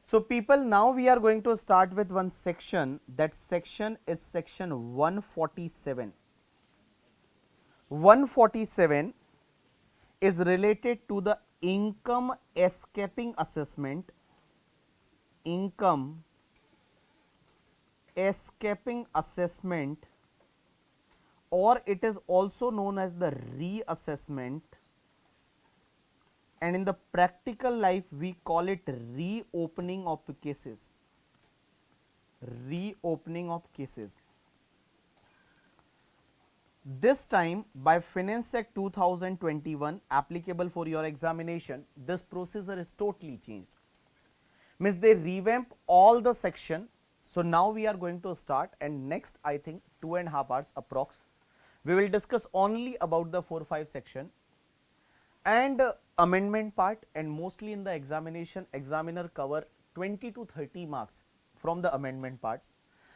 So people, now we are going to start with one section. That section is section 147. 147 is related to the income escaping assessment, income escaping assessment, or it is also known as the reassessment, and in the practical life we call it reopening of cases. Reopening of cases. This time by Finance Act 2021 applicable for your examination, this procedure is totally changed. Means they revamp all the section. So now we are going to start, and next I think 2.5 hours approx we will discuss only about the 4-5 section and amendment part, and mostly in the examination examiner cover 20 to 30 marks from the amendment parts.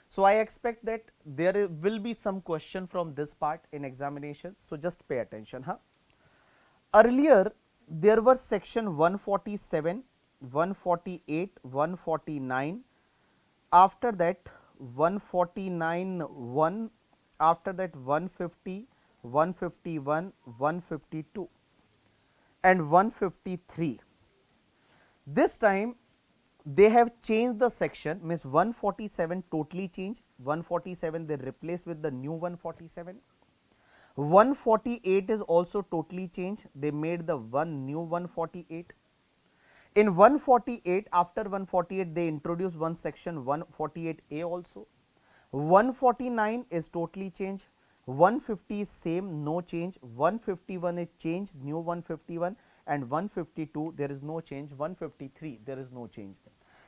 So I expect that there will be some question from this part in examination, so just pay attention. Earlier there were section 147, 148, 149, after that 149 1, after that 150, 151, 152 and 153. This time they have changed the section, means 147 totally changed, 147 they replaced with the new 147. 148 is also totally changed, they made the one new 148. In 148, after 148 they introduced one section 148A also. 149 is totally changed, 150 is same, no change, 151 is changed, new 151, and 152 there is no change, 153 there is no change.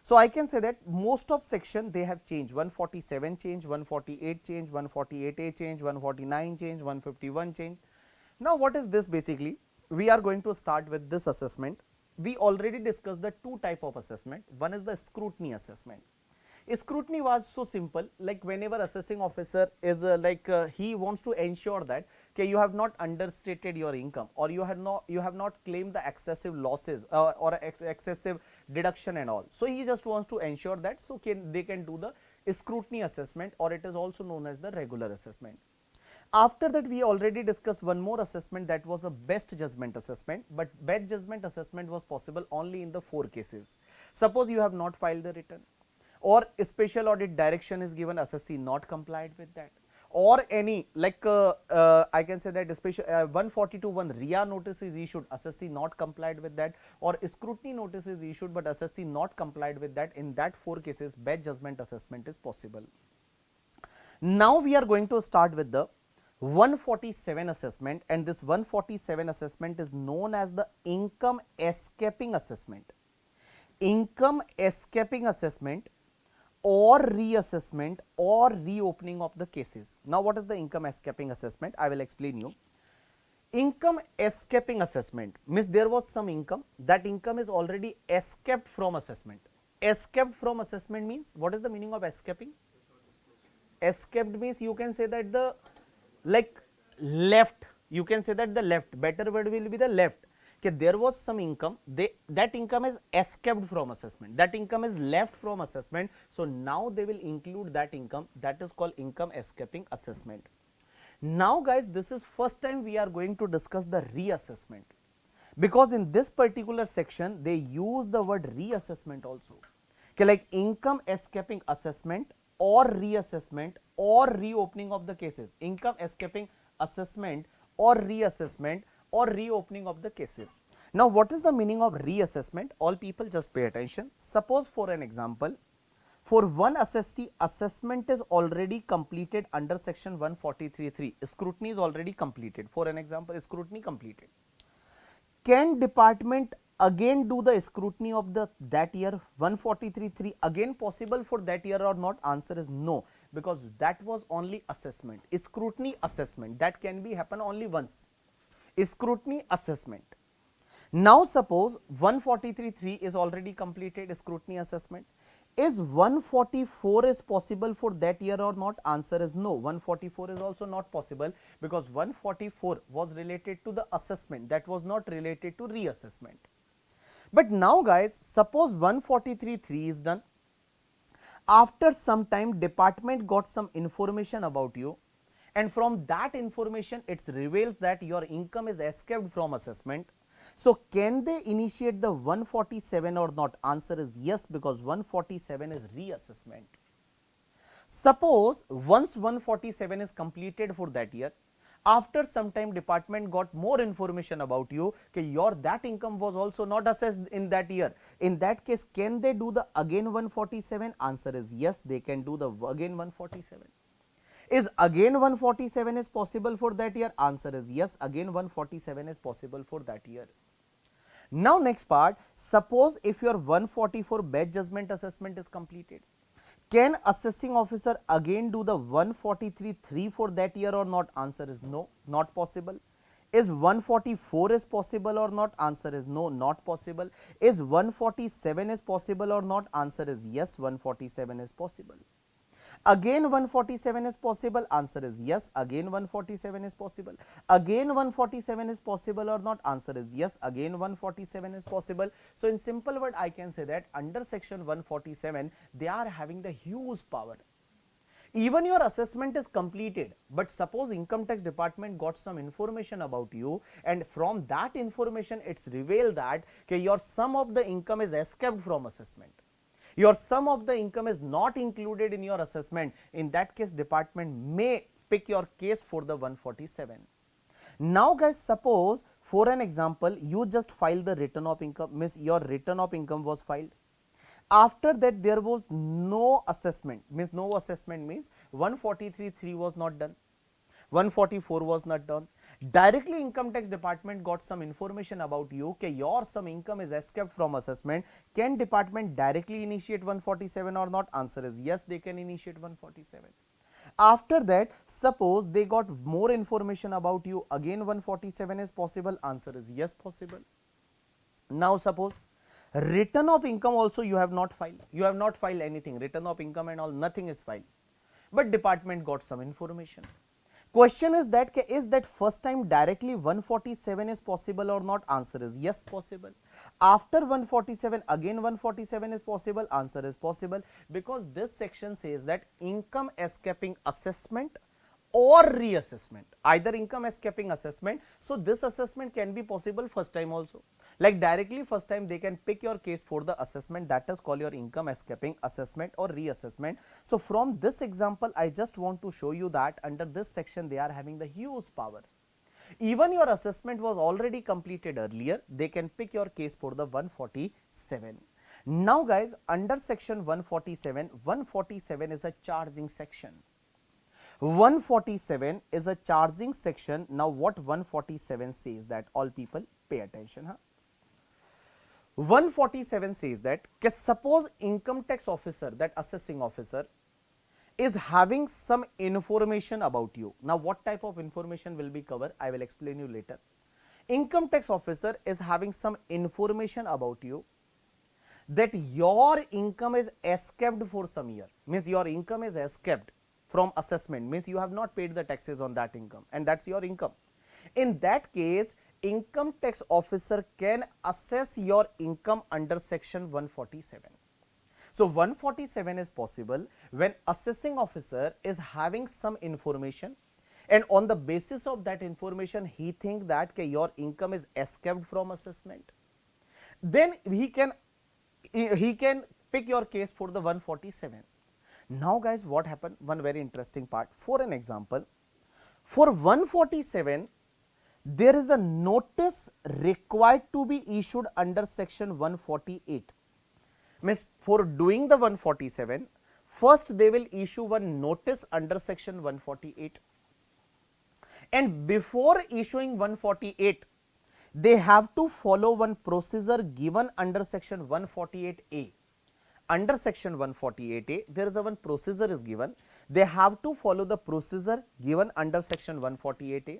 So I can say that most of section they have changed, 147 change, 148 change, 148A change, 149 change, 151 change. Now what is this basically? We are going to start with this assessment. We already discussed the two type of assessment. One is the scrutiny assessment. Scrutiny was so simple, like whenever assessing officer is he wants to ensure that okay, you have not understated your income, or you have not claimed the excessive losses or excessive deduction and all. So he just wants to ensure that, so they can do the scrutiny assessment, or it is also known as the regular assessment. After that we already discussed one more assessment, that was a best judgment assessment, but best judgment assessment was possible only in the 4 cases. Suppose you have not filed the return, or special audit direction is given, assessee not complied with that, or any I can say that special 142 one RIA notice is issued, assessee not complied with that, or scrutiny notice is issued but assessee not complied with that. In that 4 cases best judgment assessment is possible. Now we are going to start with the 147 assessment, and this 147 assessment is known as the income escaping assessment. Income escaping assessment or reassessment or reopening of the cases. Now what is the income escaping assessment? I will explain you. Income escaping assessment means there was some income, that income is already escaped from assessment. Escaped from assessment means, what is the meaning of escaping? Escaped means you can say that the left, you can say that the left, better word will be the left. Okay, there was some income, that income is escaped from assessment, that income is left from assessment. So now they will include that income, that is called income escaping assessment. Now guys, this is first time we are going to discuss the reassessment, because in this particular section they use the word reassessment also. Okay, like income escaping assessment or reassessment or reopening of the cases, income escaping assessment or reassessment or reopening of the cases. Now what is the meaning of reassessment? All people just pay attention. Suppose for an example, for one assessee, assessment is already completed under section 143(3), scrutiny is already completed. For an example, scrutiny completed. Can department again do the scrutiny of that year 143(3) again possible for that year or not? Answer is no, because that was only assessment. Scrutiny assessment, that can be happen only once. Scrutiny assessment. Now suppose 143(3) is already completed scrutiny assessment. Is 144 is possible for that year or not? Answer is no. 144 is also not possible, because 144 was related to the assessment, that was not related to reassessment. But now guys, suppose 143.3 is done. After some time department got some information about you, and from that information it's revealed that your income is escaped from assessment. So can they initiate the 147 or not? Answer is yes, because 147 is reassessment. Suppose once 147 is completed for that year, after some time department got more information about you, okay, your that income was also not assessed in that year. In that case, can they do the again 147? Answer is yes, they can do the again 147. Is again 147 is possible for that year? Answer is yes, again 147 is possible for that year. Now next part, suppose if your 144 bad judgment assessment is completed, can assessing officer again do the 143.3 for that year or not? Answer is no, not possible. Is 144 is possible or not? Answer is no, not possible. Is 147 is possible or not? Answer is yes, 147 is possible. Again 147 is possible? Answer is yes, again 147 is possible. Again 147 is possible or not? Answer is yes, again 147 is possible. So in simple word I can say that under section 147 they are having the huge power. Even your assessment is completed, but suppose income tax department got some information about you, and from that information it's revealed that okay, your sum of the income is escaped from assessment, your sum of the income is not included in your assessment. In that case department may pick your case for the 147. Now guys, suppose for an example you just filed the return of income, means your return of income was filed. After that there was no assessment, means 143.3 was not done, 144 was not done. Directly income tax department got some information about you, okay, your some income is escaped from assessment. Can department directly initiate 147 or not? Answer is yes, they can initiate 147. After that, suppose they got more information about you, again 147 is possible. Answer is yes, possible. Now suppose return of income also you have not filed, you have not filed anything, return of income and all, nothing is filed, but department got some information. Question is that first time directly 147 is possible or not? Answer is yes, possible. After 147 again 147 is possible? Answer is possible, because this section says that income escaping assessment or reassessment, either income escaping assessment. So this assessment can be possible first time also, like directly first time they can pick your case for the assessment, that is called your income escaping assessment or reassessment. So from this example I just want to show you that under this section they are having the huge power. Even your assessment was already completed earlier, they can pick your case for the 147. Now guys, under section 147 is a charging section. 147 is a charging section. Now what 147 says, that all people pay attention. 147 says that suppose income tax officer, that assessing officer, is having some information about you. Now what type of information will be covered, I will explain you later. Income tax officer is having some information about you that your income is escaped for some year, means your income is escaped from assessment, means you have not paid the taxes on that income and that's your income. In that case, income tax officer can assess your income under section 147. So 147 is possible when assessing officer is having some information, and on the basis of that information he think that your income is escaped from assessment, then he can pick your case for the 147. Now guys, what happened, one very interesting part. For an example, for 147 there is a notice required to be issued under section 148. Means for doing the 147, first they will issue one notice under section 148, and before issuing 148 they have to follow one procedure given under section 148A. Under section 148A there is a one procedure is given, they have to follow the procedure given under section 148A.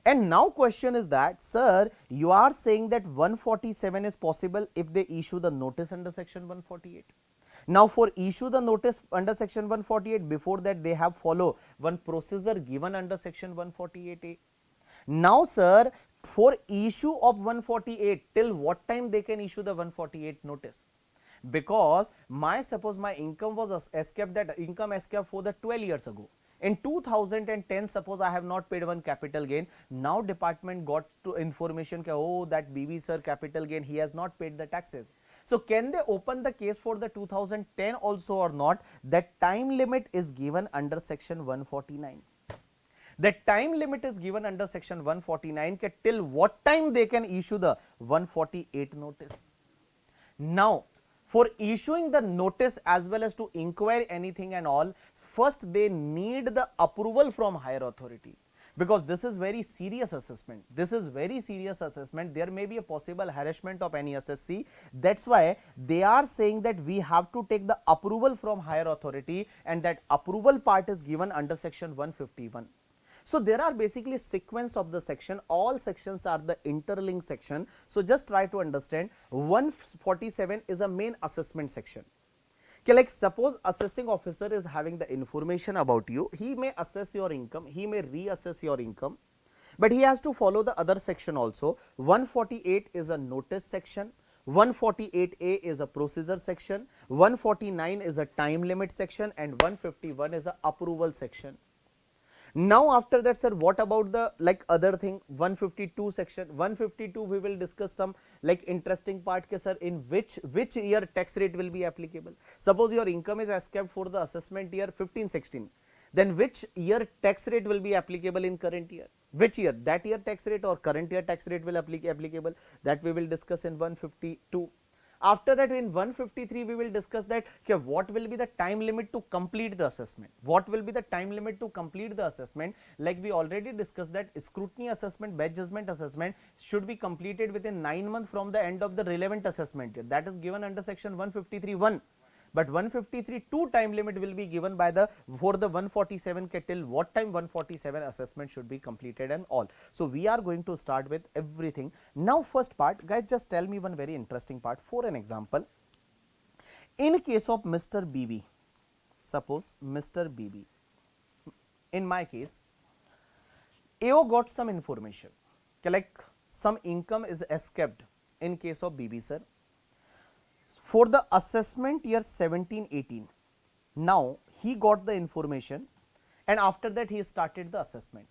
And now question is that, sir, you are saying that 147 is possible if they issue the notice under section 148. Now for issue the notice under section 148, before that they have follow one procedure given under section 148A. Now sir, for issue of 148, till what time they can issue the 148 notice? Because suppose my income was escaped, that income escaped for the 12 years ago. In 2010, suppose I have not paid one capital gain. Now department got to information that, oh, that BB sir capital gain, he has not paid the taxes. So can they open the case for the 2010 also or not? That time limit is given under section 149. The time limit is given under section 149 till what time they can issue the 148 notice. Now for issuing the notice as well as to inquire anything and all, first they need the approval from higher authority, because this is very serious assessment. This is very serious assessment. There may be a possible harassment of any SSC. That's why they are saying that we have to take the approval from higher authority, and that approval part is given under section 151. So there are basically sequence of the section. All sections are the interlinked section. So just try to understand. 147 is a main assessment section. Okay, like suppose assessing officer is having the information about you, he may assess your income, he may reassess your income, but he has to follow the other section also. 148 is a notice section, 148A is a procedure section, 149 is a time limit section, and 151 is a approval section. Now after that, sir, what about the other thing? 152 section. 152 we will discuss some interesting part ke sir, in which year tax rate will be applicable. Suppose your income is escaped for the assessment year 15-16, then which year tax rate will be applicable in current year? Which year? That year tax rate or current year tax rate will applicable? That we will discuss in 152. After that, in 153 we will discuss that what will be the time limit to complete the assessment. What will be the time limit to complete the assessment? Like we already discussed that scrutiny assessment, bad judgment assessment should be completed within 9 months from the end of the relevant assessment year. That is given under section 153(1). But 153(2) time limit will be given by the for the 147 till what time 147 assessment should be completed and all. So we are going to start with everything. Now first part, guys, just tell me one very interesting part. For an example, in case of Mr. BB, suppose Mr. BB, in my case, AO got some information, like some income is escaped in case of BB sir for the assessment year 17-18. Now he got the information, and after that he started the assessment,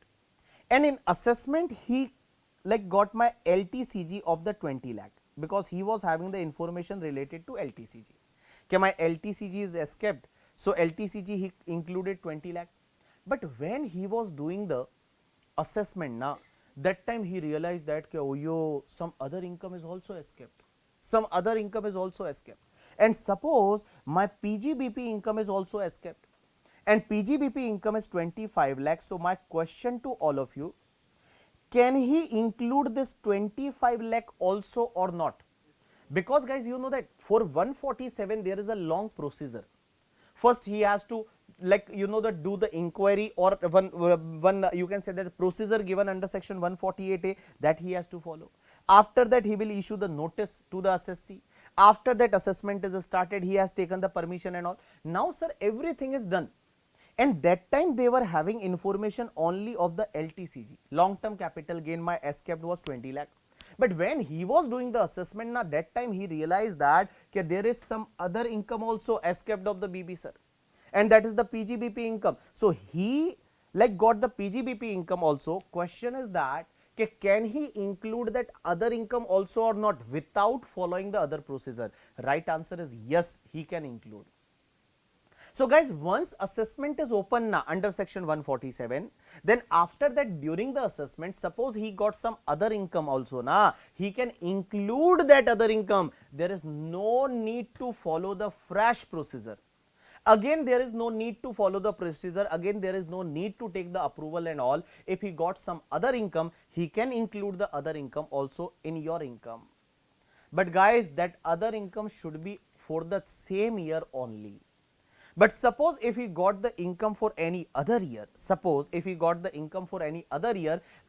and in assessment he got my LTCG of the 20 lakh, because he was having the information related to LTCG. Okay, my LTCG is escaped, so LTCG he included 20 lakh. But when he was doing the assessment now, that time he realized that oh yo, some other income is also escaped. Some other income is also escaped. And suppose my PGBP income is also escaped, and PGBP income is 25 lakhs. So my question to all of you, can he include this 25 lakh also or not? Because guys, you know that for 147 there is a long procedure. First he has to do the inquiry, or one you can say that procedure given under section 148A, that he has to follow. After that he will issue the notice to the SSC. After that assessment is started, he has taken the permission and all. Now sir, everything is done, and that time they were having information only of the LTCG, long term capital gain. My escaped was 20 lakh. But when he was doing the assessment, now that time he realized that there is some other income also escaped of the BB sir, and that is the PGBP income. So he got the PGBP income also. Question is that can he include that other income also or not without following the other procedure? Right answer is yes, he can include. So guys, once assessment is open now under section 147, then after that during the assessment, suppose he got some other income also na, he can include that other income. There is no need to follow the fresh procedure. Again, there is no need to follow the procedure. Again, there is no need to take the approval and all. If he got some other income, he can include the other income also in your income. But guys, that other income should be for the same year only. But suppose if he got the income for any other year,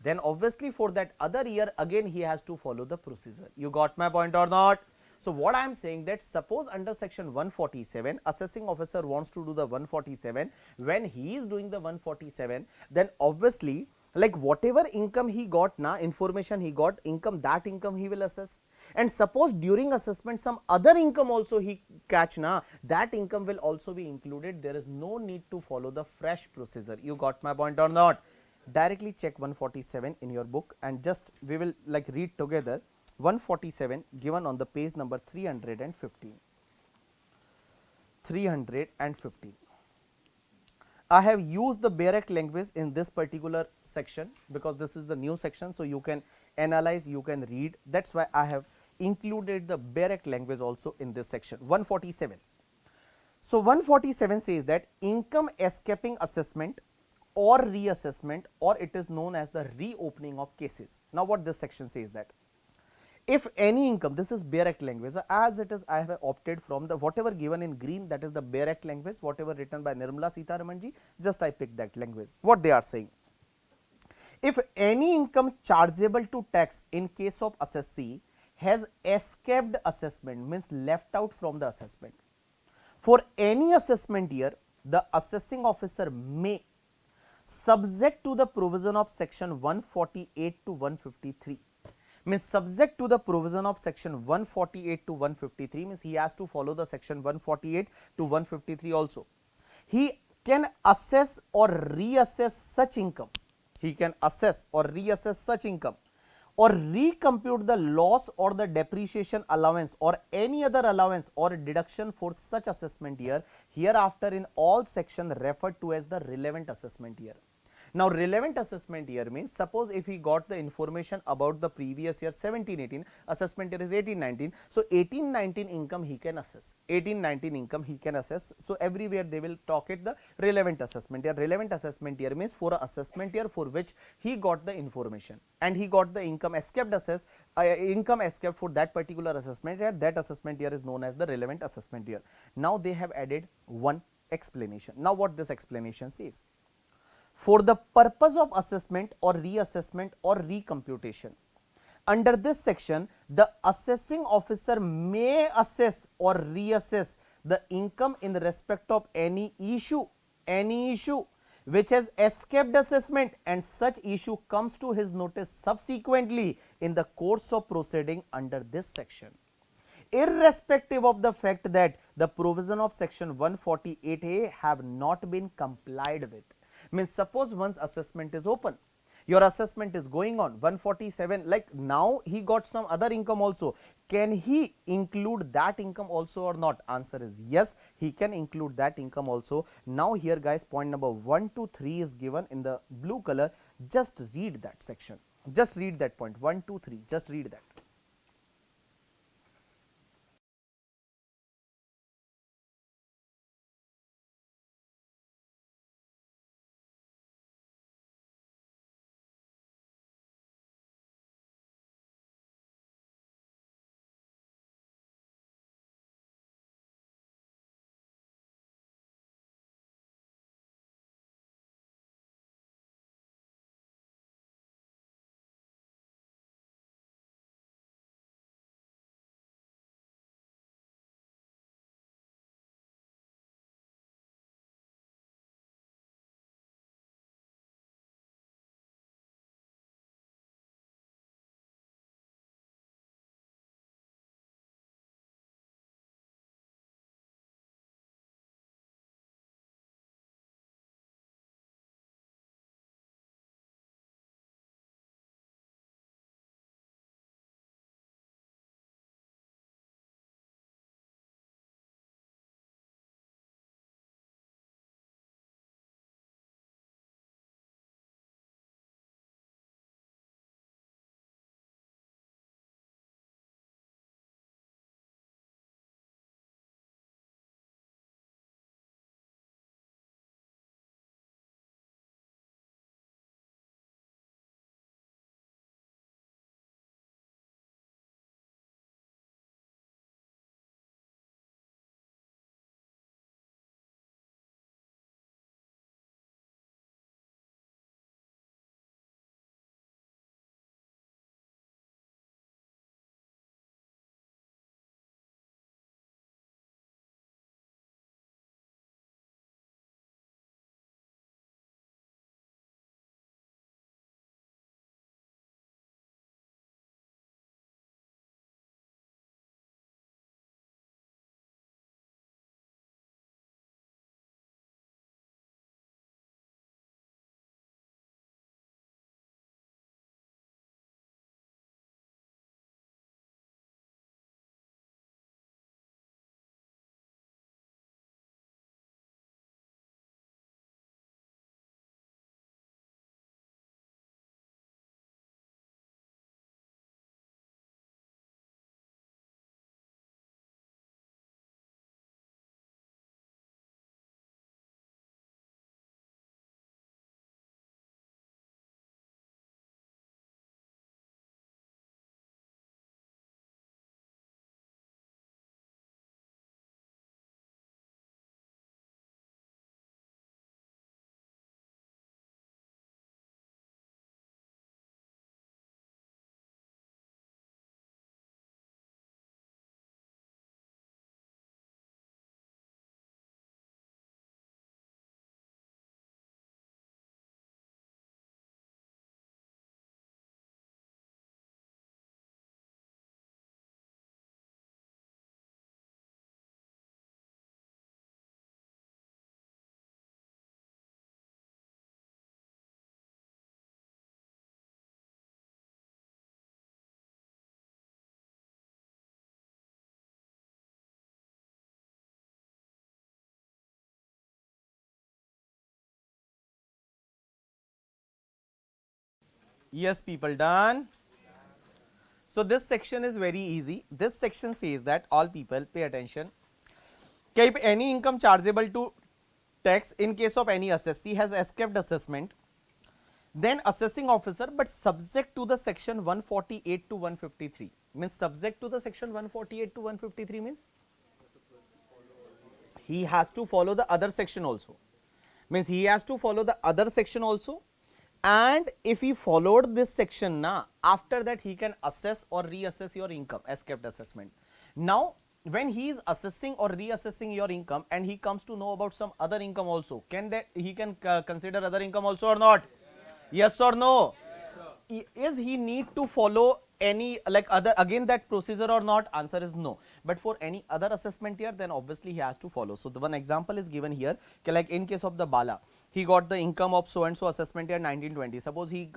then obviously for that other year again he has to follow the procedure. You got my point or not? So what I am saying, that suppose under section 147, assessing officer wants to do the 147, when he is doing the 147, then obviously like whatever income he got na, information he got, income, that income he will assess. And suppose during assessment some other income also he catch na, that income will also be included. There is no need to follow the fresh procedure. You got my point or not? Directly check 147 in your book, and just we will like read together. 147 given on the page number 315. 315. I have used the barrack language in this particular section because this is the new section, so you can analyze, you can read. That's why I have included the barrack language also in this section. 147. So 147 says that income escaping assessment or reassessment, or it is known as the reopening of cases. Now what this section says that if any income, this is bare act language, so as it is I have opted from the whatever given in green, that is the bare act language, whatever written by Nirmala Sitharaman ji, just I picked that language. What they are saying, if any income chargeable to tax in case of assessee has escaped assessment, means left out from the assessment, for any assessment year, the assessing officer may, subject to the provision of section 148 to 153, means subject to the provision of section 148 to 153, means he has to follow the section 148 to 153 also. He can assess or reassess such income. He can assess or reassess such income, or recompute the loss or the depreciation allowance or any other allowance or deduction for such assessment year hereafter in all sections referred to as the relevant assessment year. Now relevant assessment year means, suppose if he got the information about the previous year 17-18, assessment year is 18-19, so 18-19 income he can assess, 18-19 income he can assess. So everywhere they will talk it the relevant assessment year. Relevant assessment year means for a assessment year for which he got the information and he got the income escaped income escaped for that particular assessment year, that assessment year is known as the relevant assessment year. Now they have added one explanation. Now what this explanation says, for the purpose of assessment or reassessment or recomputation, under this section, the assessing officer may assess or reassess the income in respect of any issue which has escaped assessment, and such issue comes to his notice subsequently in the course of proceeding under this section, irrespective of the fact that the provision of section 148A have not been complied with. Means suppose once assessment is open, your assessment is going on 147, like now he got some other income also, can he include that income also or not? Answer is yes, he can include that income also. Now here guys, point number 1 to 3 is given in the blue color. Just read that section, just read that point 1 to 3, just read that. Yes, people, done. So this section is very easy. This section says that all people pay attention. Okay, if any income chargeable to tax in case of any assessee has escaped assessment, then assessing officer, but subject to the section 148 to 153, means subject to the section 148 to 153 means he has to follow the other section also, means he has to follow the other section also, and if he followed this section now, after that he can assess or reassess your income, escaped assessment. Now when he is assessing or reassessing your income and he comes to know about some other income also, can that he can consider other income also or not? Yes or no? Is he need to follow any like other again that procedure or not? Answer is no. But for any other assessment year, then obviously he has to follow. So the one example is given here, like in case of the Bala, he got the income of so and so assessment year 1920. Suppose he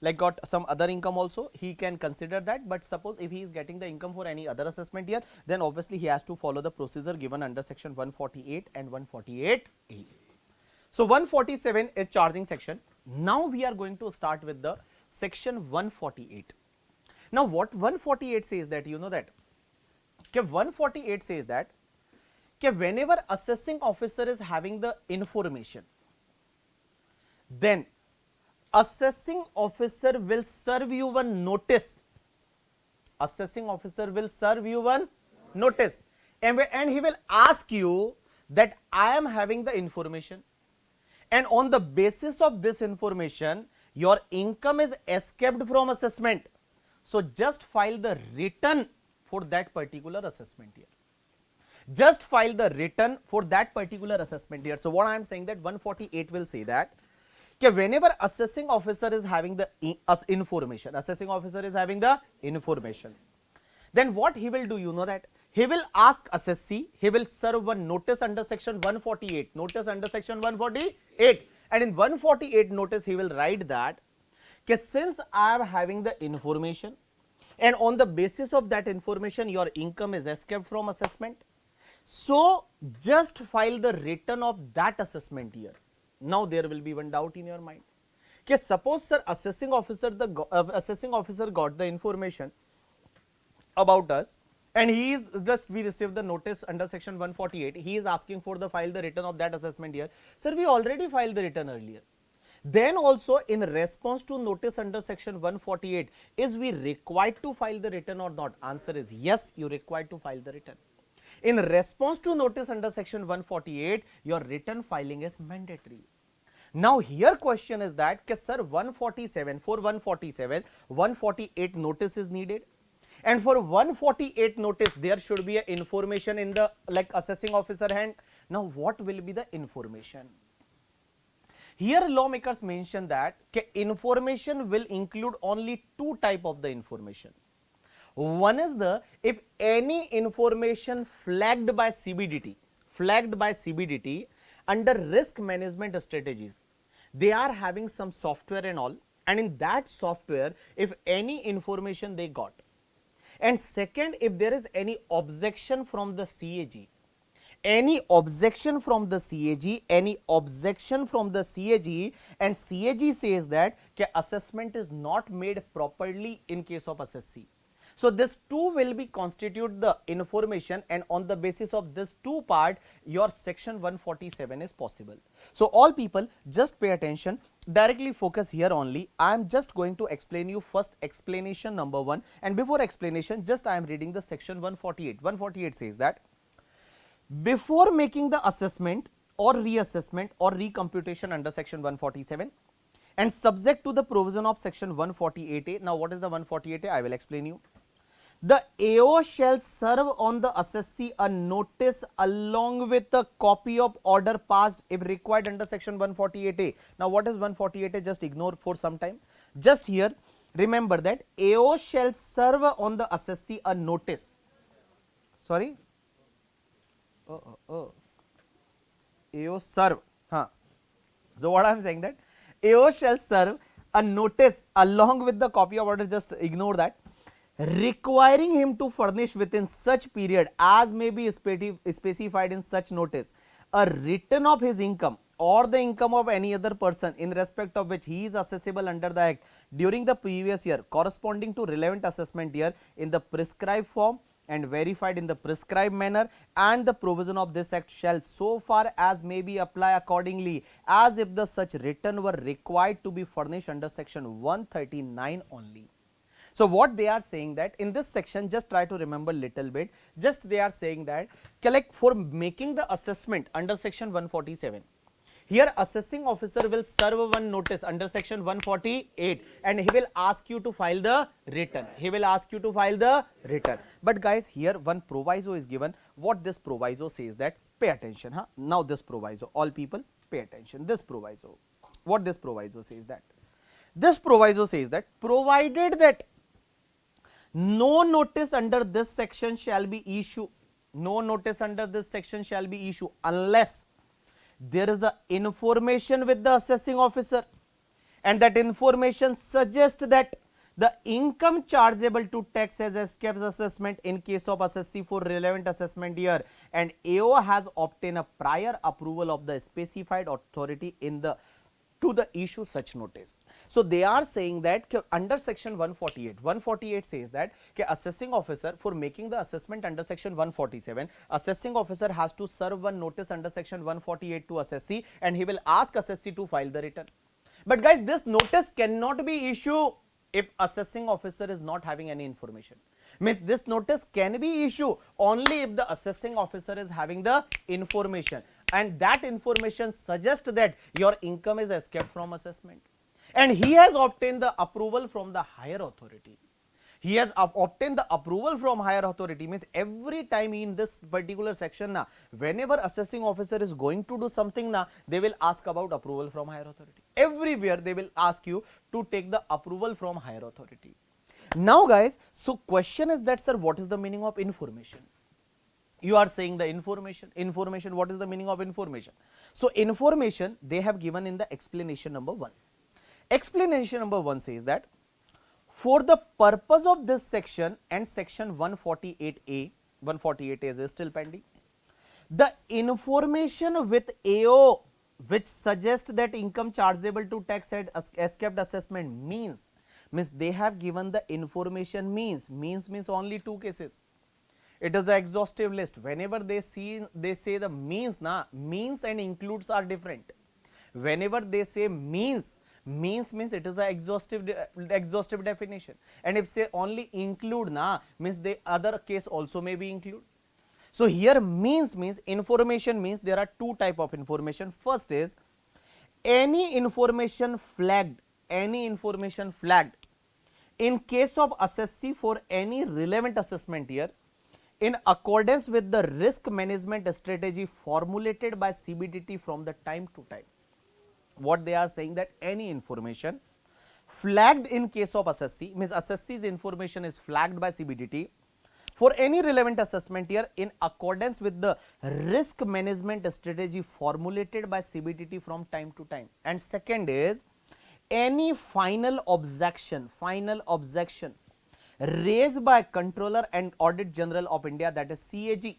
like got some other income also, he can consider that. But suppose if he is getting the income for any other assessment year, then obviously he has to follow the procedure given under section 148 and 148A. So 147 is charging section. Now we are going to start with the section 148. Now what 148 says that, you know that 148 says that whenever assessing officer is having the information, then assessing officer will serve you one notice. Assessing officer will serve you one notice, and he will ask you that I am having the information, and on the basis of this information your income is escaped from assessment, so just file the return for that particular assessment year. Just file the return for that particular assessment year. So what I am saying that 148 will say that whenever assessing officer is having the information, assessing officer is having the information, then what he will do, you know that he will ask assessee, he will serve one notice under section 148, notice under section 148, and in 148 notice he will write that since I am having the information and on the basis of that information your income is escaped from assessment, so just file the return of that assessment year. Now there will be one doubt in your mind. Suppose sir, assessing officer got the information about us, and he is just, we received the notice under section 148, he is asking for the file the return of that assessment year. Sir, we already filed the return earlier. Then also in response to notice under section 148, is we required to file the return or not? Answer is yes, you required to file the return. In response to notice under section 148, your return filing is mandatory. Now here question is that sir, 147, for 147, 148 notice is needed, and for 148 notice there should be a information in the like assessing officer hand. Now what will be the information? Here lawmakers mention that information will include only two type of the information. One is the, if any information flagged by CBDT under risk management strategies, they are having some software and all, and in that software if any information they got, and second, if there is any objection from the CAG, and CAG says that assessment is not made properly in case of assessee. So this two will be constitute the information, and on the basis of this two part your section 147 is possible. So all people just pay attention, directly focus here only. I am just going to explain you first explanation number 1, and before explanation just I am reading the section 148. 148 says that before making the assessment or reassessment or recomputation under section 147 and subject to the provision of section 148A. Now what is the 148A? I will explain you. The AO shall serve on the assessee a notice along with a copy of order passed if required under section 148A. Now what is 148A? Just ignore for some time. Just here remember that AO shall serve on the assessee a notice. Sorry? AO serve. So what I am saying that AO shall serve a notice along with the copy of order, just ignore that, requiring him to furnish within such period as may be specified in such notice a return of his income or the income of any other person in respect of which he is assessable under the act during the previous year corresponding to relevant assessment year in the prescribed form and verified in the prescribed manner, and the provision of this act shall so far as may be apply accordingly as if the such return were required to be furnished under section 139 only. So what they are saying that in this section, just try to remember little bit, just they are saying that like for making the assessment under section 147, here assessing officer will serve one notice under section 148 and he will ask you to file the return. He will ask you to file the return. But guys, here one proviso is given. What this proviso says that, pay attention. Huh? Now this proviso, all people pay attention. This proviso, what this proviso says that? This proviso says that provided that no notice under this section shall be issued, no notice under this section shall be issued unless there is a information with the assessing officer and that information suggests that the income chargeable to tax has escaped assessment in case of assessee for relevant assessment year and AO has obtained a prior approval of the specified authority in the to the issue such notice. So they are saying that under section 148 says that assessing officer for making the assessment under section 147, assessing officer has to serve one notice under section 148 to assessee and he will ask assessee to file the return. But guys, this notice cannot be issued if assessing officer is not having any information. Means this notice can be issued only if the assessing officer is having the information and that information suggests that your income is escaped from assessment and he has obtained the approval from the higher authority. He has obtained the approval from higher authority, means every time in this particular section na, whenever assessing officer is going to do something na, they will ask about approval from higher authority. Everywhere they will ask you to take the approval from higher authority. Now guys, so question is that, sir, what is the meaning of information? You are saying the information, what is the meaning of information? So information they have given in the explanation number 1. Explanation number 1 says that for the purpose of this section and section 148A, 148A is still pending, the information with AO which suggests that income chargeable to tax had escaped assessment means they have given the information means only 2 cases. It is an exhaustive list. Whenever they say the means and includes are different. Whenever they say means means it is an exhaustive definition, and if say only include means the other case also may be include. So here means information means there are 2 type of information. First is any information flagged in case of assessee for any relevant assessment year in accordance with the risk management strategy formulated by CBDT from the time to time. What they are saying that any information flagged in case of assessee, means assessee's information is flagged by CBDT for any relevant assessment year in accordance with the risk management strategy formulated by CBDT from time to time. And second is any final objection raised by Controller and Audit General of India, that is CAG,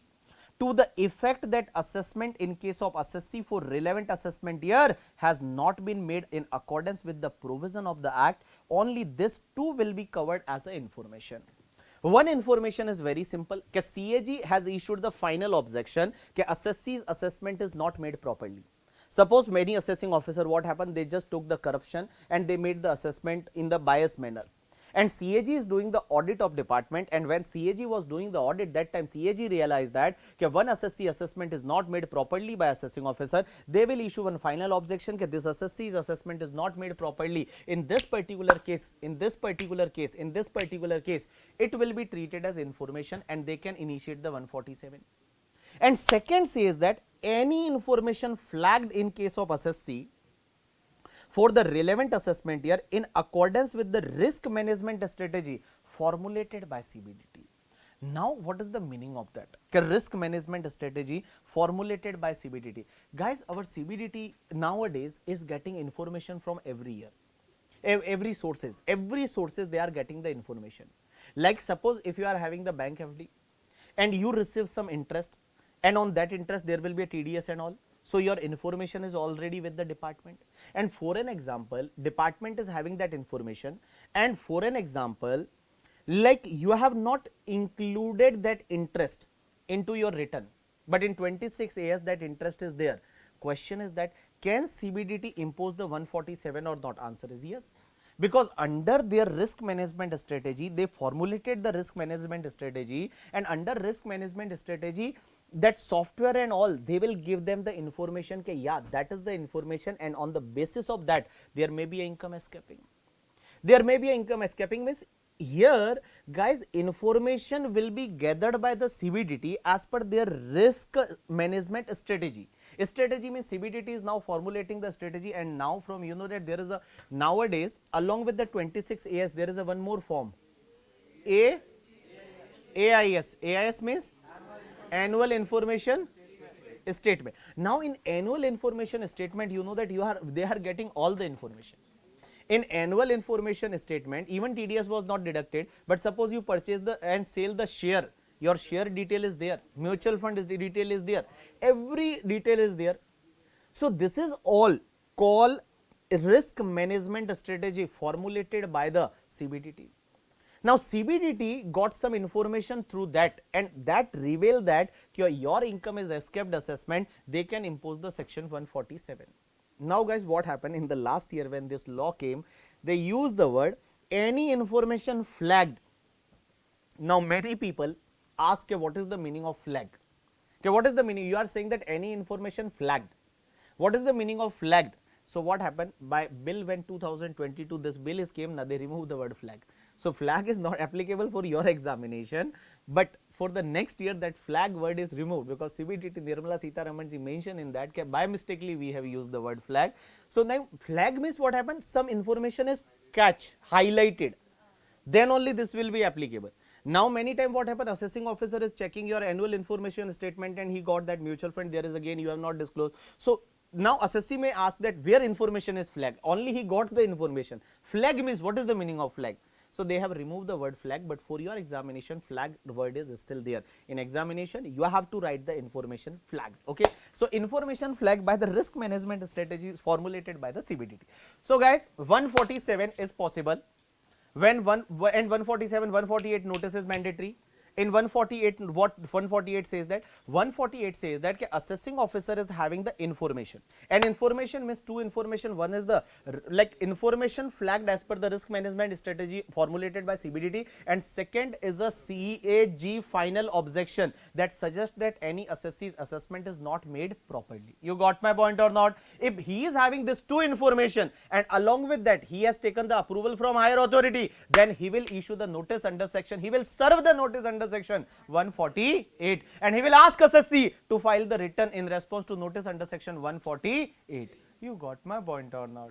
to the effect that assessment in case of assessee for relevant assessment year has not been made in accordance with the provision of the act, only this too will be covered as a information. One information is very simple, CAG has issued the final objection that assessee's assessment is not made properly. Suppose many assessing officer, what happened, they just took the corruption and they made the assessment in the biased manner, and CAG is doing the audit of department, and when CAG was doing the audit, that time CAG realized that one assessee assessment is not made properly by assessing officer. They will issue one final objection that this assessee's assessment is not made properly in this particular case, it will be treated as information and they can initiate the 147. And second says that any information flagged in case of assessee for the relevant assessment year in accordance with the risk management strategy formulated by CBDT. Now what is the meaning of that? Risk management strategy formulated by CBDT. Guys, our CBDT nowadays is getting information from every year. Every sources they are getting the information. Like suppose if you are having the bank FD and you receive some interest, and on that interest there will be a TDS and all. So your information is already with the department, and for an example, department is having that information, and for an example, like you have not included that interest into your return, but in 26 AS that interest is there. Question is that can CBDT impose the 147 or not? Answer is yes, because under their risk management strategy, they formulated the risk management strategy, and under risk management strategy, that software and all, they will give them the information that yeah, that is the information, and on the basis of that there may be an income escaping. There may be an income escaping means here guys, information will be gathered by the CBDT as per their risk management strategy. Strategy means CBDT is now formulating the strategy, and now from you know that there is a nowadays along with the 26 AS there is a one more form, A AIS. AIS means annual information statement. Now in annual information statement, you know that they are getting all the information. In annual information statement, even TDS was not deducted, but suppose you purchase the and sell the share, your share detail is there, mutual fund detail is there, every detail is there. So this is all called risk management strategy formulated by the CBDT. Now CBDT got some information through that, and that revealed that your income is escaped assessment, they can impose the section 147. Now guys, what happened in the last year when this law came, they used the word any information flagged. Now many people ask what is the meaning of flag. Okay, what is the meaning? You are saying that any information flagged. What is the meaning of flagged? So what happened by bill when 2022 this bill is came, now they removed the word flag. So flag is not applicable for your examination, but for the next year that flag word is removed, because CBDT Nirmala Sitharaman ji mentioned in that by mistakenly we have used the word flag. So now flag means what happens, some information is catch, highlighted, then only this will be applicable. Now many time what happen, assessing officer is checking your annual information statement and he got that mutual fund there is again you have not disclosed. So now assessee may ask that where information is flagged, only he got the information. Flag means what is the meaning of flag? So they have removed the word flag, but for your examination flag word is still there. In examination you have to write the information flagged. Okay, so information flag by the risk management strategy is formulated by the CBDT. So guys, 147 is possible when 147 148 notice is mandatory. In 148, what 148 says that? 148 says that assessing officer is having the information, and information means two information. One is the like information flagged as per the risk management strategy formulated by CBDT, and second is a CAG final objection that suggests that any assessee's assessment is not made properly. You got my point or not? If he is having this two information and along with that he has taken the approval from higher authority, then he will issue the notice under section, he will serve the notice under section 148, and he will ask assessee to file the return in response to notice under section 148. You got my point or not?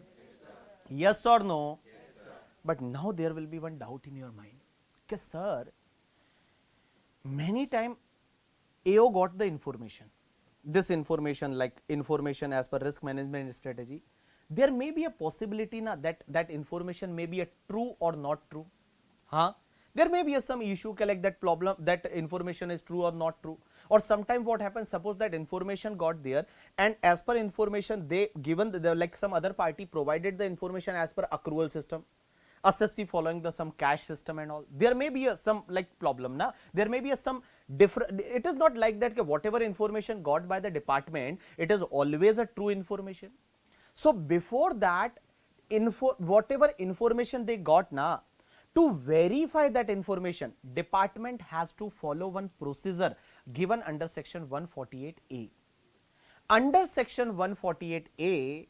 Yes or no? Yes, sir. But now there will be one doubt in your mind. Okay, sir, many time AO got the information, this information like information as per risk management strategy, there may be a possibility na that information may be a true or not true. Huh? There may be some issue like that problem, that information is true or not true, or sometime what happens, suppose that information got there and as per information they given like some other party provided the information as per accrual system, assessee following the some cash system and all, there may be some like problem na, there may be some different. It is not like that whatever information got by the department it is always a true information. So before that whatever information they got na, to verify that information, department has to follow one procedure given under section 148A. Under section 148A,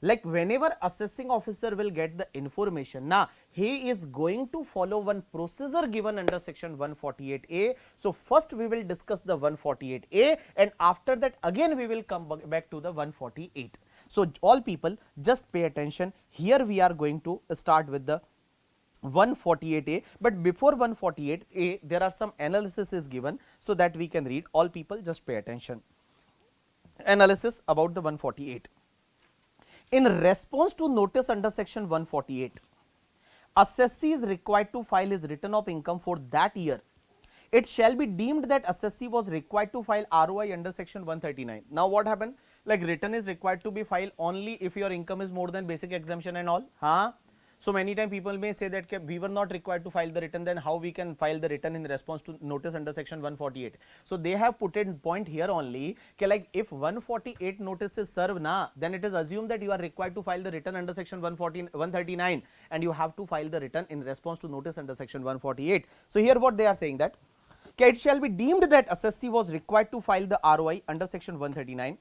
like whenever assessing officer will get the information, now he is going to follow one procedure given under section 148A. So first we will discuss the 148A, and after that again we will come back to the 148. So all people just pay attention. Here we are going to start with the 148A, but before 148A there are some analysis is given so that we can read. All people just pay attention. Analysis about the 148. In response to notice under section 148, assessee is required to file his return of income for that year. It shall be deemed that assessee was required to file ROI under section 139. Now what happened? Like return is required to be filed only if your income is more than basic exemption and all. Huh? So many times people may say that we were not required to file the return, then how we can file the return in response to notice under section 148. So they have put a point here only, like if 148 notice is served na, then it is assumed that you are required to file the return under section 139 and you have to file the return in response to notice under section 148. So here what they are saying that it shall be deemed that assessee was required to file the ROI under section 139.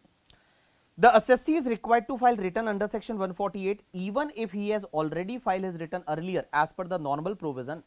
The assessee is required to file return under section 148 even if he has already filed his return earlier as per the normal provision.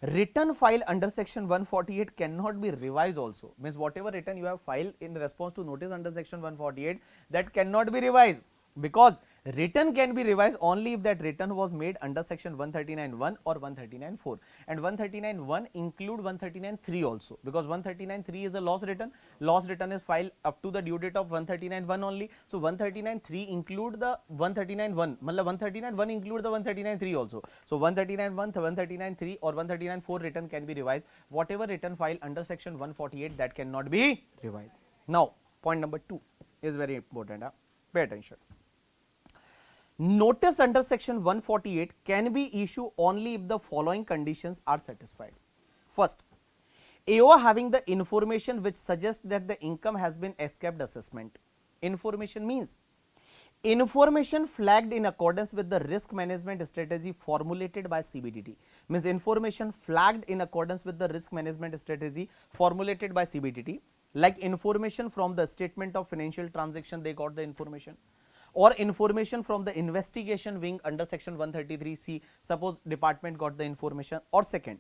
Return filed under section 148 cannot be revised also. Means whatever return you have filed in response to notice under section 148, that cannot be revised, because return can be revised only if that return was made under section 139(1) or 139(4), and 139(1) include 139(3) also, because 139(3) is a loss return. Loss return is filed up to the due date of 139(1) only. So 139(3) include the 139(1), matlab 139(1) include the 139(3) also. So 139(1), 139(3) or 139(4) return can be revised. Whatever return filed under section 148, that cannot be revised. Now point number 2 is very important. Pay attention. Notice under section 148 can be issued only if the following conditions are satisfied. First, AO having the information which suggests that the income has been escaped assessment. Information means information flagged in accordance with the risk management strategy formulated by CBDT. Means information flagged in accordance with the risk management strategy formulated by CBDT, like information from the statement of financial transaction, they got the information, or information from the investigation wing under section 133C, suppose department got the information. Or second,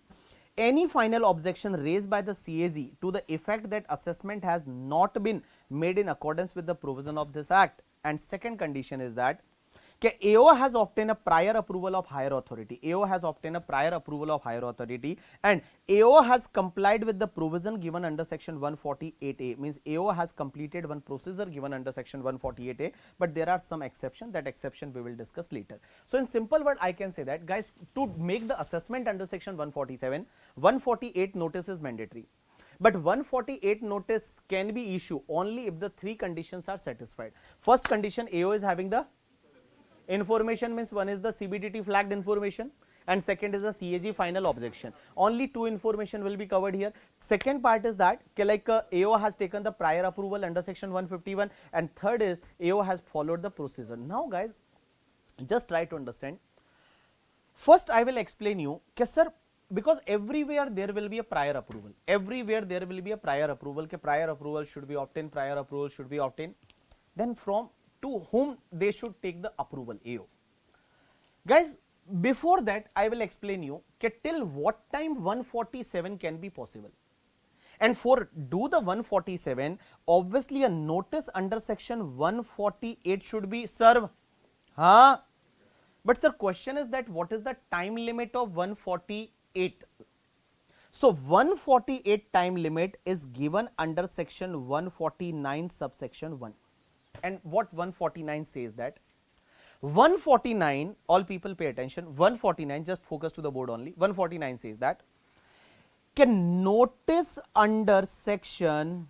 any final objection raised by the CAG to the effect that assessment has not been made in accordance with the provision of this act. And second condition is that AO has obtained a prior approval of higher authority. AO has obtained a prior approval of higher authority and AO has complied with the provision given under section 148A. Means AO has completed one procedure given under section 148A, but there are some exceptions. That exception we will discuss later. So in simple word, I can say that guys, to make the assessment under section 147, 148 notice is mandatory. But 148 notice can be issued only if the three conditions are satisfied. First condition, AO is having the information, means one is the CBDT flagged information and second is the CAG final objection. Only two information will be covered here. Second part is that AO has taken the prior approval under section 151, and third is AO has followed the procedure. Now guys, just try to understand. First I will explain you, sir, because everywhere there will be a prior approval. Everywhere there will be a prior approval. Prior approval should be obtained, prior approval should be obtained. Then from to whom they should take the approval, AO. Guys, before that I will explain you till what time 147 can be possible. And for do the 147, obviously a notice under section 148 should be served. But sir, question is that what is the time limit of 148? So 148 time limit is given under section 149 subsection 1. And what 149 says that 149, all people pay attention, 149, just focus to the board only. 149 says that can notice under section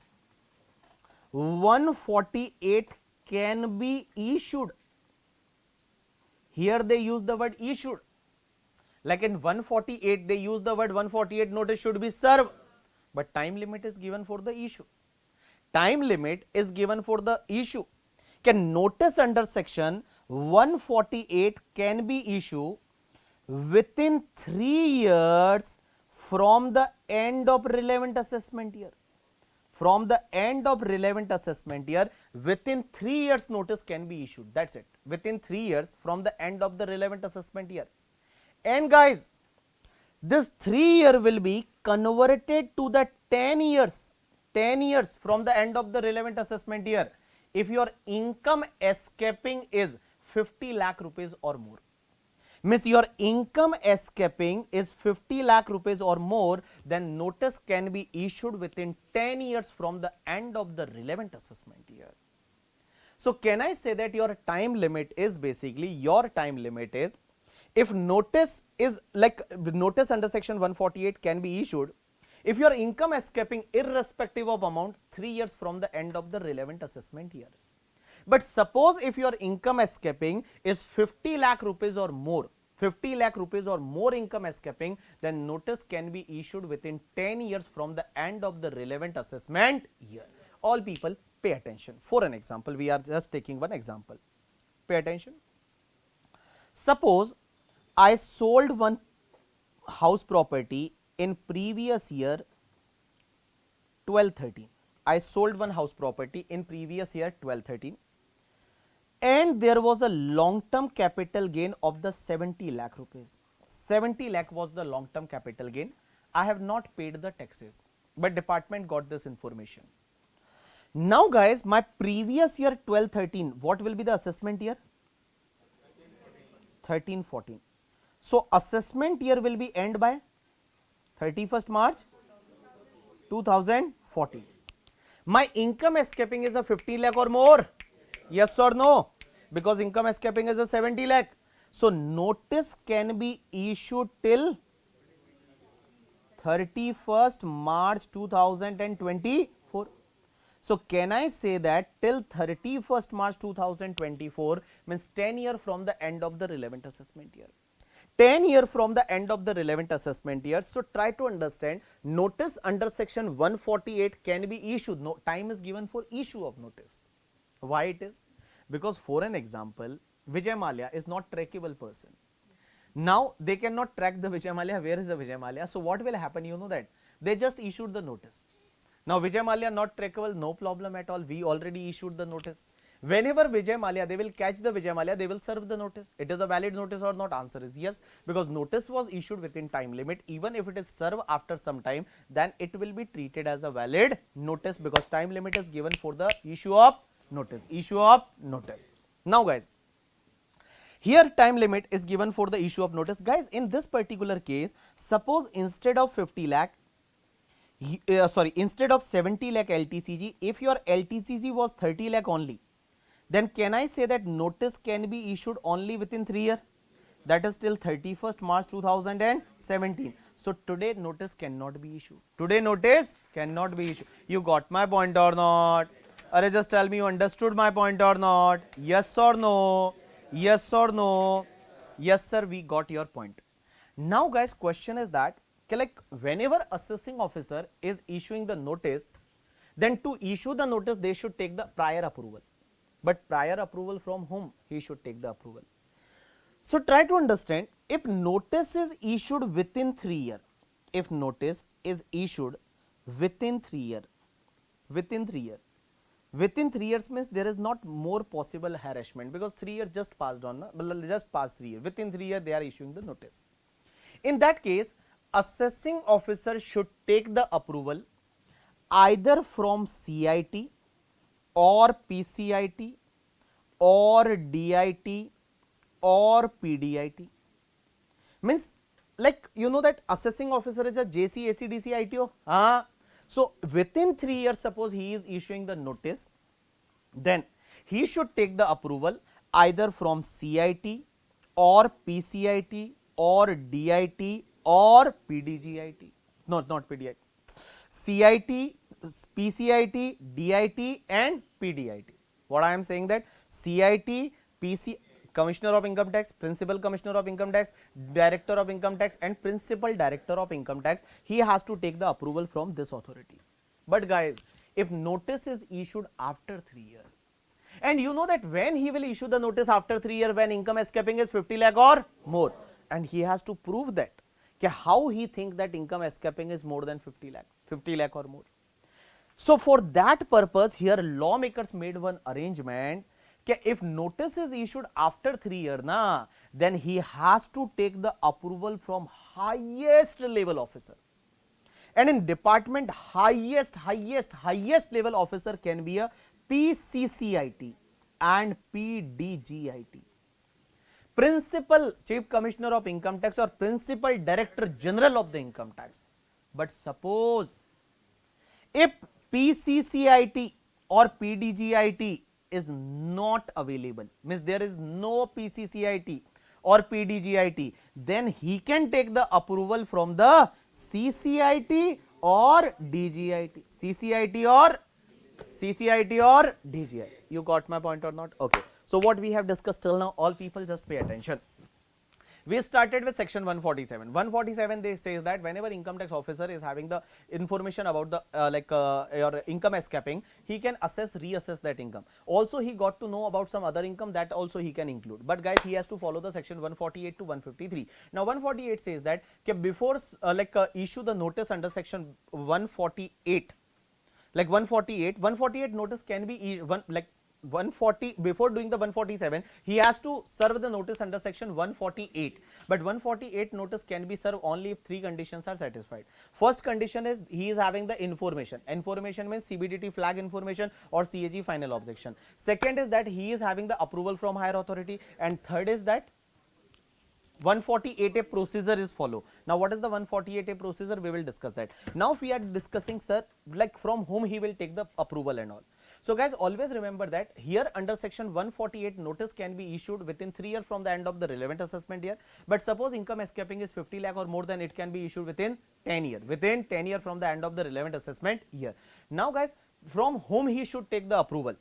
148 can be issued. Here they use the word issued. Like in 148 they use the word 148 notice should be served, but time limit is given for the issue. Time limit is given for the issue. Can notice under section 148 can be issued within 3 years from the end of relevant assessment year. From the end of relevant assessment year, within 3 years notice can be issued. That's it. Within 3 years from the end of the relevant assessment year. And guys, this 3 year will be converted to the 10 years. 10 years from the end of the relevant assessment year if your income escaping is 50 lakh rupees or more. Means your income escaping is 50 lakh rupees or more, then notice can be issued within 10 years from the end of the relevant assessment year. So can I say that your time limit is basically, your time limit is, if notice is like notice under section 148 can be issued if your income escaping irrespective of amount 3 years from the end of the relevant assessment year. But suppose if your income escaping is 50 lakh rupees or more, 50 lakh rupees or more income escaping, then notice can be issued within 10 years from the end of the relevant assessment year. All people pay attention. For an example, we are just taking one example. Pay attention. Suppose I sold one house property in previous year 12-13. I sold one house property in previous year 12-13, and there was a long term capital gain of the 70 lakh rupees. 70 lakh was the long term capital gain. I have not paid the taxes, but department got this information. Now guys, my previous year 12-13, what will be the assessment year? 13-14. So assessment year will be end by 31st March 2014. My income escaping is a 50 lakh or more, yes or no? Because income escaping is a 70 lakh. So notice can be issued till 31st March 2024. So can I say that till 31st March 2024 means 10 years from the end of the relevant assessment year. 10 years from the end of the relevant assessment year. So try to understand, notice under section 148 can be issued. No time is given for issue of notice. Why it is? Because for an example, Vijay Mallya is not trackable person. Now they cannot track the Vijay Mallya. Where is the Vijay Mallya? So what will happen? You know that they just issued the notice. Now Vijay Mallya not trackable, no problem at all. We already issued the notice. Whenever Vijay Mallya, they will catch the Vijay Mallya, they will serve the notice. It is a valid notice or not? Answer is yes, because notice was issued within time limit. Even if it is served after some time, then it will be treated as a valid notice, because time limit is given for the issue of notice. Issue of notice. Now guys, here time limit is given for the issue of notice. Guys, in this particular case, suppose instead of 50 lakh, instead of 70 lakh LTCG, if your LTCG was 30 lakh only, then can I say that notice can be issued only within 3 years? That is till 31st March 2017. So today notice cannot be issued. Today notice cannot be issued. You got my point or not? Or just tell me you understood my point or not? Yes or no? Yes or no? Yes sir, we got your point. Now guys, question is that like whenever assessing officer is issuing the notice, then to issue the notice they should take the prior approval. But prior approval from whom? He should take the approval. So try to understand, if notice is issued within 3 years, if notice is issued within 3 years, within 3 years means there is not more possible harassment, because 3 years just passed on, just passed 3 years. Within 3 years they are issuing the notice. In that case, assessing officer should take the approval either from CIT or PCIT or DIT or PDIT. Means like you know that assessing officer is a JC, AC, DC, ITO. So within 3 years, suppose he is issuing the notice, then he should take the approval either from CIT or PCIT or DIT or PDGIT. No, not PDIT. CIT, PCIT, DIT and PDIT. What I am saying that CIT, PC, Commissioner of Income Tax, Principal Commissioner of Income Tax, Director of Income Tax and Principal Director of Income Tax, he has to take the approval from this authority. But guys, if notice is issued after 3 years, and you know that when he will issue the notice after 3 years, when income escaping is 50 lakh or more, and he has to prove that, how he think that income escaping is more than 50 lakh or more. So for that purpose, here lawmakers made one arrangement, if notice is issued after 3 years, then he has to take the approval from highest level officer. And in department, highest level officer can be a PCCIT and PDGIT. Principal Chief Commissioner of Income Tax or Principal Director General of the Income Tax. But suppose if PCCIT or PDGIT is not available, means there is no PCCIT or PDGIT, then he can take the approval from the CCIT or DGIT. CCIT or CCIT or DGI. You got my point or not? Okay. So what we have discussed till now, all people just pay attention. We started with section 147. 147 they says that whenever income tax officer is having the information about the your income escaping, he can reassess that income. Also he got to know about some other income, that also he can include. But guys, he has to follow the section 148 to 153. Now 148 says that before issue the notice under section 148, like 148 notice can be 140, before doing the 147 he has to serve the notice under section 148, but 148 notice can be served only if three conditions are satisfied. First condition is he is having the information means CBDT flag information or CAG final objection. Second is that he is having the approval from higher authority, and third is that 148A procedure is follow. Now what is the 148A procedure? We will discuss that. Now we are discussing, sir, like from whom he will take the approval and all. So guys, always remember that here under section 148 notice can be issued within 3 years from the end of the relevant assessment year, but suppose income escaping is 50 lakh or more, then it can be issued within 10 years, from the end of the relevant assessment year. Now guys, from whom he should take the approval?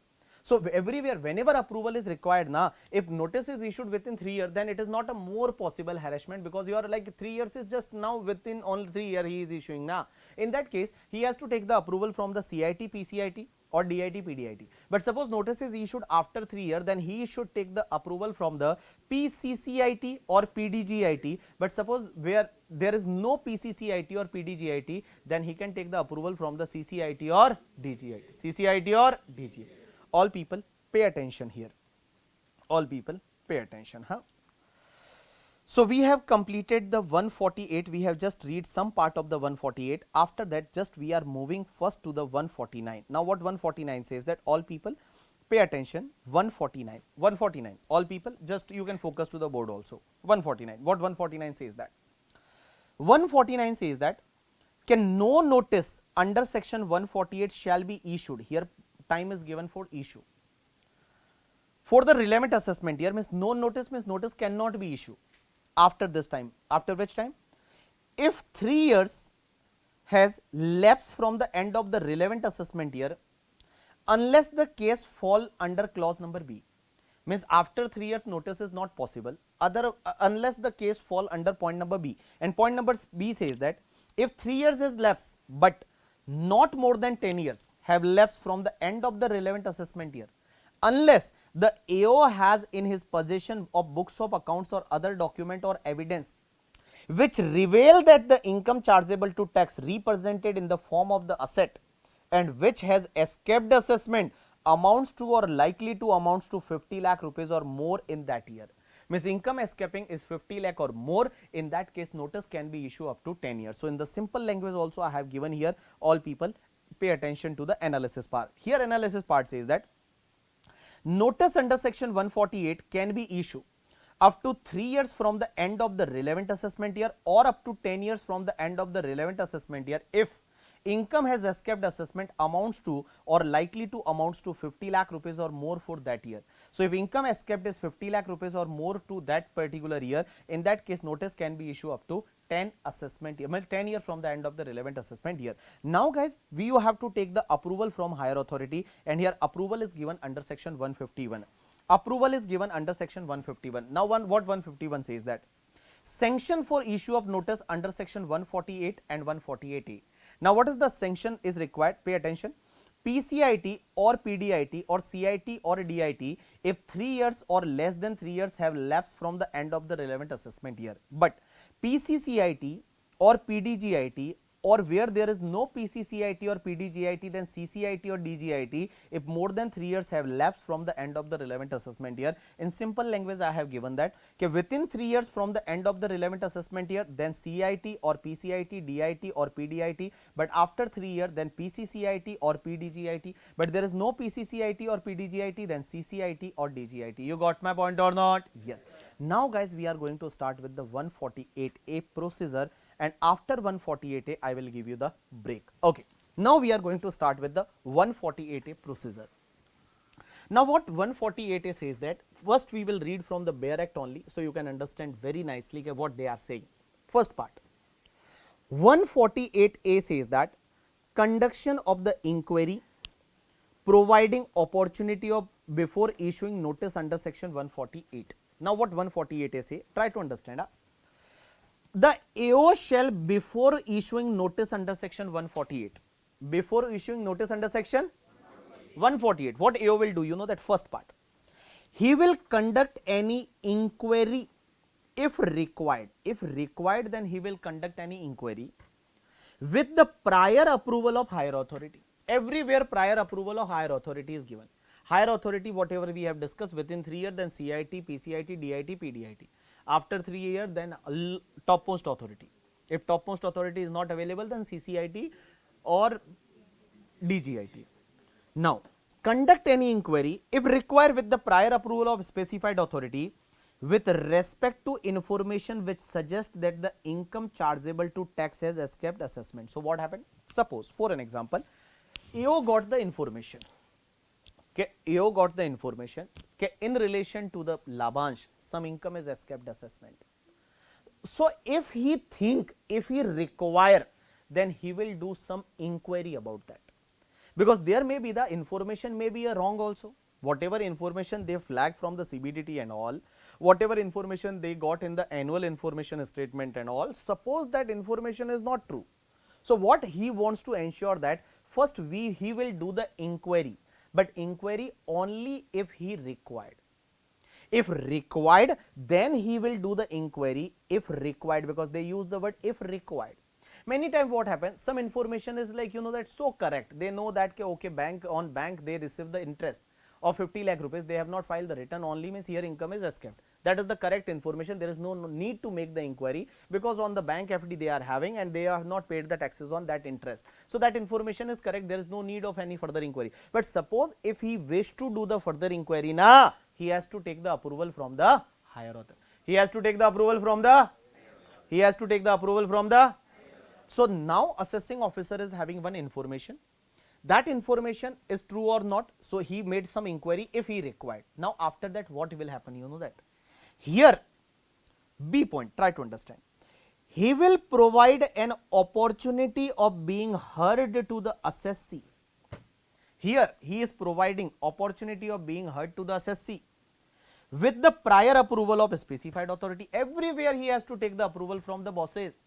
So everywhere whenever approval is required, now if notice is issued within 3 years, then it is not a more possible harassment, because you are like 3 years is just now within only 3 years he is issuing now. In that case he has to take the approval from the CIT, PCIT or DIT, PDIT. But suppose notice is issued after 3 years, then he should take the approval from the PCCIT or PDGIT. But suppose where there is no PCCIT or PDGIT, then he can take the approval from the CCIT or DGIT. CCIT or DGIT. All people pay attention here. All people pay attention. So we have completed the 148. We have just read some part of the 148. After that, just we are moving first to the 149. Now what 149 says, that all people pay attention. 149. All people, just you can focus to the board also. 149. What 149 says that? 149 says that no notice under section 148 shall be issued. Here time is given for issue. For the relevant assessment year, means no notice, means notice cannot be issued after this time. After which time? If 3 years has lapsed from the end of the relevant assessment year, unless the case fall under clause number B. Means after 3 years notice is not possible, unless the case fall under point number B. And point number B says that if 3 years has lapsed but not more than 10 years have lapsed from the end of the relevant assessment year, unless the AO has in his possession of books of accounts or other document or evidence which reveal that the income chargeable to tax represented in the form of the asset and which has escaped assessment amounts to or likely to amounts to 50 lakh rupees or more in that year. Means income escaping is 50 lakh or more, in that case notice can be issued up to 10 years. So in the simple language also I have given here, all people pay attention to the analysis part. Here analysis part says that notice under section 148 can be issued up to 3 years from the end of the relevant assessment year or up to 10 years from the end of the relevant assessment year if income has escaped assessment amounts to or likely to amounts to 50 lakh rupees or more for that year. So if income escaped is 50 lakh rupees or more to that particular year, in that case notice can be issued up to 10 assessment year, 10 years from the end of the relevant assessment year. Now guys, we have to take the approval from higher authority, and here approval is given under section 151. Approval is given under section 151. Now what 151 says, that sanction for issue of notice under section 148 and 148A. Now what is the sanction is required? Pay attention. PCIT or PDIT or CIT or DIT if 3 years or less than 3 years have lapsed from the end of the relevant assessment year, but PCCIT or PDGIT or where there is no PCCIT or PDGIT, then CCIT or DGIT if more than 3 years have lapsed from the end of the relevant assessment year. In simple language I have given that within 3 years from the end of the relevant assessment year, then CIT or PCIT, DIT or PDIT, but after 3 years then PCCIT or PDGIT, but there is no PCCIT or PDGIT, then CCIT or DGIT. You got my point or not? Yes. Now guys, we are going to start with the 148A procedure, and after 148A I will give you the break. Okay. Now we are going to start with the 148A procedure. Now what 148A says, that first we will read from the Bare Act only, so you can understand very nicely what they are saying. First part, 148A says that conduction of the inquiry, providing opportunity of before issuing notice under section 148. Now what 148 is say, try to understand. The AO shall before issuing notice under section 148, before issuing notice under section 148, what AO will do, you know that first part, he will conduct any inquiry if required. If required, then he will conduct any inquiry with the prior approval of higher authority. Everywhere prior approval of higher authority is given. Higher authority, whatever we have discussed, within 3 years, then CIT, PCIT, DIT, PDIT. After 3 years, then topmost authority. If topmost authority is not available, then CCIT or DGIT. Now, conduct any inquiry if required with the prior approval of specified authority with respect to information which suggests that the income chargeable to tax has escaped assessment. So, what happened? Suppose, for an example, AO got the information. Okay, AO got the information. Okay, in relation to the Labansh, some income has escaped assessment. So, if he require, then he will do some inquiry about that, because there may be the information may be a wrong also. Whatever information they flag from the CBDT and all, whatever information they got in the annual information statement and all, suppose that information is not true. So, what he wants to ensure that first he will do the inquiry, but inquiry only if he required. If required, then he will do the inquiry if required, because they use the word if required. Many times what happens, some information is like, you know, that so correct, they know that okay, bank they receive the interest of 50 lakh rupees, they have not filed the return, only means here income is escaped. That is the correct information. There is no need to make the inquiry, because on the bank FD they are having and they have not paid the taxes on that interest. So, that information is correct, there is no need of any further inquiry. But suppose if he wish to do the further inquiry, he has to take the approval from the higher authority. He has to take the approval from the So, now assessing officer is having one information. That information is true or not, so he made some inquiry if he required. Now, after that what will happen, you know that. Here, B point, try to understand. He will provide an opportunity of being heard to the assessee. Here, he is providing opportunity of being heard to the assessee with the prior approval of a specified authority. Everywhere he has to take the approval from the bosses.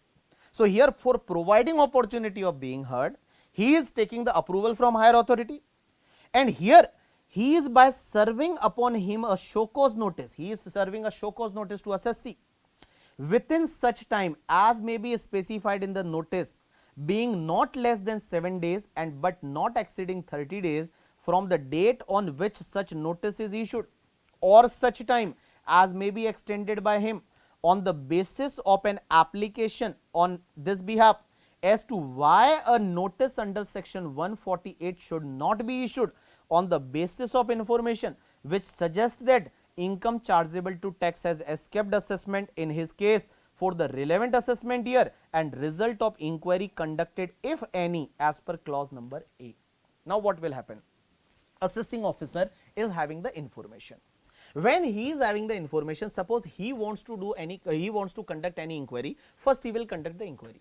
So, here for providing opportunity of being heard, he is taking the approval from higher authority, and here he is by serving upon him a show cause notice. He is serving a show cause notice to assessee within such time as may be specified in the notice, being not less than 7 days and but not exceeding 30 days from the date on which such notice is issued, or such time as may be extended by him on the basis of an application on this behalf as to why a notice under section 148 should not be issued on the basis of information which suggests that income chargeable to tax has escaped assessment in his case for the relevant assessment year and result of inquiry conducted, if any, as per clause number A. Now, what will happen? Assessing officer is having the information. When he is having the information, suppose he wants to conduct any inquiry, first he will conduct the inquiry.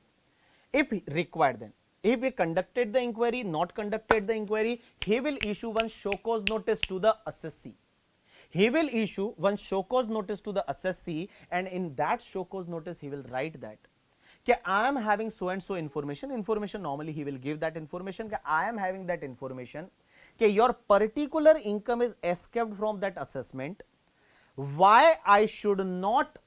If required, then if he conducted the inquiry, not conducted the inquiry, he will issue one show cause notice to the assessee. He will issue one show cause notice to the assessee, and in that show cause notice he will write that I am having so and so information. Normally he will give that information. I am having that information. Your particular income is escaped from that assessment. Why I should not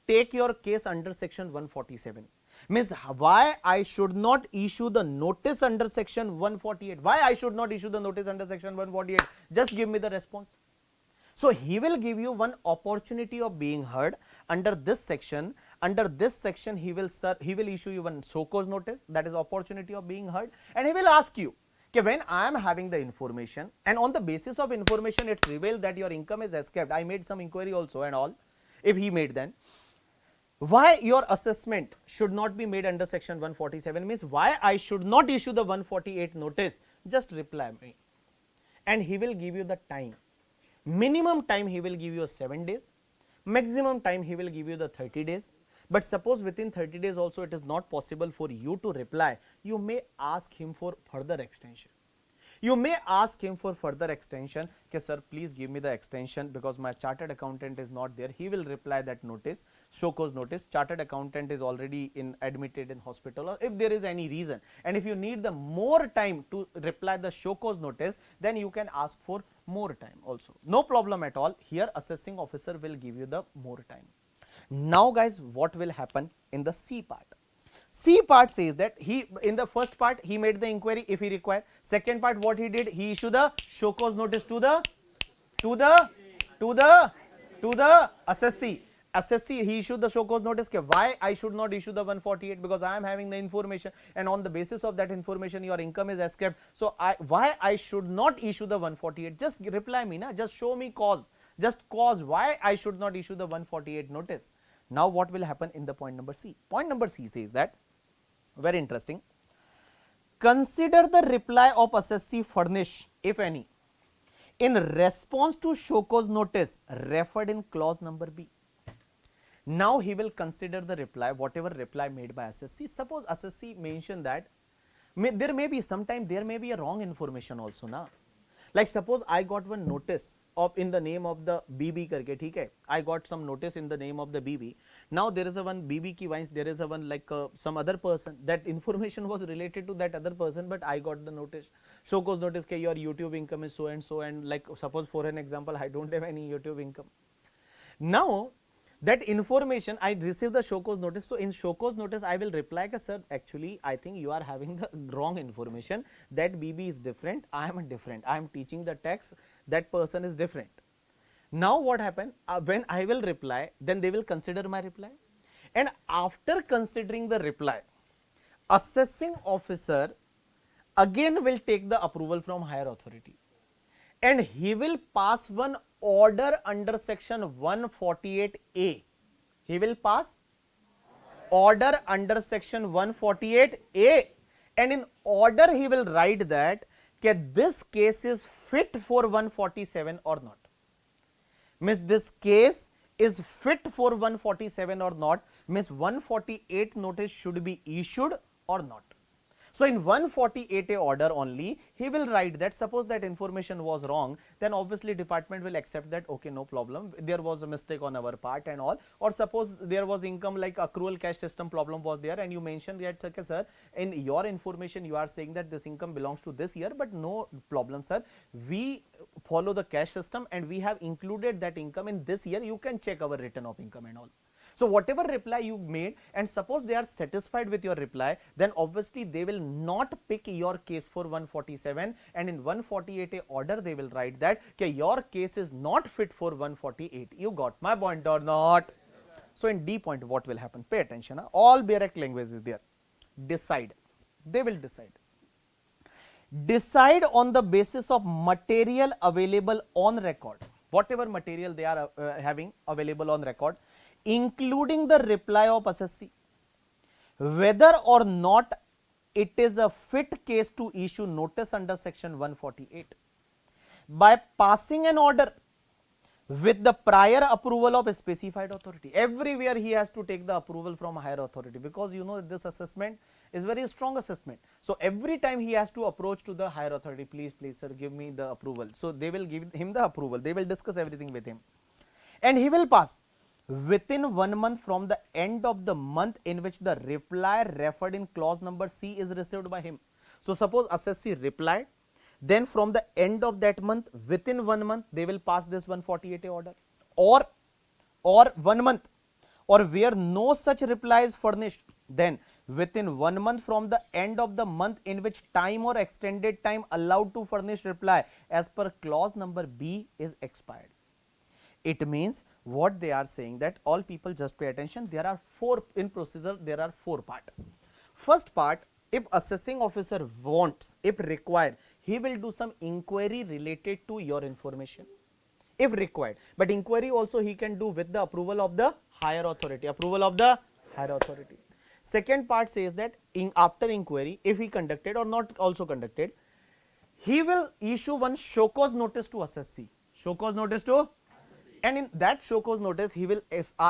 take your case under section 147? Means why I should not issue the notice under section 148? Why I should not issue the notice under section 148? Just give me the response. So, he will give you one opportunity of being heard under this section. Under this section, he will issue you one show cause notice, that is opportunity of being heard, and he will ask you, okay, when I am having the information and on the basis of information it's revealed that your income is escaped, I made some inquiry also and all, if he made, then why your assessment should not be made under section 147, means why I should not issue the 148 notice, just reply me, and he will give you the time. Minimum time he will give you 7 days, maximum time he will give you the 30 days. But suppose within 30 days also it is not possible for you to reply, you may ask him for further extension. You may ask him for further extension, okay sir, please give me the extension because my chartered accountant is not there. He will reply that notice, show cause notice, chartered accountant is already admitted in hospital, or if there is any reason, and if you need the more time to reply the show cause notice, then you can ask for more time also, no problem at all. Here assessing officer will give you the more time. Now guys, what will happen in the C part? C part says that he, in the first part he made the inquiry if he required. Second part what he did, he issued the show cause notice to the assessee. He issued the show cause notice. Why I should not issue the 148? Because I am having the information, and on the basis of that information your income is escaped. So why I should not issue the 148? Just reply me, na? Just show me cause. Just cause why I should not issue the 148 notice. Now what will happen in the point number C? Point number C says that, very interesting, consider the reply of assessee furnish, if any, in response to show cause notice referred in clause number B. Now he will consider the reply, whatever reply made by assessee. Suppose assessee mentioned that there may be sometime there may be a wrong information also, na. Like suppose I got one notice of in the name of the BB karke, theek hai, I got some notice in the name of the BB. Now there is a one BB ki wise, there is a one like some other person, that information was related to that other person, but I got the notice, show cause notice ke your YouTube income is so, and like suppose for an example I don't have any YouTube income. Now that information I received the show cause notice. So in show cause notice I will reply, sir, actually I think you are having the wrong information, that BB is different, I am different, I am teaching the text, that person is different. Now what happened, when I will reply, then they will consider my reply, and after considering the reply, assessing officer again will take the approval from higher authority, and he will pass one order under section 148A. He will pass order under section 148A, and in order he will write that this case is fit for 147 or not. Means this case is fit for 147 or not, means 148 notice should be issued or not. So in 148A order only he will write that suppose that information was wrong, then obviously department will accept that, okay, no problem, there was a mistake on our part and all. Or suppose there was income like accrual cash system problem was there, and you mentioned that, okay sir, in your information you are saying that this income belongs to this year, but no problem sir, we follow the cash system and we have included that income in this year, you can check our return of income and all. So whatever reply you made, and suppose they are satisfied with your reply, then obviously they will not pick your case for 147, and in 148A order they will write that your case is not fit for 148. You got my point or not? So in D point what will happen? Pay attention, all direct language is there. Decide. They will decide. Decide on the basis of material available on record. Whatever material they are having available on record, including the reply of assessee, whether or not it is a fit case to issue notice under section 148, by passing an order with the prior approval of a specified authority. Everywhere he has to take the approval from a higher authority, because you know this assessment is very strong assessment. So every time he has to approach to the higher authority, please sir, give me the approval. So they will give him the approval, they will discuss everything with him, and he will pass within 1 month from the end of the month in which the reply referred in clause number C is received by him. So suppose assessee replied, then from the end of that month, within 1 month they will pass this 148A order, or 1 month, or where no such reply is furnished, then within 1 month from the end of the month in which time or extended time allowed to furnish reply as per clause number B is expired. It means what they are saying, that all people just pay attention, there are four in procedure, there are 4 parts. First part, if assessing officer wants, if required, he will do some inquiry related to your information if required, but inquiry also he can do with the approval of the higher authority, Second part says that after inquiry, if he conducted or not also conducted, he will issue one show cause notice to assessee, and in that show cause notice he will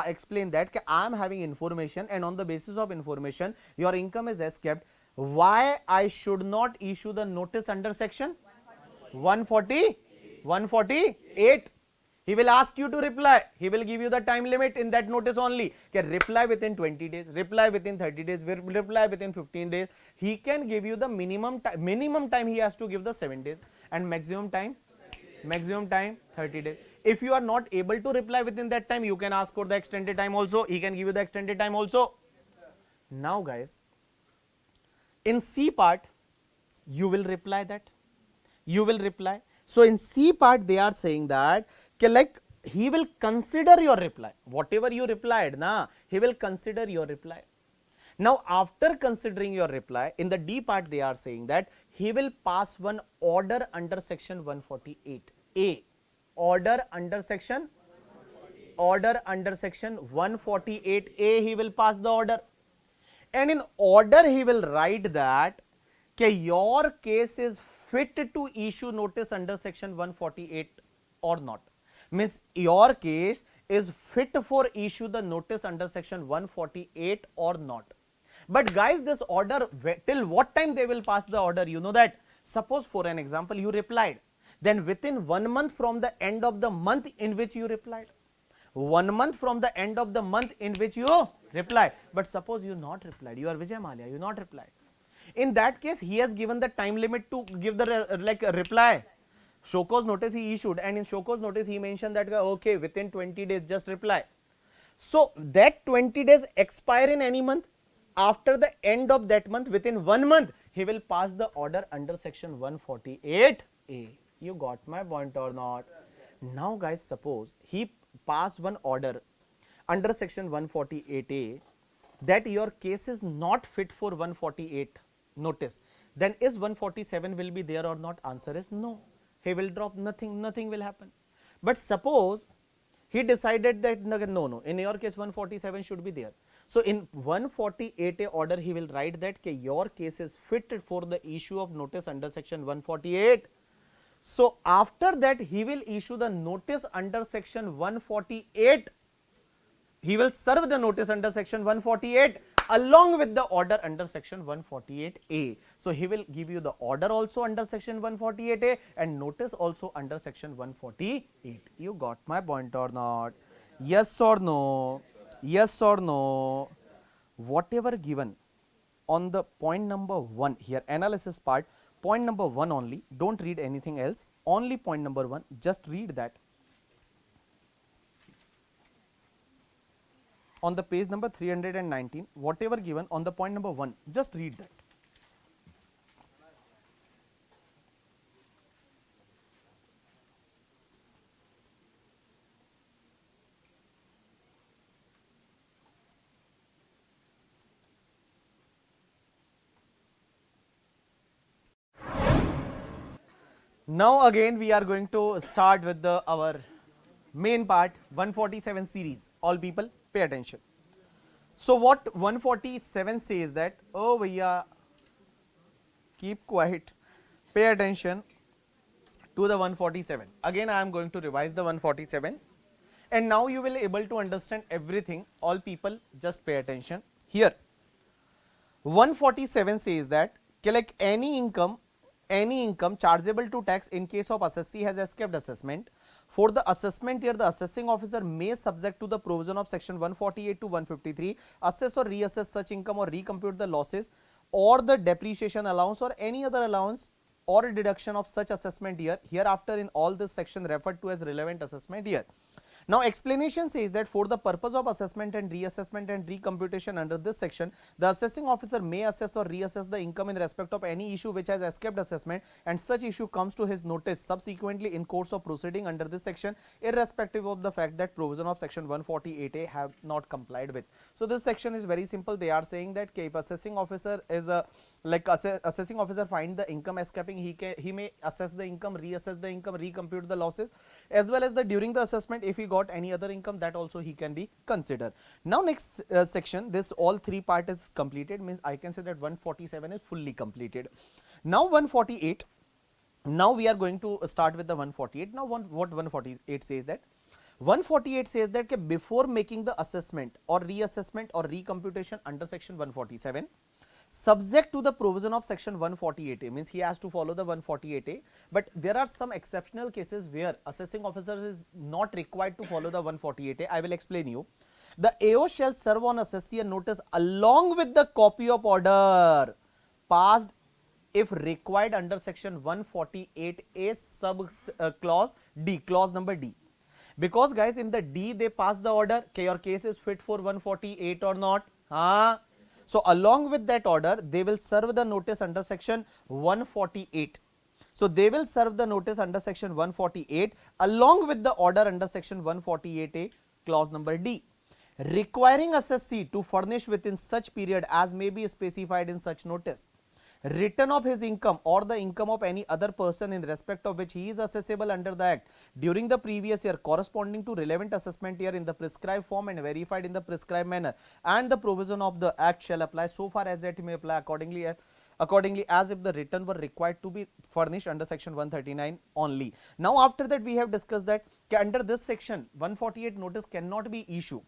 explain that I am having information, and on the basis of information your income is escaped, why I should not issue the notice under section 140, 148. He will ask you to reply. He will give you the time limit in that notice only. Can reply within 20 days, reply within 30 days, reply within 15 days. He can give you the minimum time. Minimum time he has to give the 7 days, and maximum time 30 days. If you are not able to reply within that time, you can ask for the extended time also. He can give you the extended time also. Now guys, in C part, you will reply that. You will reply. So in C part, they are saying that like he will consider your reply. Whatever you replied, na, he will consider your reply. Now after considering your reply, in the D part, they are saying that he will pass one order under section 148A. Order under section 148A, he will pass the order. And in order, he will write that your case is fit to issue notice under section 148 or not. Means your case is fit for issue the notice under section 148 or not. But guys, this order, till what time they will pass the order, you know that. Suppose for an example, you replied, then within 1 month from the end of the month in which you replied, 1 month from the end of the month in which you replied. But suppose you not replied, you are Vijay Mallya, you not replied. In that case, he has given the time limit to give the reply. Show cause notice he issued, and in show cause notice he mentioned that okay, within 20 days just reply. So that 20 days expire in any month. After the end of that month, within 1 month, he will pass the order under section 148A. You got my point or not? Now guys, suppose he passed one order under section 148A that your case is not fit for 148 notice, then is 147 will be there or not? Answer is no. He will drop, nothing will happen. But suppose he decided that no, in your case 147 should be there. So in 148A order, he will write that your case is fit for the issue of notice under section 148. So after that, he will issue the notice under section 148. He will serve the notice under section 148 along with the order under section 148A. So he will give you the order also under section 148A and notice also under section 148. You got my point or not? Yes or no? Yes or no? Whatever given on the point number 1 here, analysis part, point number 1 only, don't read anything else, only point number 1, just read that. On the page number 319, whatever given on the point number 1, just read that. Now again we are going to start with our main part, 147 series. All people pay attention. So what 147 says that, oh bhaiya, keep quiet, pay attention to the 147. Again I am going to revise the 147 and now you will able to understand everything. All people just pay attention here. 147 says that like any income chargeable to tax in case of assessee has escaped assessment, for the assessment year the assessing officer may, subject to the provision of section 148 to 153, assess or reassess such income or recompute the losses or the depreciation allowance or any other allowance or deduction of such assessment year hereafter in all this section referred to as relevant assessment year. Now explanation says that for the purpose of assessment and reassessment and recomputation under this section, the assessing officer may assess or reassess the income in respect of any issue which has escaped assessment and such issue comes to his notice subsequently in course of proceeding under this section, irrespective of the fact that provision of section 148A have not complied with. So this section is very simple. They are saying that if assessing officer is a assessing officer find the income escaping, he may assess the income, reassess the income, recompute the losses, as well as the during the assessment if he got any other income, that also he can be considered. Now next section, this all three part is completed, means I can say that 147 is fully completed. Now 148, now we are going to start with the 148. Now what 148 says that, 148 says that before making the assessment or reassessment or recomputation under section 147, subject to the provision of section 148A, means he has to follow the 148A, but there are some exceptional cases where assessing officer is not required to follow the 148A. I will explain you. The AO shall serve on assessee a notice along with the copy of order passed if required under section 148A sub clause D, clause number D. Because guys, in the D they pass the order, okay, your case is fit for 148 or not. So along with that order, they will serve the notice under section 148. So they will serve the notice under section 148 along with the order under section 148A clause number D, requiring assessee to furnish within such period as may be specified in such notice return of his income or the income of any other person in respect of which he is assessable under the act during the previous year corresponding to relevant assessment year in the prescribed form and verified in the prescribed manner, and the provision of the act shall apply so far as it may apply accordingly as if the return were required to be furnished under section 139 only. Now after that we have discussed that under this section 148 notice cannot be issued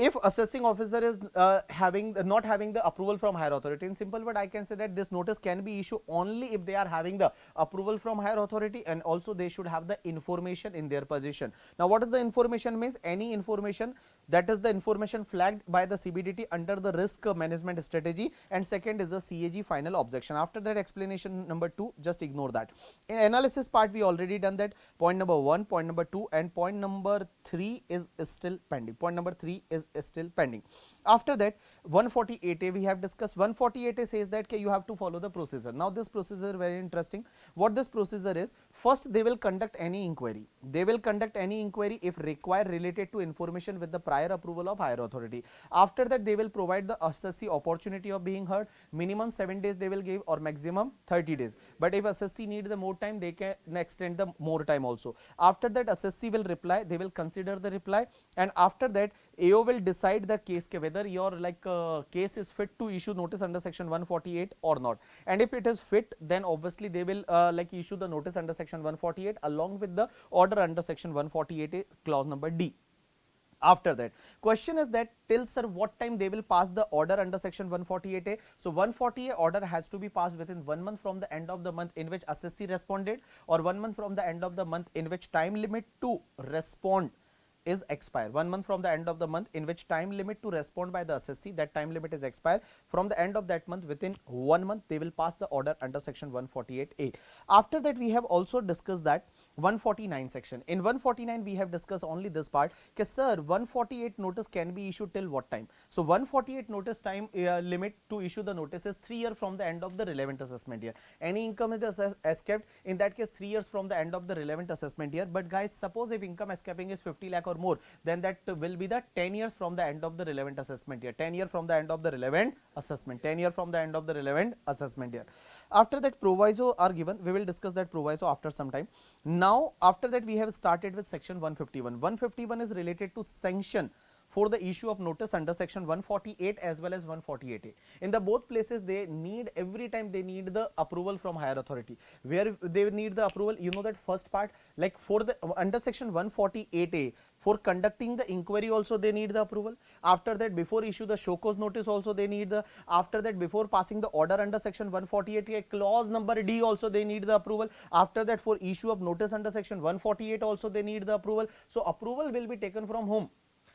if assessing officer is not having the approval from higher authority. In simple word, I can say that this notice can be issued only if they are having the approval from higher authority, and also they should have the information in their possession. Now what is the information means? Any information that is the information flagged by the CBDT under the risk management strategy, and second is the CAG final objection. After that, explanation number 2, just ignore that. In analysis part we already done that. Point number 1, point number 2 and point number 3 is still pending. Point number 3 is still pending. After that, 148A we have discussed. 148A says that you have to follow the procedure. Now this procedure very interesting. What this procedure is, first they will conduct any inquiry. They will conduct any inquiry if required related to information with the prior approval of higher authority. After that, they will provide the assessee opportunity of being heard. Minimum 7 days they will give or maximum 30 days. But if assessee need the more time, they can extend the more time also. After that, assessee will reply. They will consider the reply, and after that AO will decide the case whether your case is fit to issue notice under section 148 or not. And if it is fit, then obviously they will issue the notice under section 148 along with the order under section 148 clause number D. After that, question is that till sir what time they will pass the order under section 148A. So 148 order has to be passed within 1 month from the end of the month in which assessee responded, or 1 month from the end of the month in which time limit to respond is expired. 1 month from the end of the month in which time limit to respond by the assessee, that time limit is expired. From the end of that month, within 1 month they will pass the order under section 148A. After that, we have also discussed that 149 section. In 149 we have discussed only this part, okay sir, 148 notice can be issued till what time? So 148 notice time limit to issue the notice is 3 years from the end of the relevant assessment year. Any income is escaped, in that case 3 years from the end of the relevant assessment year. But guys, suppose if income escaping is 50 lakh or more, then that will be the 10 years from the end of the relevant assessment year. 10 years from the end of the relevant assessment. 10 years from the end of the relevant assessment year. After that, proviso are given. We will discuss that proviso after some time. Now after that, we have started with section 151. 151 is related to sanction for the issue of notice under section 148 as well as 148A. In the both places, they need every time they need the approval from higher authority. Where they need the approval, you know that first part, like for the under section 148A, for conducting the inquiry also they need the approval. After that, before issue the show cause notice also they need the. After that, before passing the order under section 148A clause number D also they need the approval. After that, for issue of notice under section 148 also they need the approval. So approval will be taken from whom?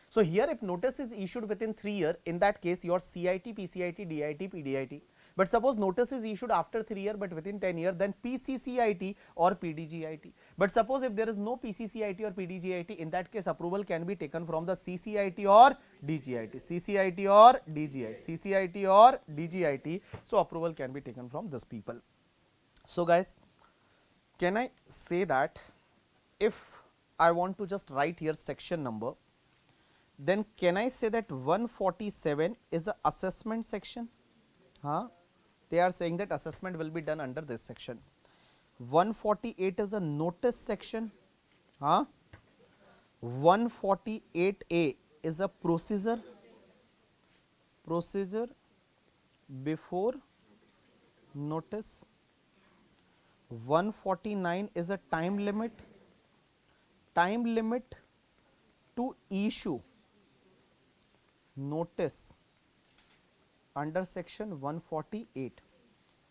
So here, if notice is issued within 3 years, in that case your CIT, PCIT, DIT, PDIT. But suppose notice is issued after 3 years but within 10 years, then PCCIT or PDGIT. But suppose if there is no PCCIT or PDGIT, in that case approval can be taken from the CCIT or DGIT. CCIT or DGIT. CCIT or DGIT. So approval can be taken from this people. So guys, can I say that if I want to just write here section number, then can I say that 147 is a assessment section? They are saying that assessment will be done under this section. 148 is a notice section. 148A is a procedure before notice. 149 is a time limit to issue notice under section 148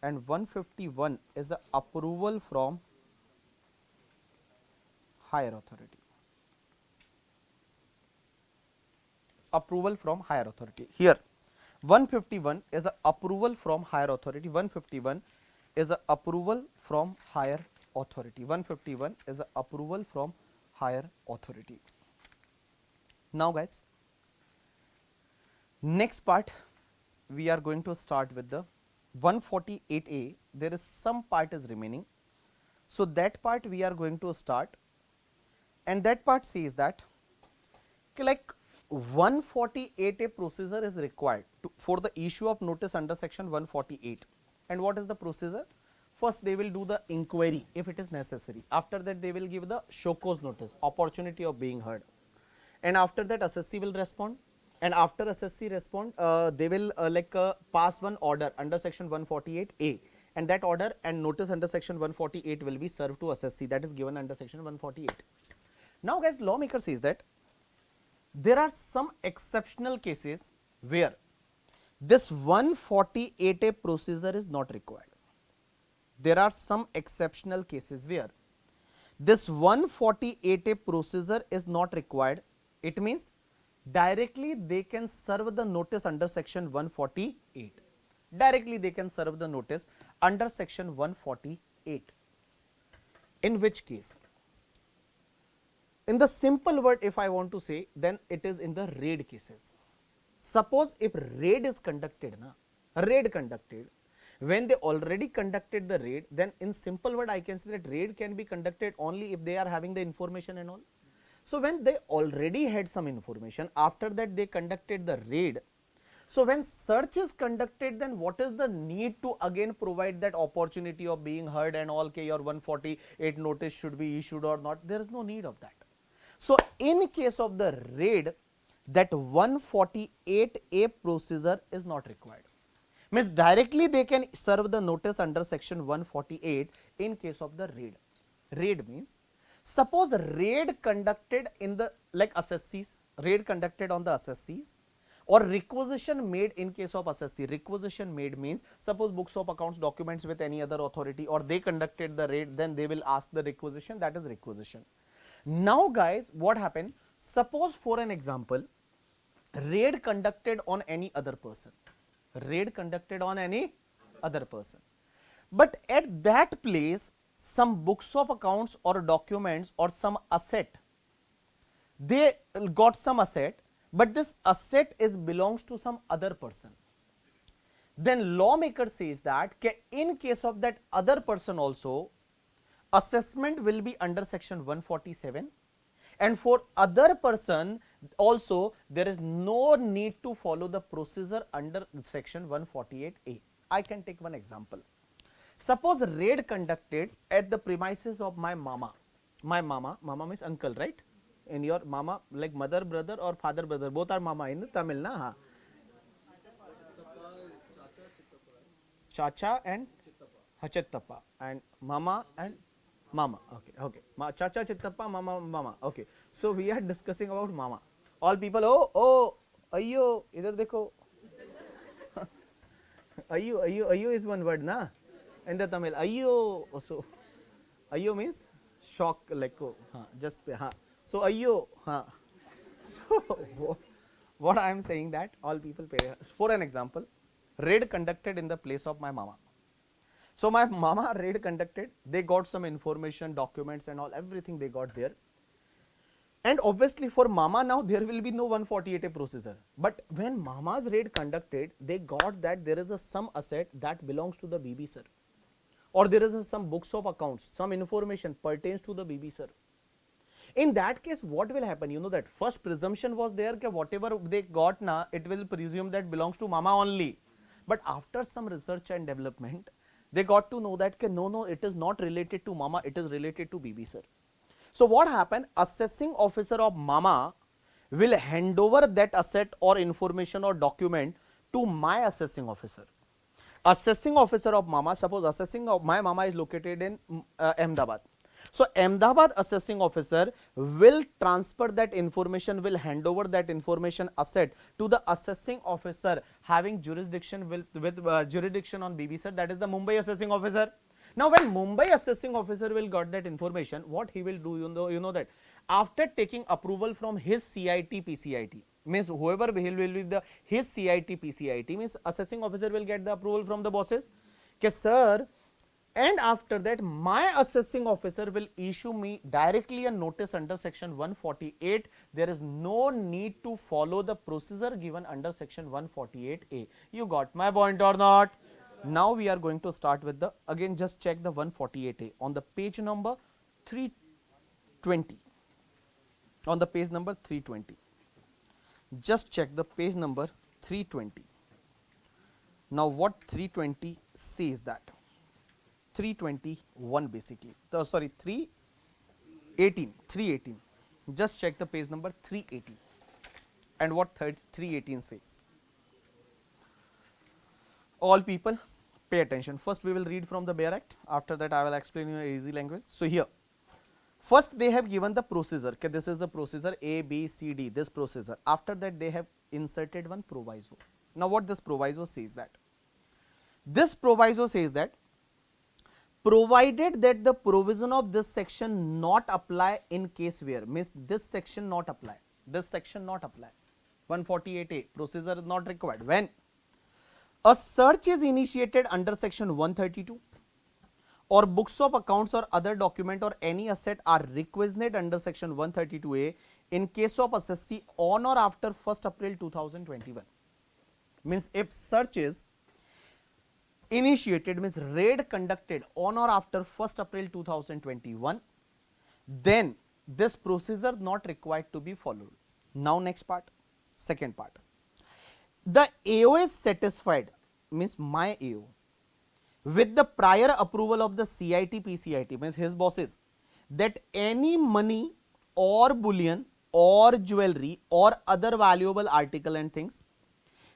and 151 is a approval from higher authority. Approval from higher authority. Here 151 is a approval from higher authority. 151 is a approval from higher authority. 151 is a approval from higher authority. Now guys, next part we are going to start with the 148A. There is some part is remaining, so that part we are going to start, and that part says that like 148A procedure is required for the issue of notice under section 148. And what is the procedure? First they will do the inquiry if it is necessary. After that they will give the show cause notice, opportunity of being heard, and after that assessee will respond, and after assessee respond they will pass one order under section 148A, and that order and notice under section 148 will be served to assessee, that is given under section 148. Now guys, lawmaker says that there are some exceptional cases where this 148A procedure is not required. There are some exceptional cases where this 148A procedure is not required. It means directly they can serve the notice under section 148. Directly they can serve the notice under section 148. In which case, in the simple word if I want to say, then it is in the raid cases. Suppose if raid is conducted, when they already conducted the raid, then in simple word I can say that raid can be conducted only if they are having the information and all. So when they already had some information, after that they conducted the raid. So when search is conducted, then what is the need to again provide that opportunity of being heard and all, your 148 notice should be issued or not? There is no need of that. So in case of the raid, that 148A procedure is not required. Means directly they can serve the notice under section 148 in case of the raid. Raid means, suppose raid conducted in the assessees, raid conducted on the assessees, or requisition made in case of assessee. Requisition made means, suppose books of accounts, documents with any other authority, or they conducted the raid, then they will ask the requisition, that is requisition. Now guys, what happened? Suppose for an example, raid conducted on any other person. Raid conducted on any other person. But at that place, some books of accounts or documents or some asset, they got some asset, but this asset is belongs to some other person. Then lawmaker says that in case of that other person also, assessment will be under section 147, and for other person also there is no need to follow the procedure under section 148A. I can take one example. Suppose raid conducted at the premises of my mama. My mama means uncle, right? In your mama, like mother brother or father brother, both are mama in Tamil, na? Chacha and Hachettappa, and mama and mama. Okay. Chacha, Chittappa, mama. Okay. So we are discussing about mama. All people, oh, ayyo, idhar dekho. Ayyo is one word, na? In the Tamil, ayyo. So ayyo means shock, like just so ayyo. So what I am saying that all people pay. For an example, raid conducted in the place of my mama. So my mama raid conducted, they got some information, documents and all, everything they got there. And obviously for mama now there will be no 148A procedure. But when mama's raid conducted, they got that there is some asset that belongs to the BB sir, or there is some books of accounts, some information pertains to the BB sir. In that case, what will happen? You know that first presumption was there that whatever they got na, it will presume that belongs to mama only. But after some research and development, they got to know that no, it is not related to mama, it is related to BB sir. So what happened? Assessing officer of mama will hand over that asset or information or document to my assessing officer. Assessing officer of mama, suppose assessing of my mama is located in Ahmedabad. So Ahmedabad assessing officer will transfer that information, will hand over that information asset to the assessing officer having jurisdiction with jurisdiction on BB sir, that is the Mumbai assessing officer. Now when Mumbai assessing officer will got that information, what he will do, you know that after taking approval from his CIT PCIT, means whoever will be the his CIT PCIT, means assessing officer will get the approval from the bosses, okay sir, and after that my assessing officer will issue me directly a notice under section 148. There is no need to follow the procedure given under section 148A. You got my point or not? Now we are going to start with the, again just check the 148A on the page number 320. On the page number 320, just check the page number 320. Now what 320 says that? 321 basically, sorry 318, just check the page number 318 and what 318 says. All people pay attention. First we will read from the Bare Act, after that I will explain you in easy language. So here first they have given the procedure, okay, this is the procedure A, B, C, D, this procedure. After that they have inserted one proviso. Now what this proviso says that? This proviso says that provided that the provision of this section not apply in case where, means this section not apply, 148A procedure is not required when a search is initiated under section 132 or books of accounts or other document or any asset are requisitioned under section 132A in case of assessee on or after 1st April 2021. Means if search is initiated, means raid conducted on or after 1st April 2021, then this procedure not required to be followed. Now next part, second part. The AO is satisfied, means my AO, with the prior approval of the CIT PCIT, means his bosses, that any money or bullion or jewelry or other valuable article and things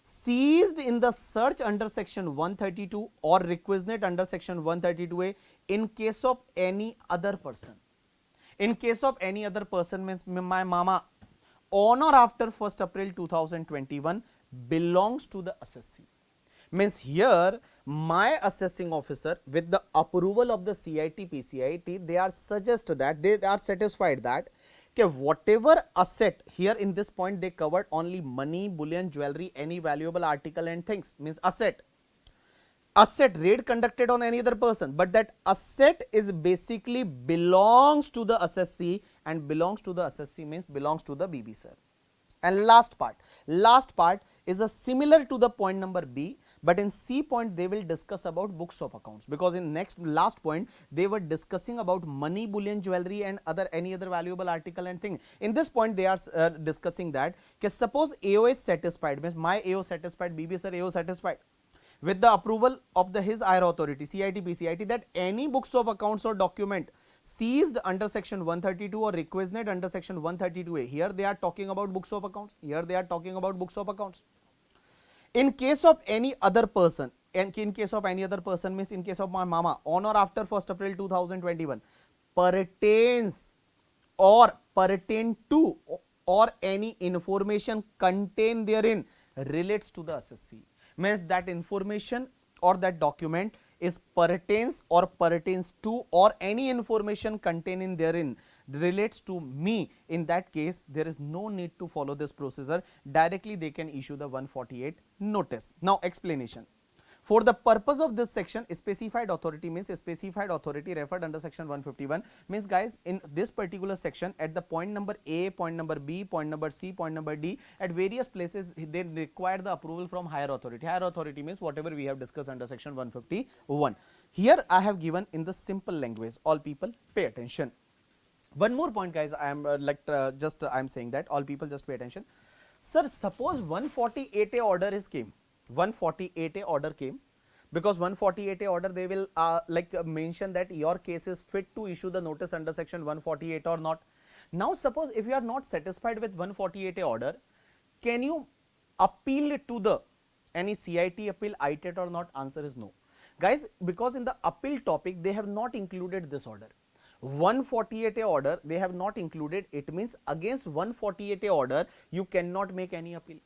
seized in the search under section 132 or requisitioned under section 132A in case of any other person. In case of any other person means my mama on or after 1st April 2021 belongs to the assessee. Means here my assessing officer with the approval of the CIT PCIT, they are satisfied that okay, whatever asset here in this point they covered only money, bullion, jewelry, any valuable article and things, means asset raid conducted on any other person, but that asset is basically belongs to the assessee, and belongs to the assessee means belongs to the BB sir. And last part is a similar to the point number B, but in C point they will discuss about books of accounts, because in last point they were discussing about money, bullion, jewelry and any other valuable article and thing. In this point they are discussing that okay, suppose AO is satisfied, means my AO satisfied, BB sir AO satisfied with the approval of the his higher authority CIT PCIT that any books of accounts or document seized under section 132 or requisitioned under section 132A, here they are talking about books of accounts, in case of any other person, and in case of any other person means in case of my mama on or after 1st April 2021 pertains or pertain to or any information contained therein relates to the assessee, means that information or that document is pertains or pertains to or any information contained in therein relates to me. In that case there is no need to follow this procedure, directly they can issue the 148 notice. Now explanation. For the purpose of this section, specified authority means specified authority referred under section 151 means guys in this particular section at the point number A, point number B, point number C, point number D, at various places they require the approval from higher authority. Higher authority means whatever we have discussed under section 151. Here I have given in the simple language, all people pay attention. One more point guys, I am I am saying that all people just pay attention. Sir, suppose 148A order is came. 148A order came, because 148A order they will mention that your case is fit to issue the notice under section 148 or not. Now suppose if you are not satisfied with 148A order, can you appeal it to the any CIT appeal ITET or not? Answer is no. Guys, because in the appeal topic they have not included this order. 148A order they have not included. It means against 148A order you cannot make any appeal.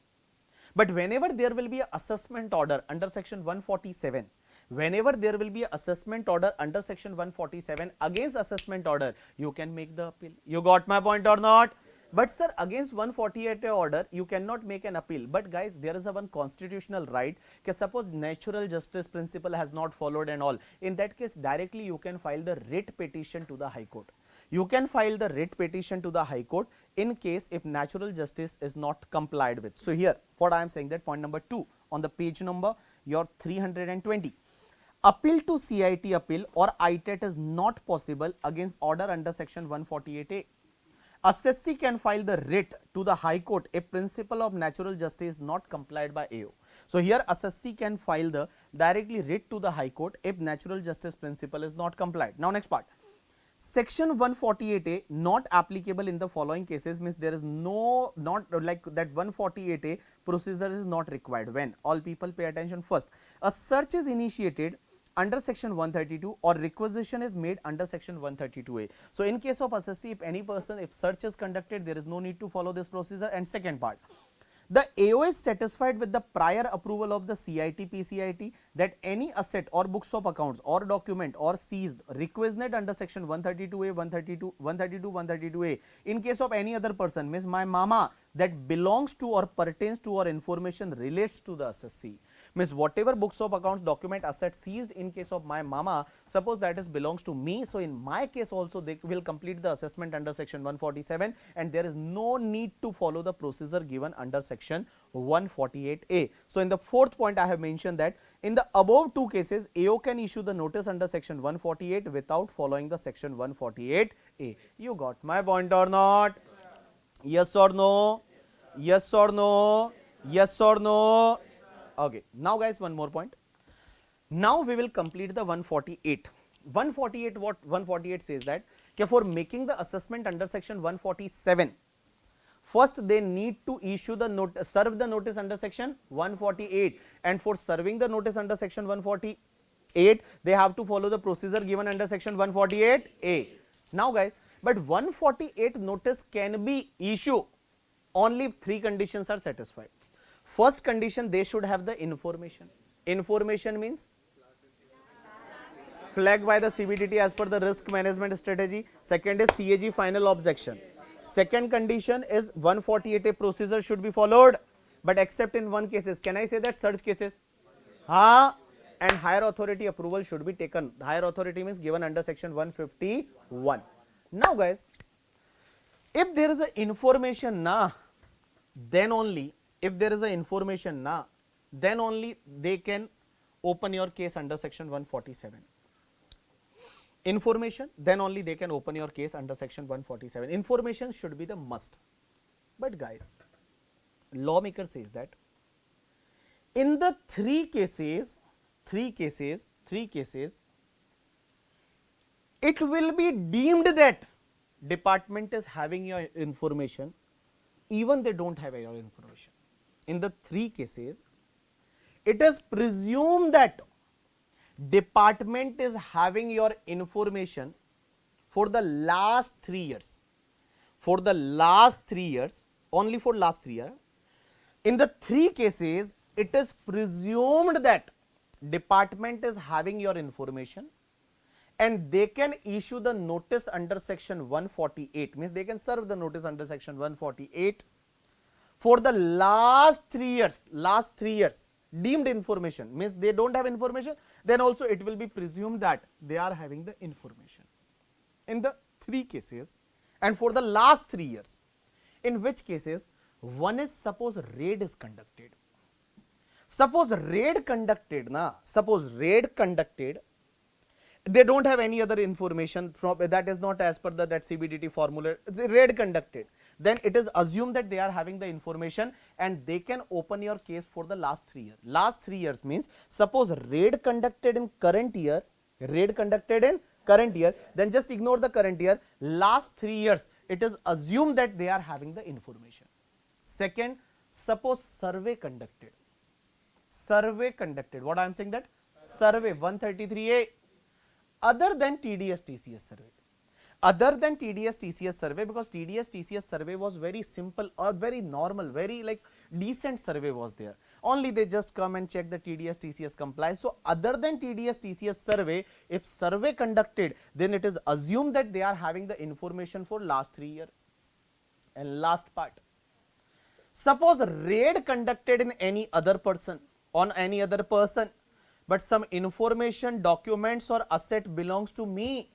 But whenever there will be an assessment order under section 147, whenever there will be an assessment order under section 147, against assessment order you can make the appeal. You got my point or not? But sir, against 148 order you cannot make an appeal. But guys, there is a one constitutional right कि suppose natural justice principle has not followed and all, in that case directly you can file the writ petition to the High Court. You can file the writ petition to the High Court in case if natural justice is not complied with. So here what I am saying, that point number 2 on the page number your 320. Appeal to CIT appeal or ITET is not possible against order under section 148A. Assessee can file the writ to the High Court if principle of natural justice is not complied by AO. So here assessee can file the directly writ to the High Court if natural justice principle is not complied. Now next part. Section 148A not applicable in the following cases means there is no, not like that 148A procedure is not required. When? All people pay attention. First, a search is initiated under section 132 or requisition is made under section 132A. So in case of assessee, if any person, if search is conducted, there is no need to follow this procedure. And second part, the AO is satisfied with the prior approval of the CIT PCIT that any asset or books of accounts or document or seized requisitioned under section 132A, 132A in case of any other person, means my mama, that belongs to or pertains to or information relates to the assessee. Means whatever books of accounts, document, asset seized in case of my mama, suppose that is belongs to me. So in my case also they will complete the assessment under section 147 and there is no need to follow the procedure given under section 148A. So in the fourth point I have mentioned that in the above two cases AO can issue the notice under section 148 without following the section 148A. You got my point or not? Yes or no? Yes or no? Yes or no? Okay, now guys, one more point. Now we will complete the 148. 148, what 148 says that for making the assessment under section 147, first they need to issue the notice, serve the notice under section 148, and for serving the notice under section 148 they have to follow the procedure given under section 148A. Now guys, but 148 notice can be issued only if three conditions are satisfied. First condition, they should have the information. Information means flagged by the CBDT as per the risk management strategy. Second is CAG final objection. Second condition is 148A procedure should be followed, but except in one cases. Can I say that search cases? And higher authority approval should be taken. Higher authority means given under section 151. Now guys, if there is a information then only, if there is a information then only they can open your case under section 147. Information, then only they can open your case under section 147. Information should be the must. But guys, lawmaker says that in the three cases, it will be deemed that department is having your information, even they don't have your information. In the three cases, it is presumed that department is having your information for the last 3 years. For the last 3 years, only for last 3 years. In the three cases, it is presumed that department is having your information and they can issue the notice under section 148, means they can serve the notice under section 148 for the last 3 years, deemed information, means they don't have information, then also it will be presumed that they are having the information in the three cases and for the last 3 years. In which cases, one is suppose raid is conducted. Suppose raid conducted, they don't have any other information from that is not as per the that CBDT formula. It's a raid conducted. Then it is assumed that they are having the information and they can open your case for the last 3 years. Last 3 years means suppose raid conducted in current year, then just ignore the current year. Last 3 years, it is assumed that they are having the information. Second, suppose survey conducted. What I am saying that survey 133A other than TDS TCS survey. other than TDS TCS survey, because TDS TCS survey was very simple or very normal, very like decent survey was there. Only they just come and check the TDS TCS compliance. So other than TDS TCS survey, if survey conducted, then it is assumed that they are having the information for last 3 years. And last part, suppose raid conducted in any other person, on any other person, but some information, documents or asset belongs to me.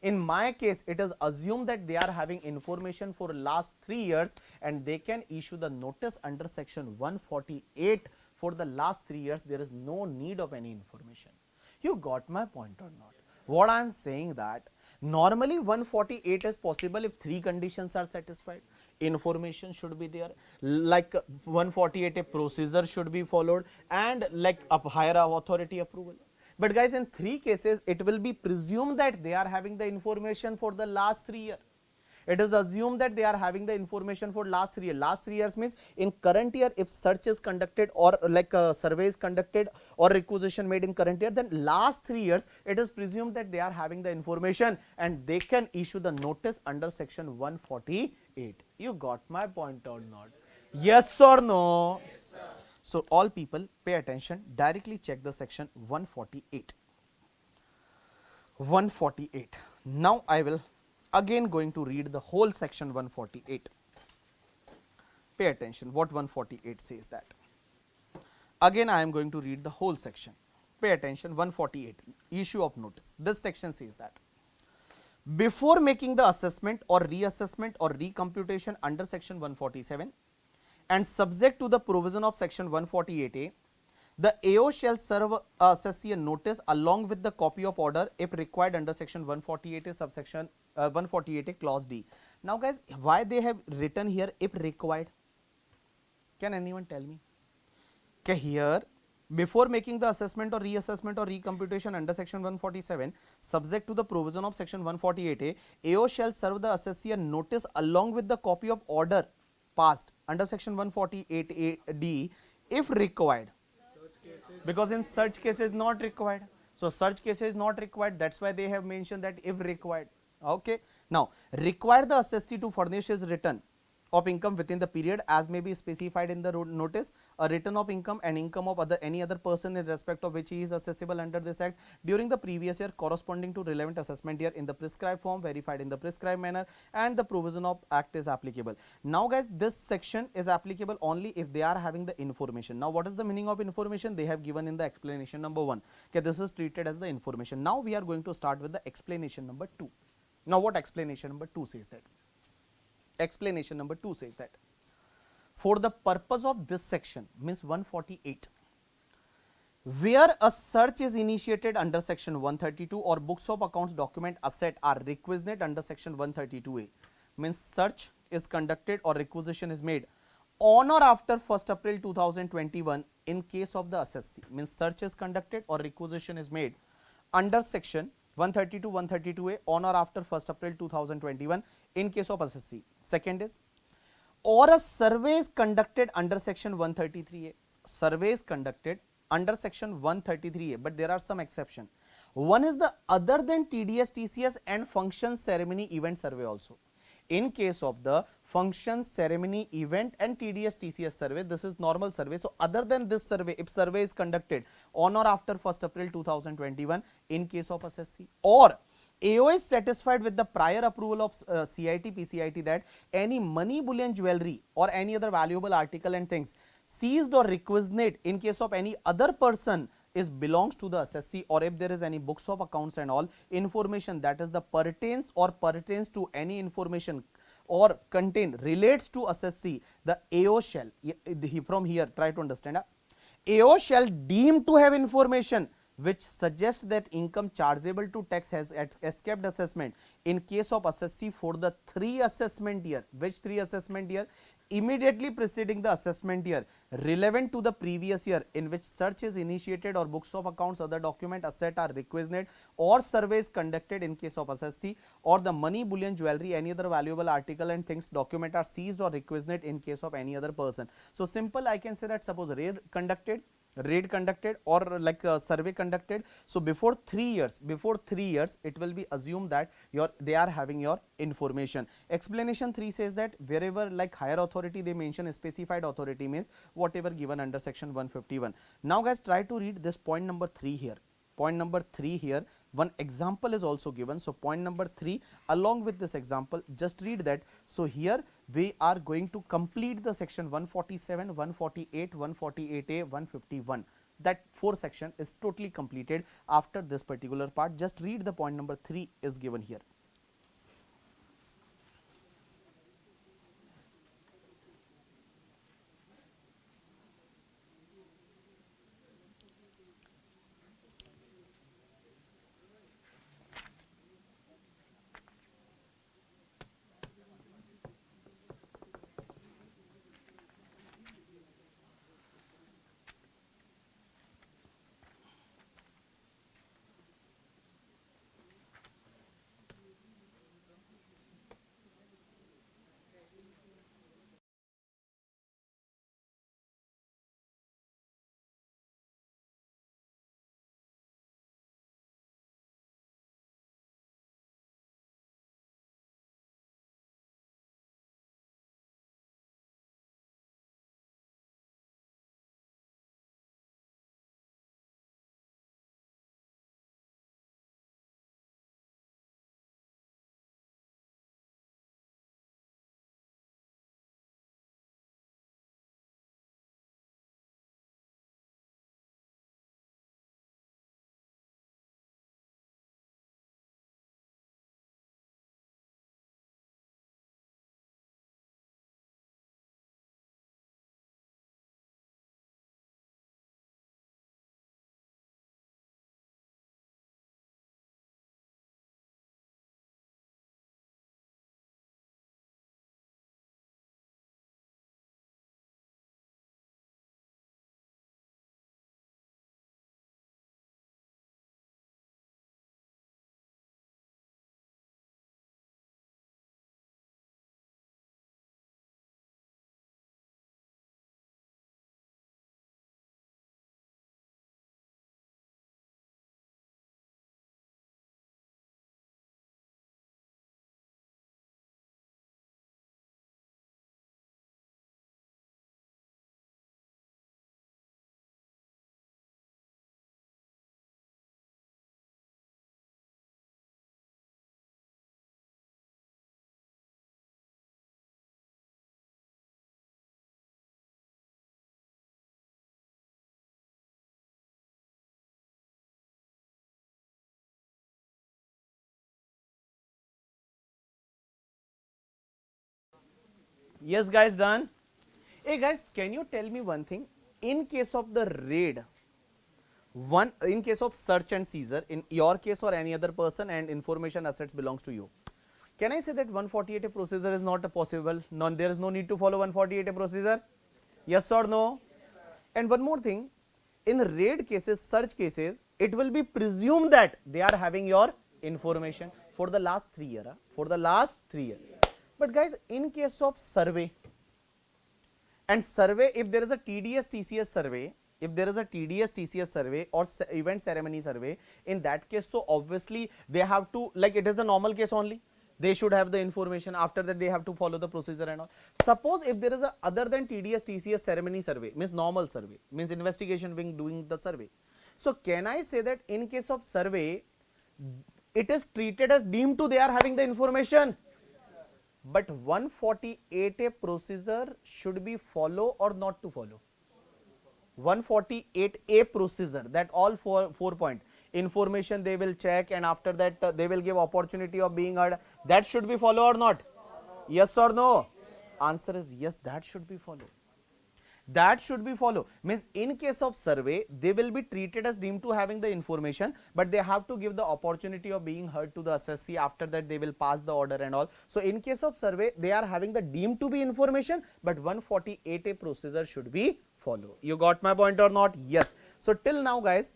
In my case, it is assumed that they are having information for last 3 years and they can issue the notice under section 148 for the last 3 years. There is no need of any information. You got my point or not? What I am saying that normally 148 is possible if 3 conditions are satisfied. Information should be there, like 148 a procedure should be followed, and like a higher authority approval. But guys, in 3 cases, it will be presumed that they are having the information for the last 3 years. It is assumed that they are having the information for last 3 years. Last 3 years means in current year, if search is conducted or like a survey is conducted or requisition made in current year, then last 3 years, it is presumed that they are having the information and they can issue the notice under section 148. You got my point or not? Yes or no? So all people pay attention, directly check the section 148. 148. Now I will again going to read the whole section 148. Pay attention what 148 says that. Again I am going to read the whole section. Pay attention, 148, issue of notice. This section says that before making the assessment or reassessment or recomputation under section 147 and subject to the provision of section 148A, the AO shall serve assessee a notice along with the copy of order if required under section 148A subsection 148A clause D. Now guys, why they have written here if required? Can anyone tell me? Okay, here before making the assessment or reassessment or recomputation under section 147 subject to the provision of section 148A, AO shall serve the assessee a notice along with the copy of order passed under section 148D if required, because in such cases not required. So such cases not required, that's why they have mentioned that if required. Okay, now require the assessee to furnish his return of income within the period as may be specified in the notice, a return of income and income of any other person in respect of which he is assessable under this act during the previous year corresponding to relevant assessment year in the prescribed form, verified in the prescribed manner, and the provision of act is applicable. Now guys, this section is applicable only if they are having the information. Now what is the meaning of information? They have given in the explanation number 1. Okay, this is treated as the information. Now we are going to start with the explanation number 2. Now what explanation number 2 says that? Explanation number 2 says that for the purpose of this section, means 148, where a search is initiated under section 132 or books of accounts document asset are requisite under section 132A, means search is conducted or requisition is made on or after 1st April 2021 in case of the assessee, means search is conducted or requisition is made under section 132, 132A on or after 1st April 2021 in case of assessee. Second is, or a survey is conducted under section 133A. Survey is conducted under section 133A, but there are some exceptions. One is the other than TDS, TCS and function, ceremony, event survey also. In case of the function, ceremony, event and TDS, TCS survey, this is normal survey. So other than this survey, if survey is conducted on or after 1st April 2021 in case of assessee, or AO is satisfied with the prior approval of CIT, PCIT that any money, bullion, jewelry or any other valuable article and things seized or requisite in case of any other person is belongs to the assessee, or if there is any books of accounts and all information that is the pertains to any information or contain relates to assessee, the AO shall, from here try to understand, AO shall deem to have information which suggests that income chargeable to tax has escaped assessment in case of assessee for the 3 assessment year. Which 3 assessment year? Immediately preceding the assessment year relevant to the previous year in which search is initiated or books of accounts, other document, asset are requisite, or surveys conducted in case of assessee, or the money, bullion, jewelry, any other valuable article and things document are seized or requisite in case of any other person. So simple, I can say that suppose raid conducted raid conducted or like a survey conducted. So before 3 years it will be assumed that they are having your information. Explanation 3 says that wherever like higher authority they mention specified authority means whatever given under section 151. Now guys, try to read this point number 3 here. Point number 3 here, one example is also given. So point number 3 along with this example, just read that. So here we are going to complete the section 147, 148, 148A, 151. That 4 section is totally completed after this particular part. Just read the point number 3 is given here. Yes guys, done. Hey guys, can you tell me one thing? In case of the raid, in case of search and seizure, in your case or any other person, and information assets belongs to you, can I say that 148A procedure is not possible? There is no need to follow 148A procedure. Yes or no? And one more thing, in raid cases, search cases, it will be presumed that they are having your information for the last 3 years. For the last 3 years. But guys, in case of survey, and survey, if there is a TDS TCS survey, if there is a TDS TCS survey or event ceremony survey, in that case, so obviously they have to, like it is the normal case only, they should have the information. After that they have to follow the procedure and all. Suppose if there is a other than TDS TCS ceremony survey, means normal survey, means investigation wing doing the survey. So can I say that in case of survey, it is treated as deemed to they are having the information? But 148A procedure should be follow or not to follow? 148A procedure, that all four point information they will check, and after that they will give opportunity of being heard. That should be follow or not? Yes or no? Answer is yes, that should be follow. That should be follow. Means in case of survey, they will be treated as deemed to having the information, but they have to give the opportunity of being heard to the assessee. After that they will pass the order and all. So in case of survey, they are having the deemed to be information, but 148A procedure should be follow. You got my point or not? Yes. So till now guys,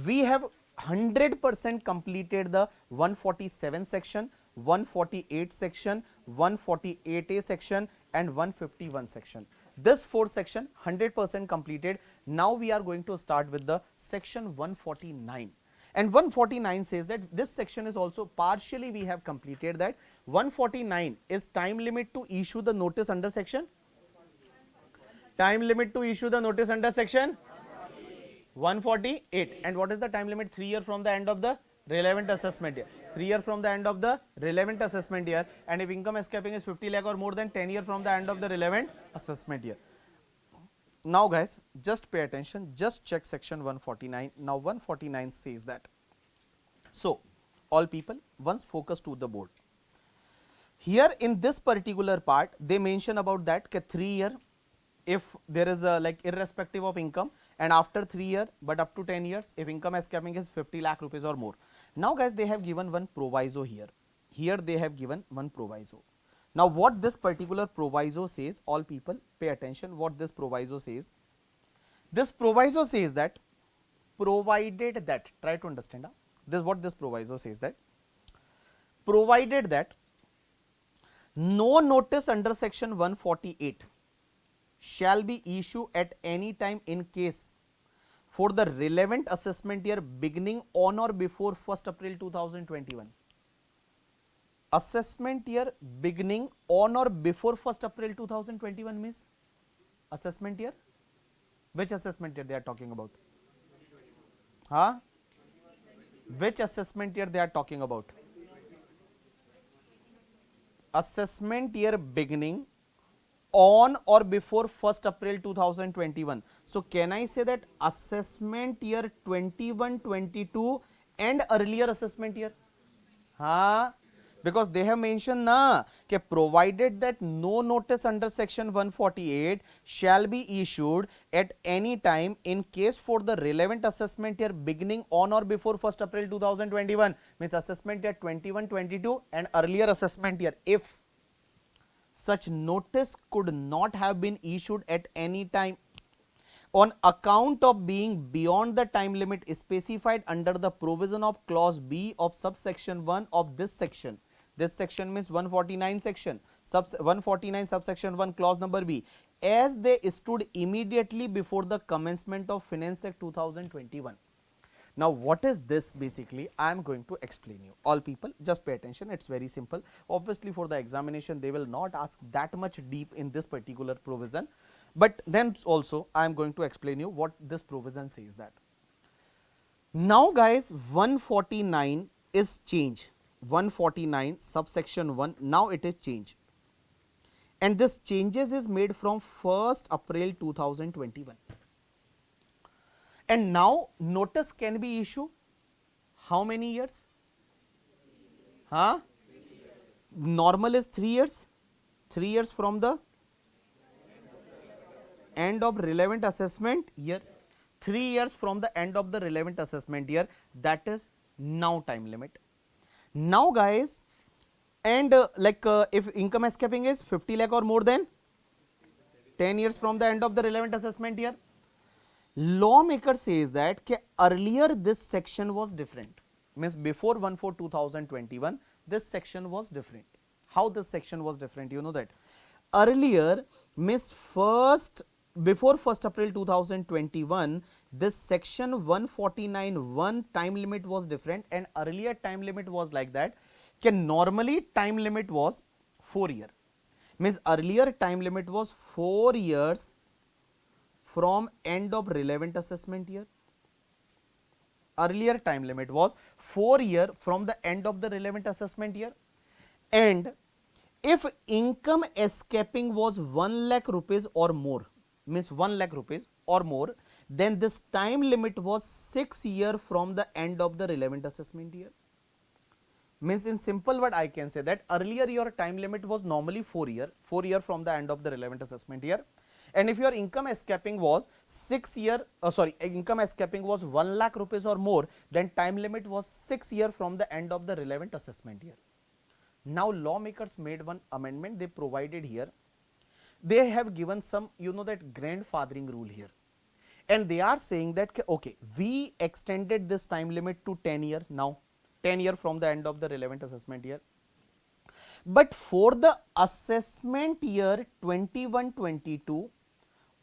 we have 100% completed the 147 section, 148 section, 148A section and 151 section. This 4th section 100% completed. Now we are going to start with the section 149. And 149 says that this section is also partially we have completed that. 149 is time limit to issue the notice under section. Time limit to issue the notice under section 148. And what is the time limit? 3 years from the end of the relevant assessment year. 3 years from the end of the relevant assessment year. And if income escaping is 50 lakh or more, than 10 years from the end of the relevant assessment year. Now guys, just pay attention, just check section 149. Now 149 says that. So all people, once focus to the board. Here in this particular part, they mention about that 3 year, if there is a like irrespective of income, and after 3 years but up to 10 years if income escaping is 50 lakh rupees or more. Now guys, they have given one proviso here. Here they have given one proviso. Now what this particular proviso says, all people pay attention what this proviso says. This proviso says that provided that, try to understand this, what this proviso says, that provided that no notice under section 148 shall be issued at any time in case for the relevant assessment year beginning on or before 1st April 2021. Assessment year beginning on or before 1st April 2021 means assessment year. Which assessment year they are talking about? Huh? Which assessment year they are talking about? Assessment year beginning on or before 1st April 2021. So can I say that assessment year 21-22 and earlier assessment year? Huh? Because they have mentioned na ke provided that no notice under section 148 shall be issued at any time in case for the relevant assessment year beginning on or before 1st April 2021, means assessment year 21-22 and earlier assessment year. If such notice could not have been issued at any time on account of being beyond the time limit specified under the provision of clause B of subsection 1 of this section. This section means 149 section, 149 subsection 1 clause number B, as they stood immediately before the commencement of Finance Act 2021. Now what is this basically? I am going to explain you. All people just pay attention, it's very simple. Obviously for the examination they will not ask that much deep in this particular provision, but then also I am going to explain you what this provision says that. Now guys, 149 is change. 149 subsection 1, now it is change, and this changes is made from 1st April 2021. And now notice can be issued how many years? Huh? Normal is 3 years. 3 years from the end of relevant assessment year. 3 years from the end of the relevant assessment year. That is now time limit. Now guys, and if income escaping is 50 lakh or more, than 10 years from the end of the relevant assessment year. Lawmaker says that earlier this section was different, means before 1/4/2021 this section was different. How this section was different? You know that earlier means before 1st April 2021 this section 149(1) time limit was different, and earlier time limit was like that normally time limit was 4 years, means earlier time limit was 4 years from end of relevant assessment year. Earlier time limit was 4 years from the end of the relevant assessment year, and if income escaping was 1 lakh rupees or more, means 1 lakh rupees or more, then this time limit was 6 years from the end of the relevant assessment year. Means in simple word I can say that earlier your time limit was normally 4 years from the end of the relevant assessment year, and if your income escaping was 6 year, income escaping was 1 lakh rupees or more, then time limit was 6 years from the end of the relevant assessment year. Now lawmakers made one amendment, they provided here, they have given some, you know, that grandfathering rule here, and they are saying that okay, we extended this time limit to 10 years now, 10 years from the end of the relevant assessment year, but for the assessment year 21-22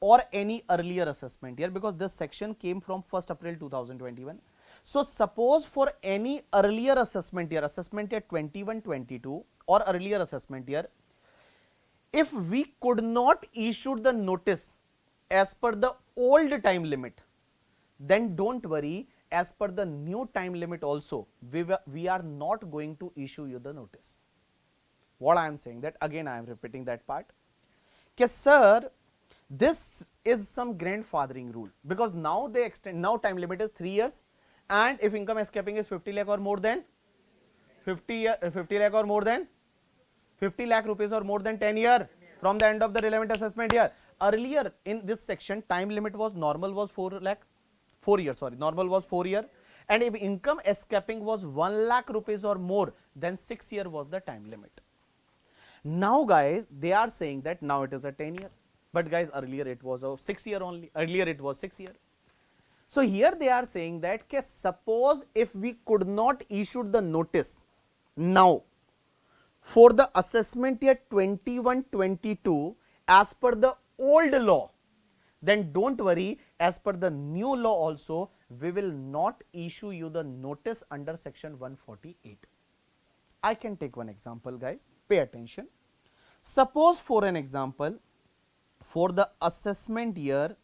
or any earlier assessment year, because this section came from 1st April 2021. So suppose for any earlier assessment year 21-22 or earlier assessment year, if we could not issue the notice as per the old time limit, then don't worry, as per the new time limit also we are not going to issue you the notice. What I am saying, that again I am repeating that part, कि sir, this is some grandfathering rule, because now they extend, now time limit is 3 years, and if income escaping is 50 lakh or more than 50 lakh or more than 50 lakh rupees or more than 10 year from the end of the relevant assessment year. Earlier in this section, time limit was normal was 4 years, sorry, normal was 4 year, and if income escaping was 1 lakh rupees or more, then 6 year was the time limit. Now guys, they are saying that now it is a 10 year, but guys earlier it was a 6 year only, earlier it was 6 year. So here they are saying that suppose if we could not issue the notice now for the assessment year 21-22 as per the old law, then don't worry, as per the new law also we will not issue you the notice under section 148. I can take one example guys, pay attention. Suppose for an example, for the assessment year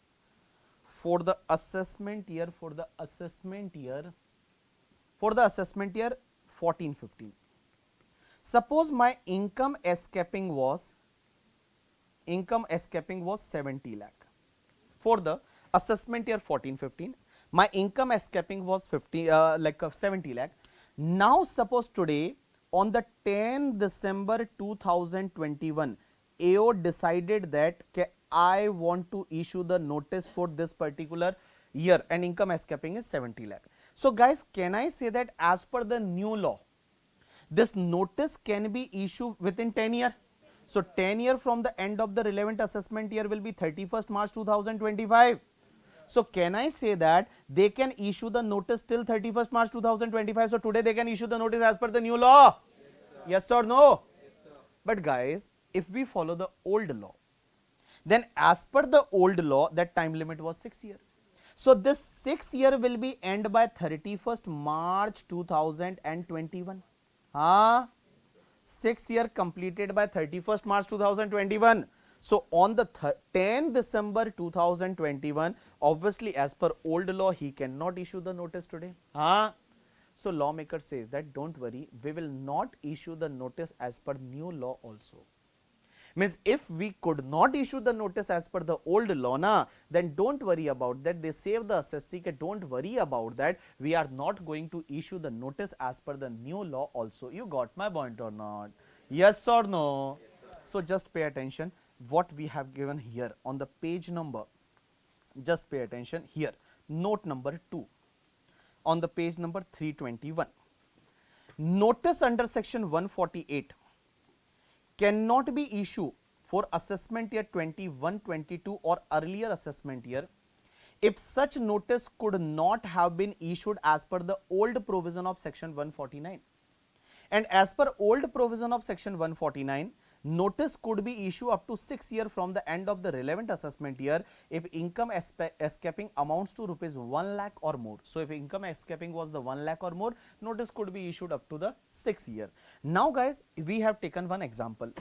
14-15, suppose my income escaping was 70 lakh. For the assessment year 14-15, my income escaping was 70 lakh. Now suppose today on the 10 December 2021, AO decided that I want to issue the notice for this particular year and income escaping is 70 lakh. So guys, can I say that as per the new law, this notice can be issued within 10 years? So 10 years from the end of the relevant assessment year will be 31st March 2025. So can I say that they can issue the notice till 31st March 2025? So today they can issue the notice as per the new law? Yes or no? Yes, sir. But guys, if we follow the old law, then as per the old law, that time limit was 6 years. So this 6 year will be end by 31st March 2021. 6 year completed by 31st March 2021. So on the 10 December 2021, obviously as per old law, he cannot issue the notice today. So lawmaker says that don't worry, we will not issue the notice as per new law also. Means if we could not issue the notice as per the old law, then don't worry about that. They save the assessee, don't worry about that. We are not going to issue the notice as per the new law also. You got my point or not? Yes or no? Yes, so just pay attention what we have given here on the page number. Just pay attention here. Note number 2 on the page number 321. Notice under section 148 cannot be issued for assessment year 21-22 or earlier assessment year if such notice could not have been issued as per the old provision of section 149. And as per old provision of section 149, notice could be issued up to 6 years from the end of the relevant assessment year if income escaping amounts to rupees 1 lakh or more. So if income escaping was the 1 lakh or more, notice could be issued up to the 6 year. Now guys, we have taken one example.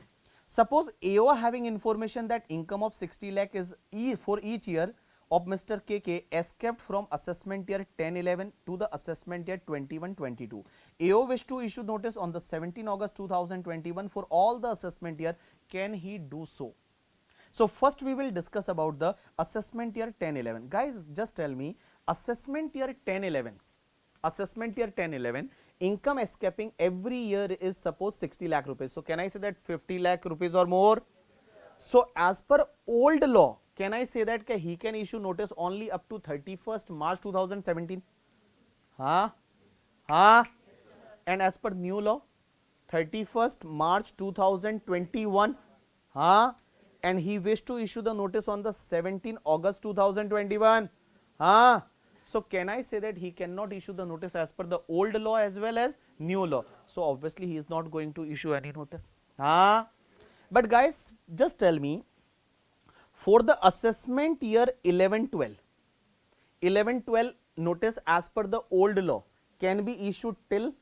Suppose AO having information that income of 60 lakh is for each year of Mr. KK escaped from assessment year 10-11 to the assessment year 21-22. AO wished to issue notice on the 17 August 2021 for all the assessment year. Can he do so? So first we will discuss about the assessment year 10-11. Guys, just tell me, assessment year 10-11, income escaping every year is suppose 60 lakh rupees. So can I say that 50 lakh rupees or more? So as per old law, can I say that he can issue notice only up to 31st March 2017? And as per new law, 31st March 2021. And he wished to issue the notice on the 17 August 2021. So can I say that he cannot issue the notice as per the old law as well as new law? So obviously he is not going to issue any notice. But guys, just tell me, For the assessment year 11-12, 11-12 notice as per the old law can be issued till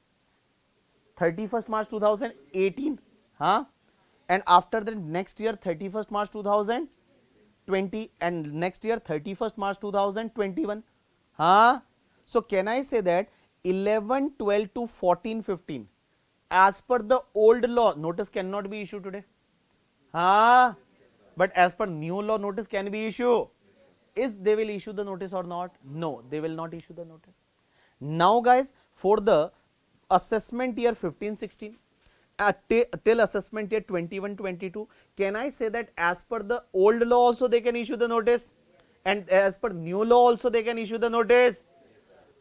31st March 2018, huh? And after the next year 31st March 2020, and next year 31st March 2021, huh? So can I say that 11-12 to 14-15 as per the old law notice cannot be issued today, huh? But as per new law notice can be issued. Is they will issue the notice or not? No, they will not issue the notice. Now guys, for the assessment year 15-16 till assessment year 21-22, can I say that as per the old law also they can issue the notice, and as per new law also they can issue the notice?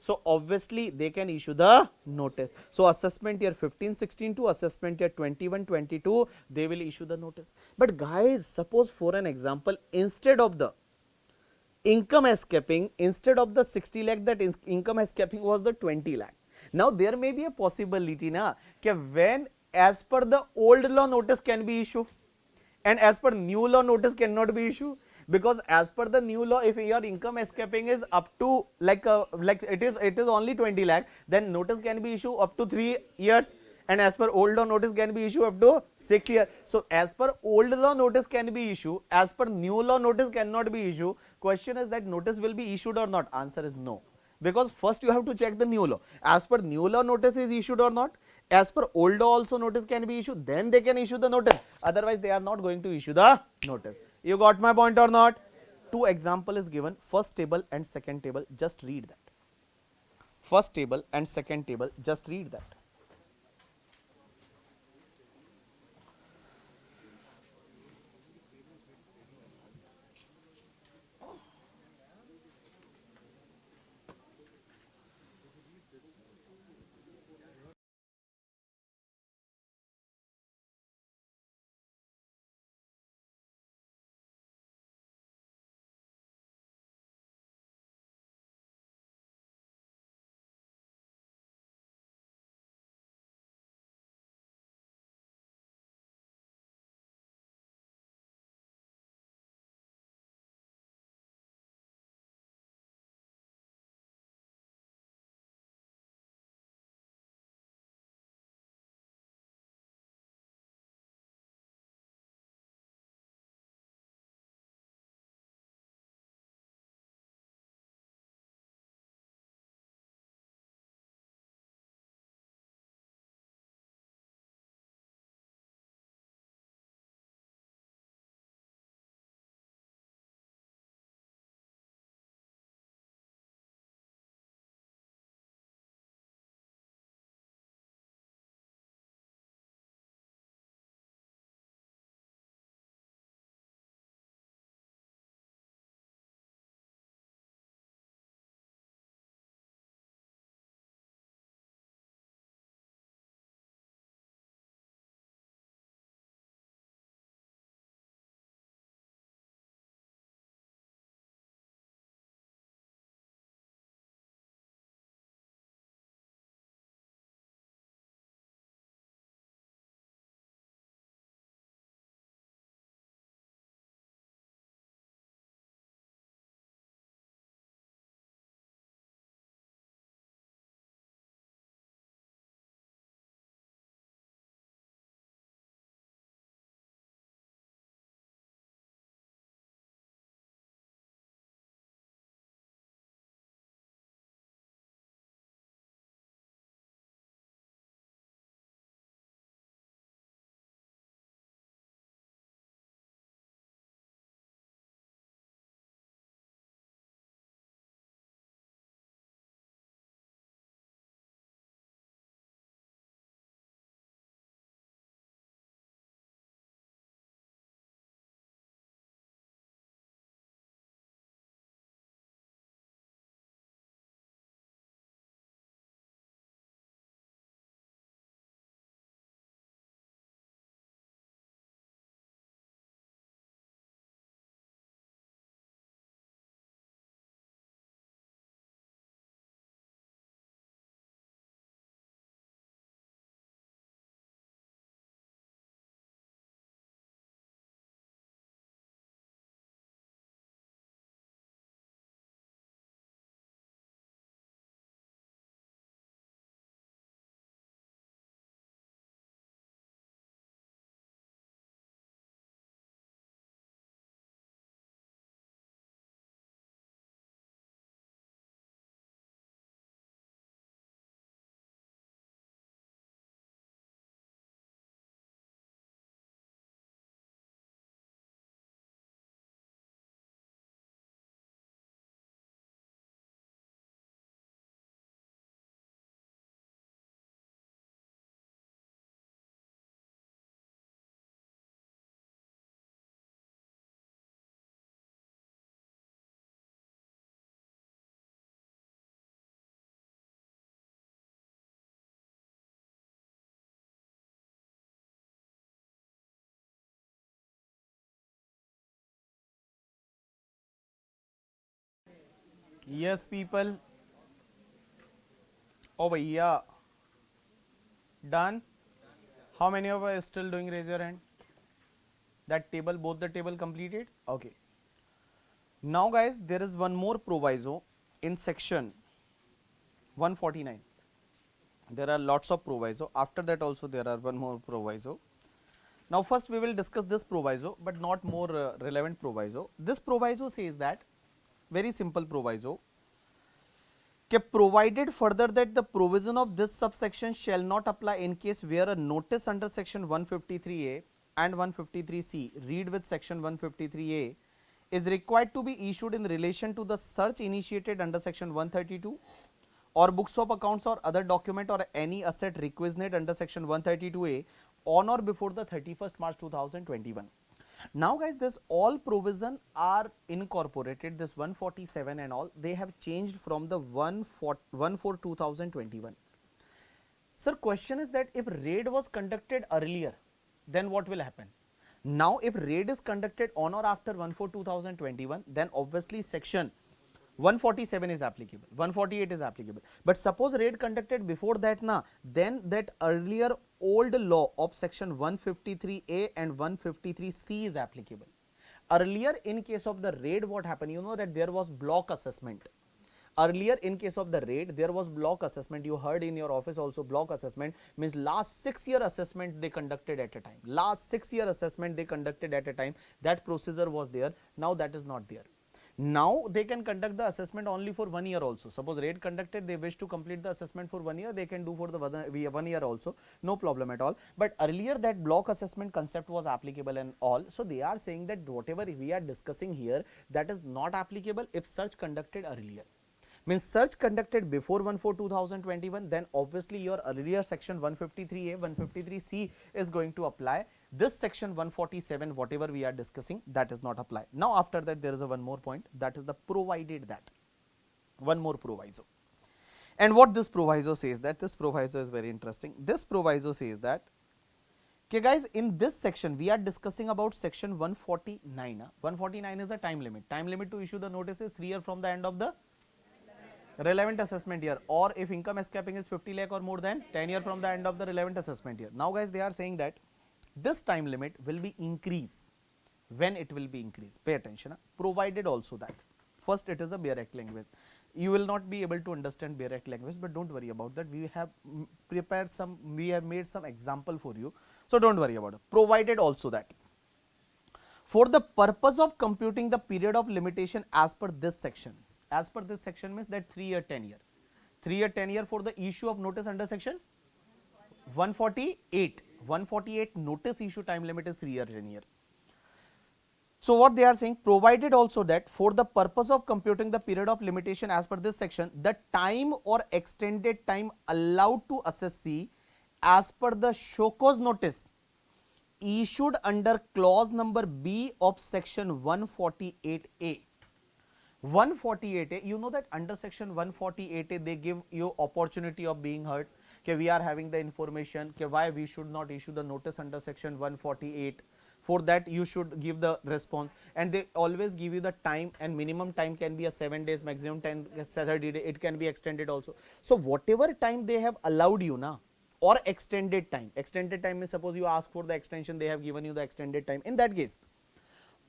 So obviously they can issue the notice. So assessment year 15-16 to assessment year 21-22 they will issue the notice. But guys, suppose for an example, instead of the income escaping, instead of the 60 lakh, that income escaping was the 20 lakh. Now there may be a possibility na that when as per the old law notice can be issued and as per new law notice cannot be issued, because as per the new law if your income escaping is up to like it is only 20 lakh, then notice can be issued up to 3 years, and as per old law notice can be issued up to 6 years. So as per old law notice can be issued, as per new law notice cannot be issued. Question is that notice will be issued or not? Answer is no, because first you have to check the new law. As per new law notice is issued or not, as per old law also notice can be issued, then they can issue the notice, otherwise they are not going to issue the notice. You got my point or not? Two example is given, first table and second table, just read that. First table and second table, just read that. Yes, people. Oh, yeah. Done. How many of us still doing? Raise your hand. That table, both the table completed. Okay. Now, guys, there is one more proviso in section 149. There are lots of proviso. After that, also there are one more proviso. Now, first we will discuss this proviso, but not more relevant proviso. This proviso says that, very simple proviso, provided further that the provision of this subsection shall not apply in case where a notice under section 153A and 153C, read with section 153A, is required to be issued in relation to the search initiated under section 132 or books of accounts or other document or any asset requisite under section 132A on or before the 31st March 2021. Now, guys, this all provision are incorporated, this 147 and all, they have changed from the 1/4/2021. Sir, question is that if raid was conducted earlier, then what will happen? Now, if raid is conducted on or after 1/4/2021, then obviously section 147 is applicable, 148 is applicable. But suppose raid conducted before that, na, then that earlier old law of section 153A and 153C is applicable. Earlier, in case of the raid, what happened? You know that there was block assessment. Earlier, in case of the raid, there was block assessment. You heard in your office also, block assessment means last 6-year assessment they conducted at a time. Last 6-year assessment they conducted at a time. That procedure was there. Now that is not there. Now they can conduct the assessment only for 1 year also. Suppose raid conducted, they wish to complete the assessment for 1 year, they can do for the 1 year also, no problem at all. But earlier that block assessment concept was applicable and all. So they are saying that whatever we are discussing here, that is not applicable if search conducted earlier. Means search conducted before 1/4/2021, then obviously your earlier section 153A, 153C is going to apply. This section 147, whatever we are discussing, that is not apply. Now after that there is a one more point, that is the provided that, one more proviso. And what this proviso says, that this proviso is very interesting. This proviso says that, okay guys, in this section we are discussing about section 149. 149 is a time limit. Time limit to issue the notice is 3 years from the end of the relevant assessment year, or if income escaping is 50 lakh or more than 10 years from the end of the relevant assessment year. Now guys, they are saying that this time limit will be increased. When it will be increased, pay attention, provided also that, first it is a bare act language, you will not be able to understand bare act language, but don't worry about that, we have prepared some, we have made some example for you, so don't worry about it. Provided also that for the purpose of computing the period of limitation as per this section, as per this section means that 3 year 10 year, 3 year 10 year for the issue of notice under section 148. 148 notice issue time limit is 3 year 10 year. So what they are saying, provided also that for the purpose of computing the period of limitation as per this section, the time or extended time allowed to assessee as per the show cause notice issued under clause number B of section 148A. 148A, you know that under section 148A they give you opportunity of being heard. Okay, we are having the information, okay, why we should not issue the notice under section 148. For that you should give the response, and they always give you the time, and minimum time can be a 7 days, maximum 30 days, it can be extended also. So whatever time they have allowed you na, or extended time is, suppose you ask for the extension, they have given you the extended time, in that case,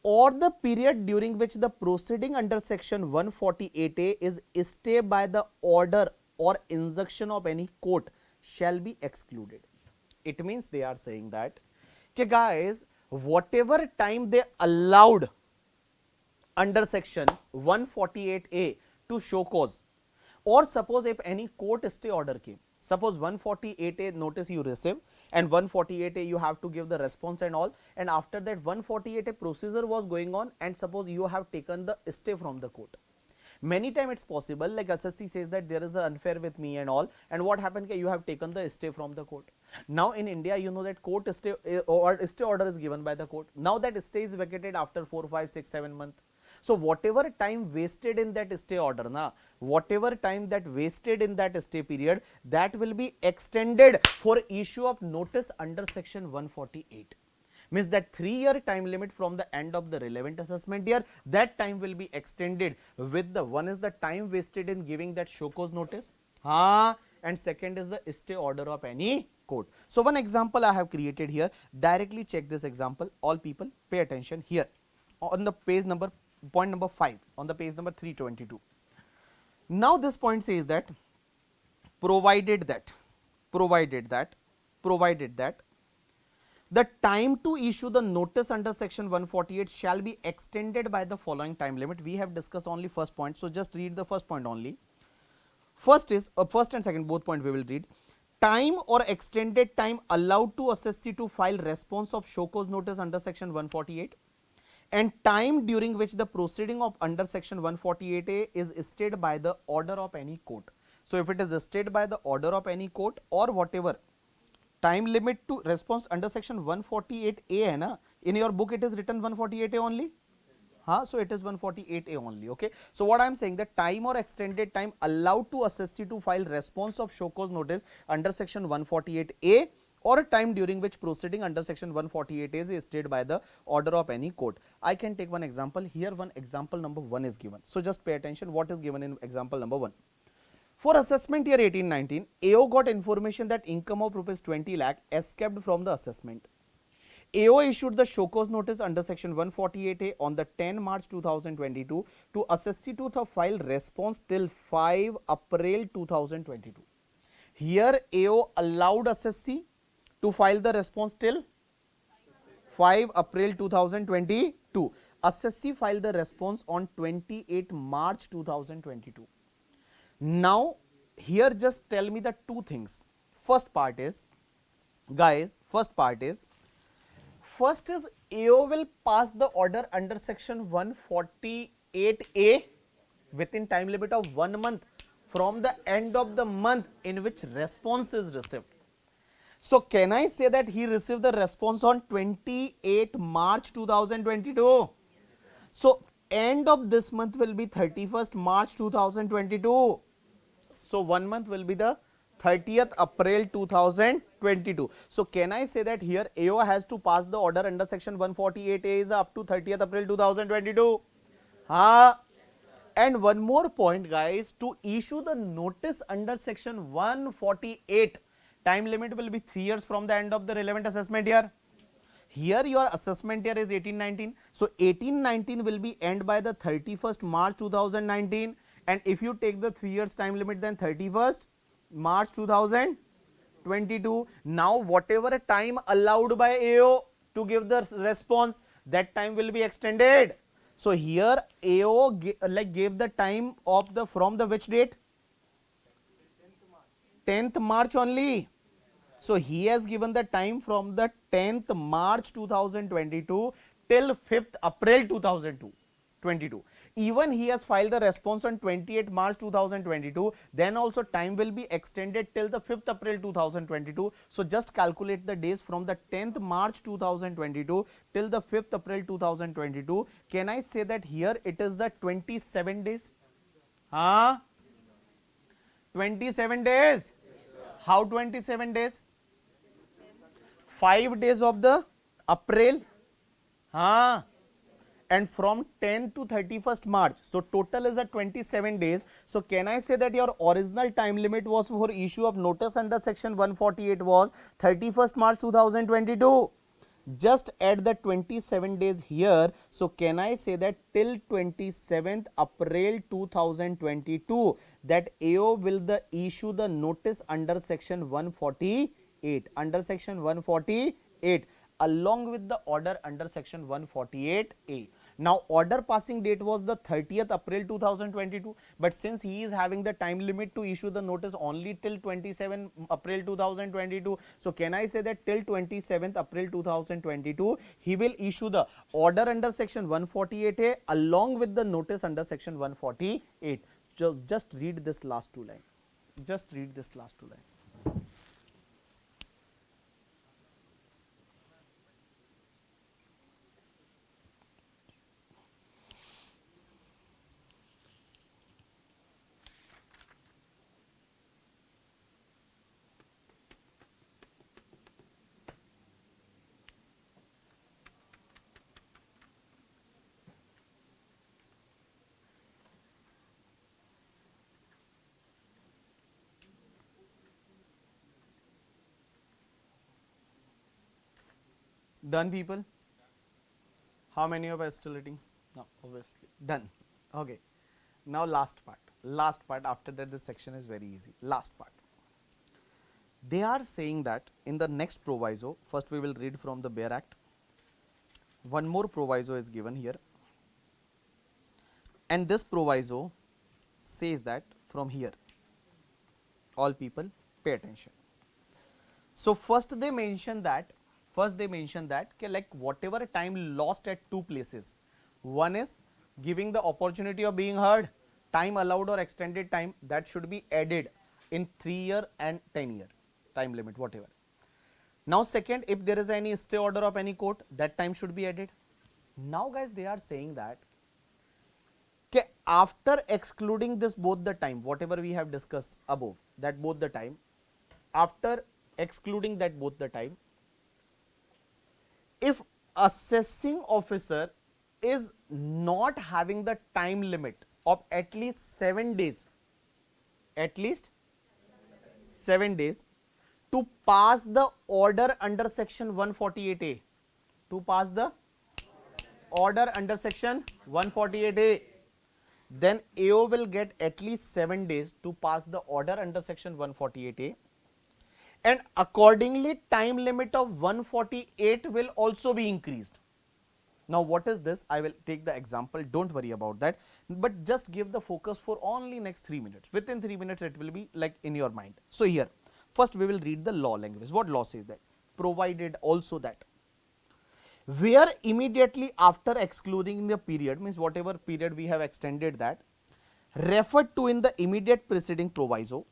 or the period during which the proceeding under section 148A is stay by the order or injunction of any court shall be excluded. It means they are saying that, okay guys, whatever time they allowed under section 148A to show cause, or suppose if any court stay order came, suppose 148A notice you receive and 148A you have to give the response and all, and after that 148A procedure was going on, and suppose you have taken the stay from the court. Many times it's possible, like SSC says that there is an unfair with me and all, and what happened, you have taken the stay from the court. Now in India, you know that court stay or stay order is given by the court. Now that stay is vacated after 4, 5, 6, 7 months. So whatever time wasted in that stay order, whatever time that wasted in that stay period, that will be extended for issue of notice under section 148. means that 3-year time limit from the end of the relevant assessment year, that time will be extended with the one is the time wasted in giving that show cause notice, and second is the stay order of any court. So one example I have created here, directly check this example, all people pay attention here on the page number, point number 5 on the page number 322. Now this point says that provided that the time to issue the notice under section 148 shall be extended by the following time limit. We have discussed only first point, so just read the first point only. First is first and second both point we will read. Time or extended time allowed to assessee to file response of show cause notice under section 148, and time during which the proceeding of under section 148A is stayed by the order of any court. So if it is stayed by the order of any court or whatever, time limit to response under section 148A hai na, in your book it is written 148A only. So it is 148A only. Okay. So what I am saying, that time or extended time allowed to assessee to file response of show cause notice under section 148A or a time during which proceeding under section 148 is stayed by the order of any court. I can take one example here. One example number 1 is given. So just pay attention what is given in example number 1. For assessment year 18-19, AO got information that income of rupees 20 lakh escaped from the assessment. AO issued the show cause notice under section 148A on the 10 March 2022 to assessee to the file response till 5 April 2022. Here AO allowed assessee to file the response till 5 April 2022. Assessee filed the response on 28 March 2022. Now here just tell me the two things. First part is, guys, first is AO will pass the order under section 148A within time limit of 1 month from the end of the month in which response is received. So can I say that he received the response on 28 March 2022? So end of this month will be 31st March 2022. So 1 month will be the 30th April 2022. So can I say that here AO has to pass the order under section 148A is up to 30th April 2022? And one more point, guys, to issue the notice under section 148, time limit will be 3 years from the end of the relevant assessment year. Here your assessment year is 18-19. So 18-19 will be end by the 31st March 2019. And if you take the 3 years time limit, then 31st March 2022. Now whatever time allowed by AO to give the response, that time will be extended. So here AO gave the time of the from the which date? 10th March only. So he has given the time from the 10th March 2022 till 5th April 2022. Even he has filed the response on 28 March 2022, then also time will be extended till the 5th April 2022. So just calculate the days from the 10th March 2022 till the 5th April 2022. Can I say that here it is the 27 days? 27 days. How 27 days? 5 days of the April. And from 10 to 31st March. So total is a 27 days. So can I say that your original time limit was for issue of notice under section 148 was 31st March 2022. Just add the 27 days here. So can I say that till 27th April 2022 that AO will issue the notice under section 148, under section 148 along with the order under section 148A. Now order passing date was the 30th April 2022, but since he is having the time limit to issue the notice only till 27 April 2022, so can I say that till 27th April 2022 he will issue the order under section 148A along with the notice under section 148. Just read this last two lines. Just read this last two lines. Done, people? How many of us still eating? No, obviously. Done. Okay. Now last part. Last part. After that, this section is very easy. Last part. They are saying that in the next proviso, first we will read from the Bare Act. One more proviso is given here. And this proviso says that from here, all people pay attention. So first they mention that like whatever time lost at two places, one is giving the opportunity of being heard, time allowed or extended time, that should be added in 3-year and 10-year time limit, whatever. Now second, if there is any stay order of any court, that time should be added. Now guys, they are saying that after excluding this both the time, whatever we have discussed above, that both the time, after excluding that both the time, if assessing officer is not having the time limit of at least 7 days, to pass the order under section 148A, to pass the order under section 148A, then AO will get at least 7 days to pass the order under section 148A, and accordingly time limit of 148 will also be increased. Now what is this? I will take the example, don't worry about that, but just give the focus for only next 3 minutes. Within 3 minutes it will be like in your mind. So here, first we will read the law language. What law says that? Provided also that where immediately after excluding the period, means whatever period we have extended that, referred to in the immediate preceding proviso,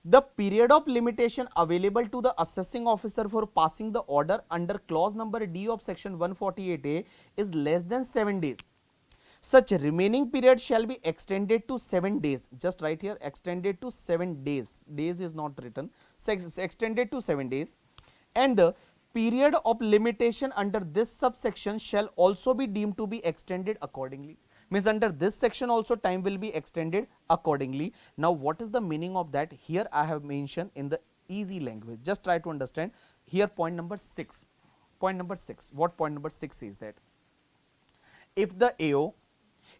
the period of limitation available to the assessing officer for passing the order under clause number D of section 148A is less than 7 days. Such remaining period shall be extended to 7 days. Just right here, extended to 7 days. Days is not written. Extended to 7 days. And the period of limitation under this subsection shall also be deemed to be extended accordingly. Means under this section also time will be extended accordingly. Now what is the meaning of that? Here I have mentioned in the easy language. Just try to understand. Here point number 6. Point number 6. What point number 6 is that? If the AO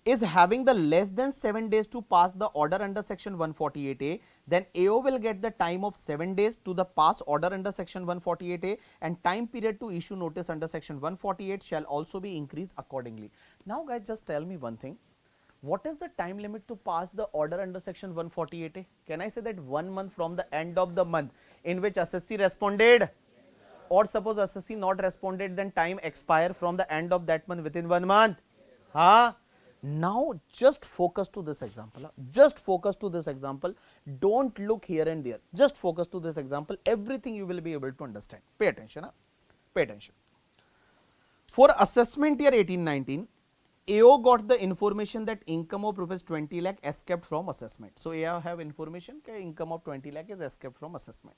is having the less than 7 days to pass the order under section 148A, then AO will get the time of 7 days to the pass order under section 148A, and time period to issue notice under section 148 shall also be increased accordingly. Now guys, just tell me one thing. What is the time limit to pass the order under section 148A? Can I say that 1 month from the end of the month in which assessee responded? Or suppose assessee not responded, then time expire from the end of that month within 1 month. Now just focus to this example. Just focus to this example. Don't look here and there. Just focus to this example. Everything you will be able to understand. Pay attention. Pay attention. For assessment year 18-19, AO got the information that income of rupees 20 lakh escaped from assessment. So AO have information that income of 20 lakh is escaped from assessment.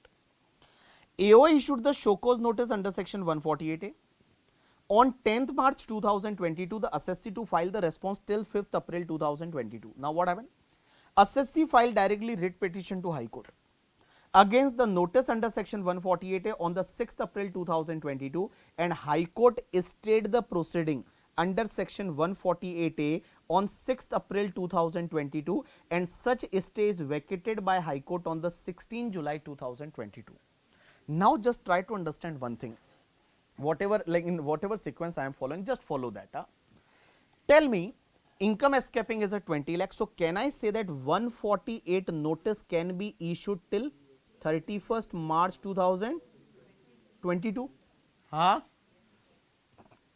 AO issued the show cause notice under section 148A. On 10th March 2022, the assessee to file the response till 5th April 2022. Now what happened? Assessee filed directly writ petition to High Court against the notice under section 148A on the 6th April 2022, and High Court stayed the proceeding under section 148A on 6th April 2022, and such stay is vacated by High Court on the 16th July 2022. Now just try to understand one thing. Whatever, like in whatever sequence I am following, just follow that. Tell me, income escaping is a 20 lakh. So can I say that 148 notice can be issued till 31st March 2022? Now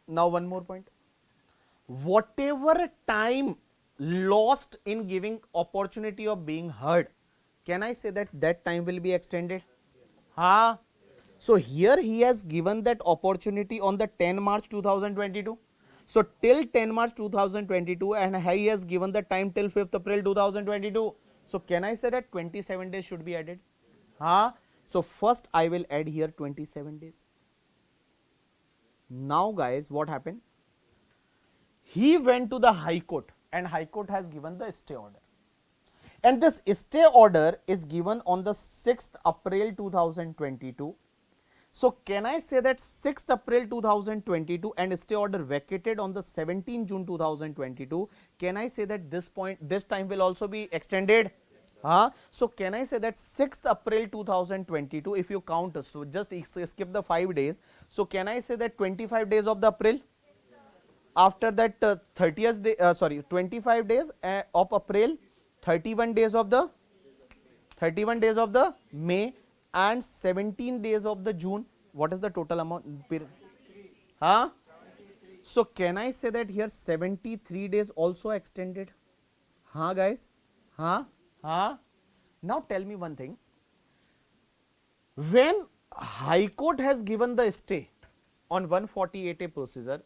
one more point. Whatever time lost in giving opportunity of being heard, can I say that that time will be extended? So here he has given that opportunity on the 10 March 2022. So till 10 March 2022, and he has given the time till 5th April 2022. So can I say that 27 days should be added? So first I will add here 27 days. Now guys, what happened? He went to the High Court, and High Court has given the stay order. And this stay order is given on the 6th April 2022. So can I say that 6th April 2022 and stay order vacated on the 17th June 2022? Can I say that this time will also be extended? So can I say that 6th April 2022, if you count, so just skip the 5 days. So can I say that 25 days of the April? After that 30th day, 25 days of April, 31 days of the 31 days of the May and 17 days of the June. What is the total amount period? Huh? So can I say that here 73 days also extended? Huh, guys? Huh? Huh? Now tell me one thing. When High Court has given the stay on 148A procedure,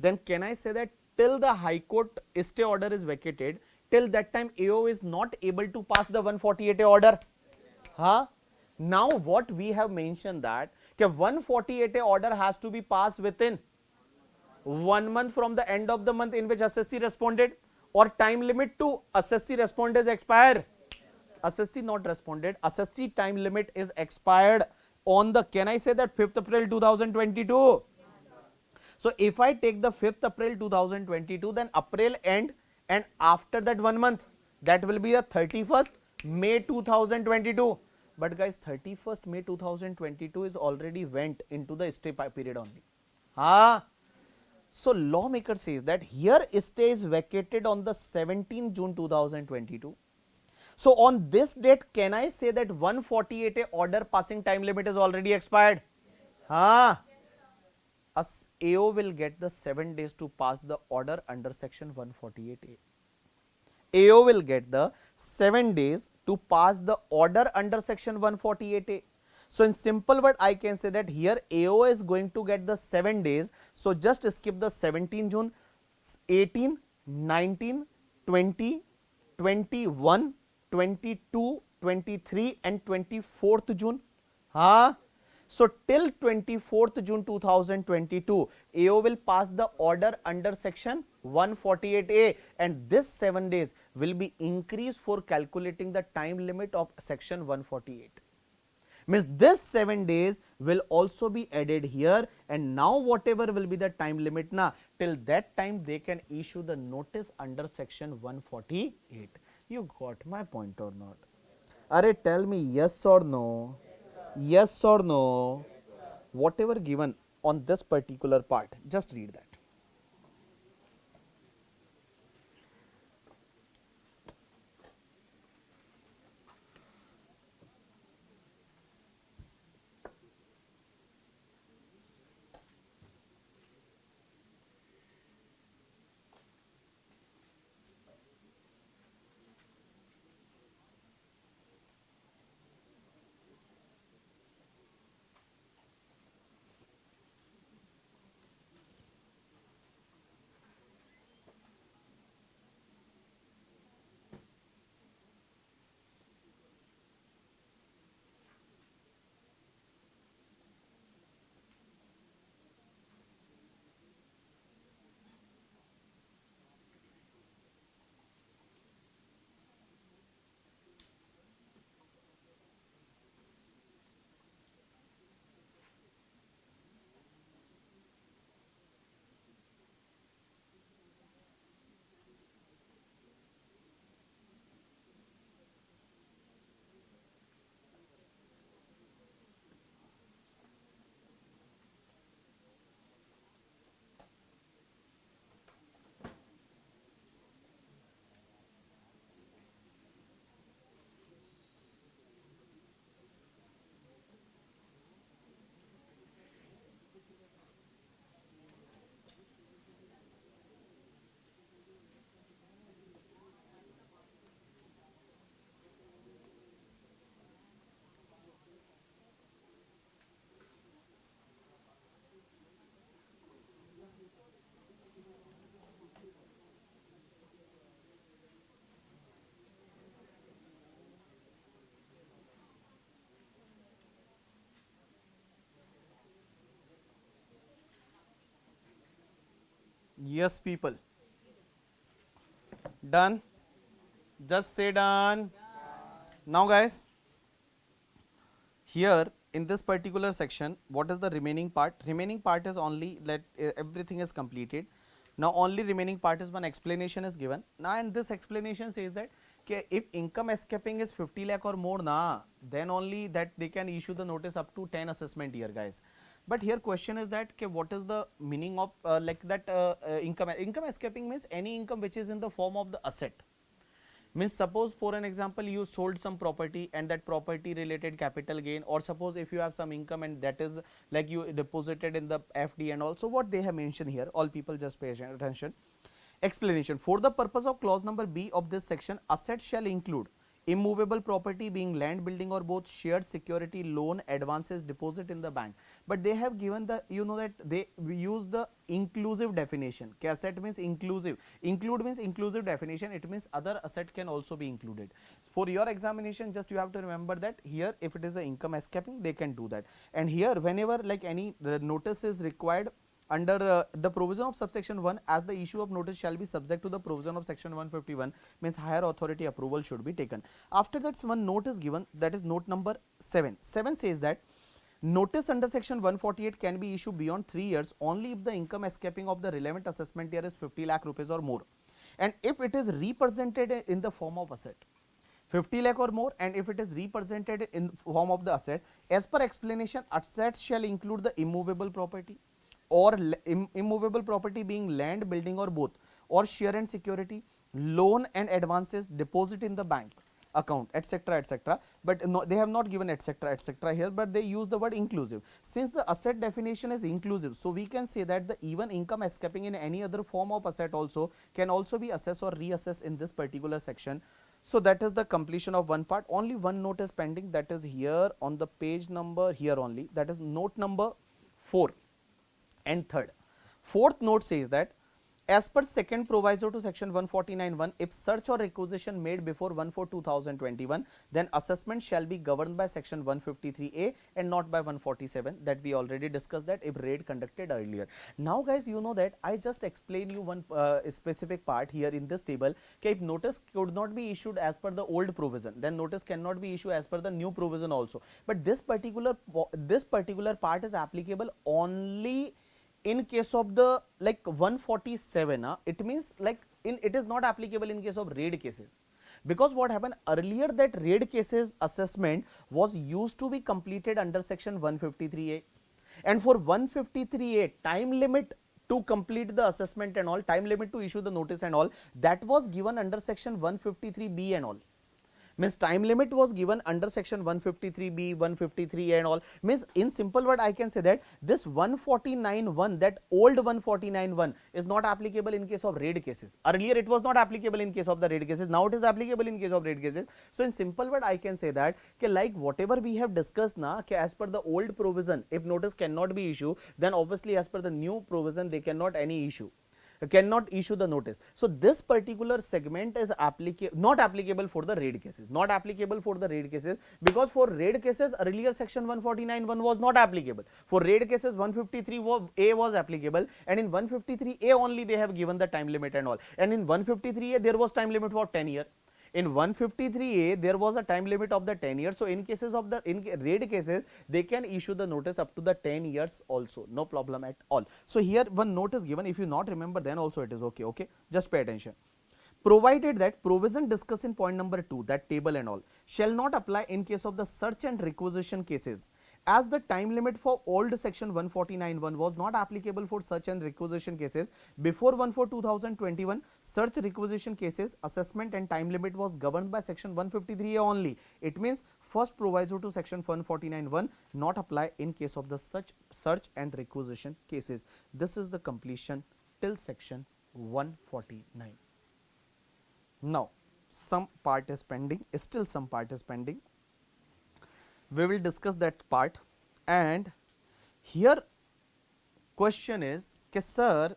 then can I say that till the High Court stay order is vacated, till that time AO is not able to pass the 148A order? Huh? Now what we have mentioned that 148A order has to be passed within 1 month from the end of the month in which assessee responded, or time limit to assessee respond is expired. Assessee not responded, assessee time limit is expired on the, can I say that 5th April 2022? So if I take the 5th April 2022, then April end and after that 1 month, that will be the 31st May 2022. But guys, 31st May 2022 is already went into the stay period only. So lawmaker says that here stay is vacated on the 17th June 2022. So on this date, can I say that 148A order passing time limit is already expired? As AO will get the 7 days to pass the order under section 148A. AO will get the 7 days to pass the order under section 148A. So in simple word, I can say that here AO is going to get the 7 days. So just skip the 17 June, 18, 19, 20, 21, 22, 23 and 24th June. So till 24th June 2022, AO will pass the order under section 148A, and this 7 days will be increased for calculating the time limit of section 148. Means this 7 days will also be added here, and now whatever will be the time limit till that time they can issue the notice under section 148. You got my point or not? Arey, tell me yes or no? Yes or no? Whatever given on this particular part, just read that. Yes, people. Done? Just say done. Now guys, here in this particular section, what is the remaining part? Remaining part is only let everything is completed. Now only remaining part is one explanation is given. Now and this explanation says that if income escaping is 50 lakh or more, then only that they can issue the notice up to 10 assessment year, guys. But here question is that what is the meaning of income escaping means any income which is in the form of the asset. Means suppose for an example you sold some property and that property related capital gain, or suppose if you have some income and that is like you deposited in the FD, and also what they have mentioned here, all people just pay attention. Explanation: for the purpose of clause number B of this section, assets shall include immovable property being land, building or both, shared security, loan, advances, deposit in the bank. But they have given the, you know that they use the inclusive definition. Asset means inclusive, include means inclusive definition, it means other asset can also be included. For your examination just you have to remember that here if it is a income escaping they can do that, and here whenever like any notice is required under the provision of subsection 1, as the issue of notice shall be subject to the provision of section 151, means higher authority approval should be taken. After that one note is given, that is note number 7. 7 says that notice under section 148 can be issued beyond 3 years only if the income escaping of the relevant assessment year is 50 lakh rupees or more, and if it is represented in the form of asset 50 lakh or more, and if it is represented in form of the asset. As per explanation, assets shall include the immovable property or immovable property being land, building or both, or share and security, loan and advances, deposit in the bank account, etc., etc. But no, they have not given etc., etc. here, but they use the word inclusive. Since the asset definition is inclusive, so we can say that the even income escaping in any other form of asset also can also be assessed or reassessed in this particular section. So that is the completion of one part. Only one note is pending, that is here on the page number here only, that is note number 4 and third. Fourth note says that as per second proviso to section 149(1), if search or requisition made before 1/4/2021, then assessment shall be governed by section 153A and not by 147, that we already discussed that if raid conducted earlier. Now guys, you know that I just explain you one specific part here in this table. Okay, if notice could not be issued as per the old provision, then notice cannot be issued as per the new provision also. But this particular part is applicable only in case of the like 147, it means like it is not applicable in case of raid cases, because what happened earlier, that raid cases assessment was used to be completed under section 153A, and for 153A time limit to complete the assessment and all, time limit to issue the notice and all, that was given under section 153B and all. Means time limit was given under section 153B, 153A and all. Means in simple word I can say that this 149(1), that old 149(1) is not applicable in case of raid cases. Earlier it was not applicable in case of the raid cases, now it is applicable in case of raid cases. So in simple word I can say that like whatever we have discussed now, as per the old provision if notice cannot be issued, then obviously as per the new provision they cannot cannot issue the notice. So this particular segment is not applicable for the raid cases, because for raid cases earlier section 149(1) was not applicable. For raid cases 153A was applicable, and in 153A only they have given the time limit and all, and in 153A there was time limit for 10 years. In 153A there was a time limit of the 10 years. So in cases of the raid cases they can issue the notice up to the 10 years also, no problem at all. So here one note is given, if you not remember then also it is okay, just pay attention. Provided that provision discussed in point number 2, that table and all, shall not apply in case of the search and requisition cases, as the time limit for old section 149(1) was not applicable for search and requisition cases before 1/4/2021. Search requisition cases assessment and time limit was governed by section 153A only. It means first proviso to section 149(1) not apply in case of the search and requisition cases. This is the completion till section 149. Now some part is pending, still some part is pending. We will discuss that part, and here question is sir,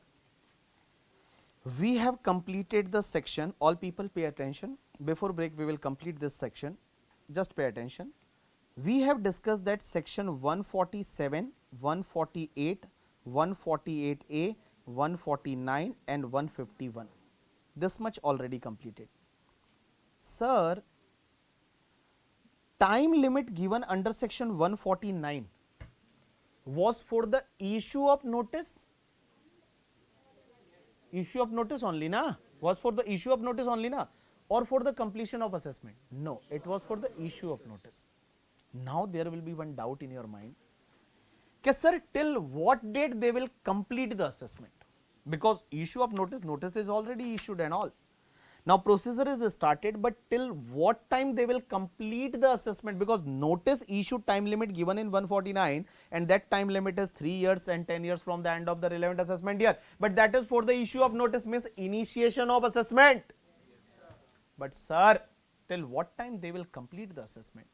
we have completed the section, all people pay attention, before break we will complete this section, just pay attention. We have discussed that section 147, 148, 148A, 149 and 151, this much already completed. Sir, time limit given under section 149 was for the issue of notice. Issue of notice only, na? Was for the issue of notice only, na? Or for the completion of assessment? No, it was for the issue of notice. Now there will be one doubt in your mind. Okay, sir, till what date they will complete the assessment? Because issue of notice, notice is already issued and all. Now procedure is started, but till what time they will complete the assessment? Because notice issue time limit given in 149, and that time limit is 3 years and 10 years from the end of the relevant assessment year. But that is for the issue of notice, means initiation of assessment. But sir, till what time they will complete the assessment?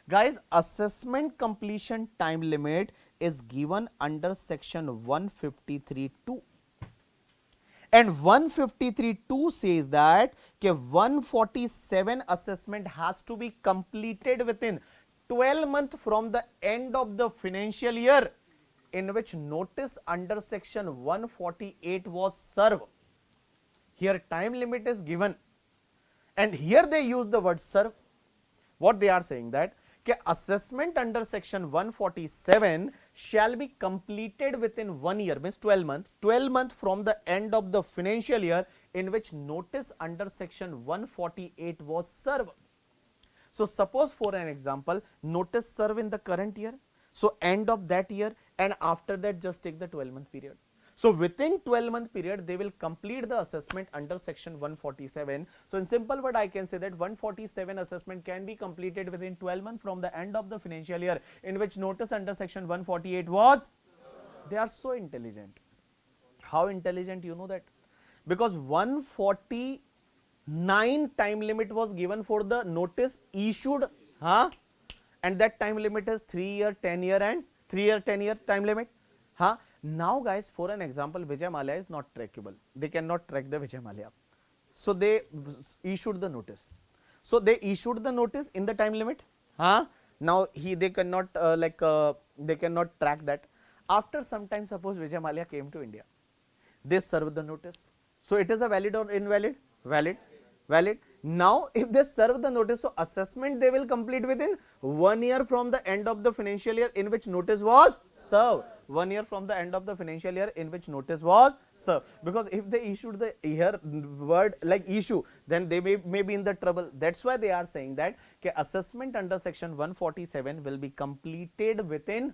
Guys, assessment completion time limit is given under section 153(2). And 153(2) says that 147 assessment has to be completed within 12 months from the end of the financial year in which notice under section 148 was served. Here time limit is given, and here they use the word serve. What they are saying that assessment under section 147 shall be completed within 1 year, means 12 months from the end of the financial year in which notice under section 148 was served. So suppose for an example, notice serve in the current year, so end of that year, and after that just take the 12-month period. So within 12-month period they will complete the assessment under section 147. So in simple word I can say that 147 assessment can be completed within 12 months from the end of the financial year in which notice under section 148 was. They are so intelligent. How intelligent, you know that? Because 149 time limit was given for the notice issued, and that time limit is 3 year, 10 year and 3 year, 10 year time limit. Now guys, for an example, Vijay Mallya is not trackable. They cannot track the Vijay Mallya. So they issued the notice. So they issued the notice in the time limit. Now they cannot they cannot track that. After some time, suppose Vijay Mallya came to India, they served the notice. So it is a valid or invalid? Valid. Valid. Now if they serve the notice, so assessment they will complete within 1 year from the end of the financial year in which notice was served. 1 year from the end of the financial year in which notice was served. Because if they issued the here word like issue, then they may be in the trouble. That's why they are saying that assessment under section 147 will be completed within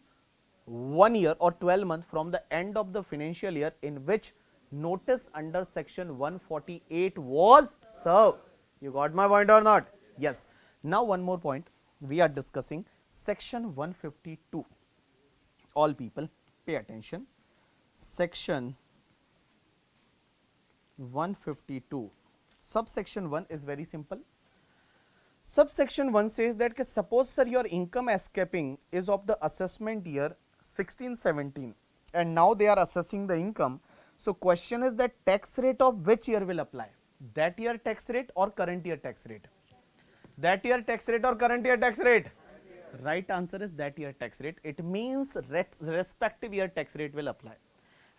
1 year or 12 months from the end of the financial year in which notice under section 148 was served. You got my point or not? Yes. Now one more point, we are discussing section 152. All people pay attention. Section 152, subsection 1 is very simple. Subsection 1 says that suppose sir your income escaping is of the assessment year 16-17 and now they are assessing the income. So question is that tax rate of which year will apply? That year tax rate or current year tax rate? That year tax rate or current year tax rate? Right answer is that year tax rate. It means respective year tax rate will apply.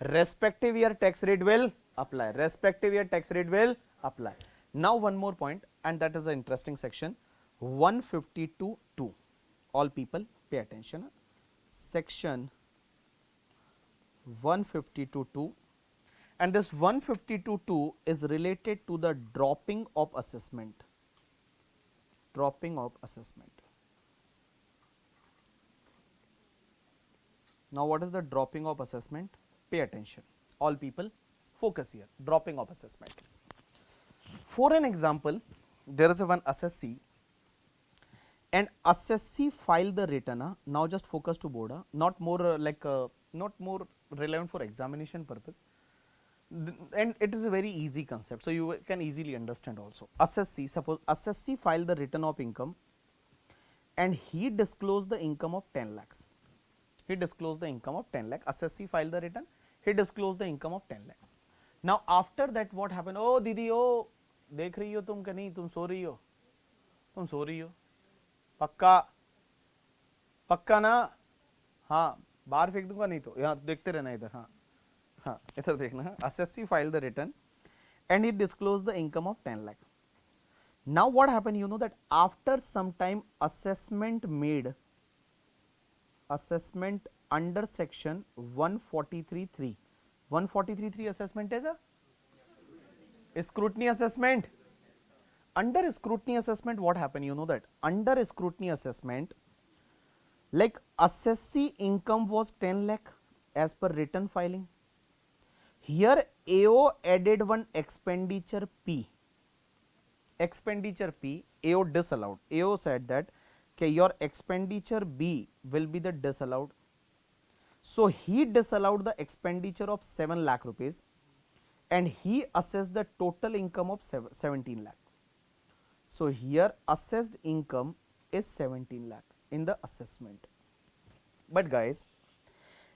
Respective year tax rate will apply. Respective year tax rate will apply. Now one more point, and that is an interesting section, 152(2). All people pay attention. Section 152(2), and this 152(2) is related to the dropping of assessment. Dropping of assessment. Now what is the dropping of assessment? Pay attention. All people focus here. Dropping of assessment. For an example, there is one assessee, and assessee file the return. Now just focus to board, not more not more relevant for examination purpose, and it is a very easy concept, so you can easily understand also. Assessee, suppose assessee file the return of income and he disclosed the income of 10 lakhs. He disclosed the income of 10 lakh. Assessee filed the return. He disclosed the income of 10 lakh. Now after that what happened? Oh दीदी ओ देख रही हो तुम कि नहीं, तुम सो रही हो, तुम सो रही हो, पक्का पक्का ना, हाँ बाहर फेंक दूंगा नहीं तो, यहाँ देखते रहना इधर, हाँ हाँ इधर देखना. Assessee filed the return and he disclosed the income of 10 lakh. Now what happened, you know that after some time assessment under section 143.3, 143.3 assessment is a scrutiny assessment. Under scrutiny assessment what happened, you know that under scrutiny assessment, like assessee income was 10 lakh as per written filing. Here AO added one expenditure P. Expenditure P, AO disallowed. AO said that okay, your expenditure B will be the disallowed. So he disallowed the expenditure of 7 lakh rupees and he assessed the total income of 17 lakh. So here assessed income is 17 lakh in the assessment. But guys,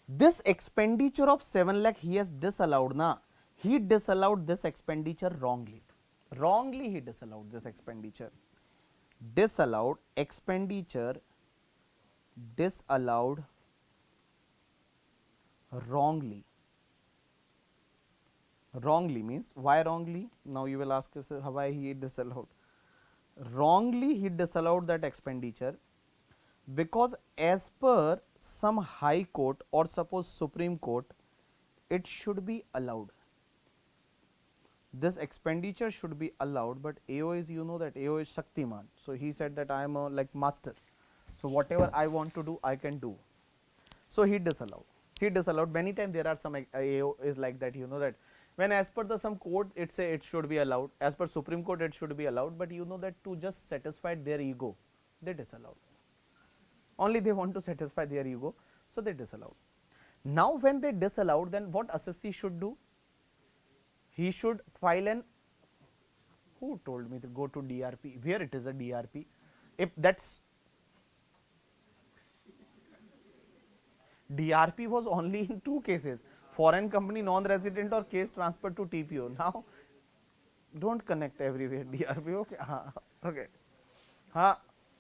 this expenditure of 7 lakh he has disallowed na. He disallowed this expenditure wrongly. Wrongly he disallowed this expenditure. Disallowed expenditure, disallowed wrongly. Wrongly means why wrongly? Now you will ask us why he disallowed. Wrongly he disallowed that expenditure because as per some high court or suppose Supreme Court, it should be allowed. This expenditure should be allowed, but AO is, you know that AO is Shaktiman. So he said that I am a like master. So whatever I want to do, I can do. So he disallowed. He disallowed. Many times there are some AO is like that, you know that when as per the some court it say it should be allowed, as per Supreme Court it should be allowed, but you know that to just satisfy their ego, they disallowed. Only they want to satisfy their ego, so they disallowed. Now when they disallowed, then what assessee should do? He should file an, who told me to go to DRP? Where it is a DRP? If that's DRP was only in 2 cases, foreign company non-resident or case transferred to TPO. Now don't connect everywhere DRP, okay? Okay.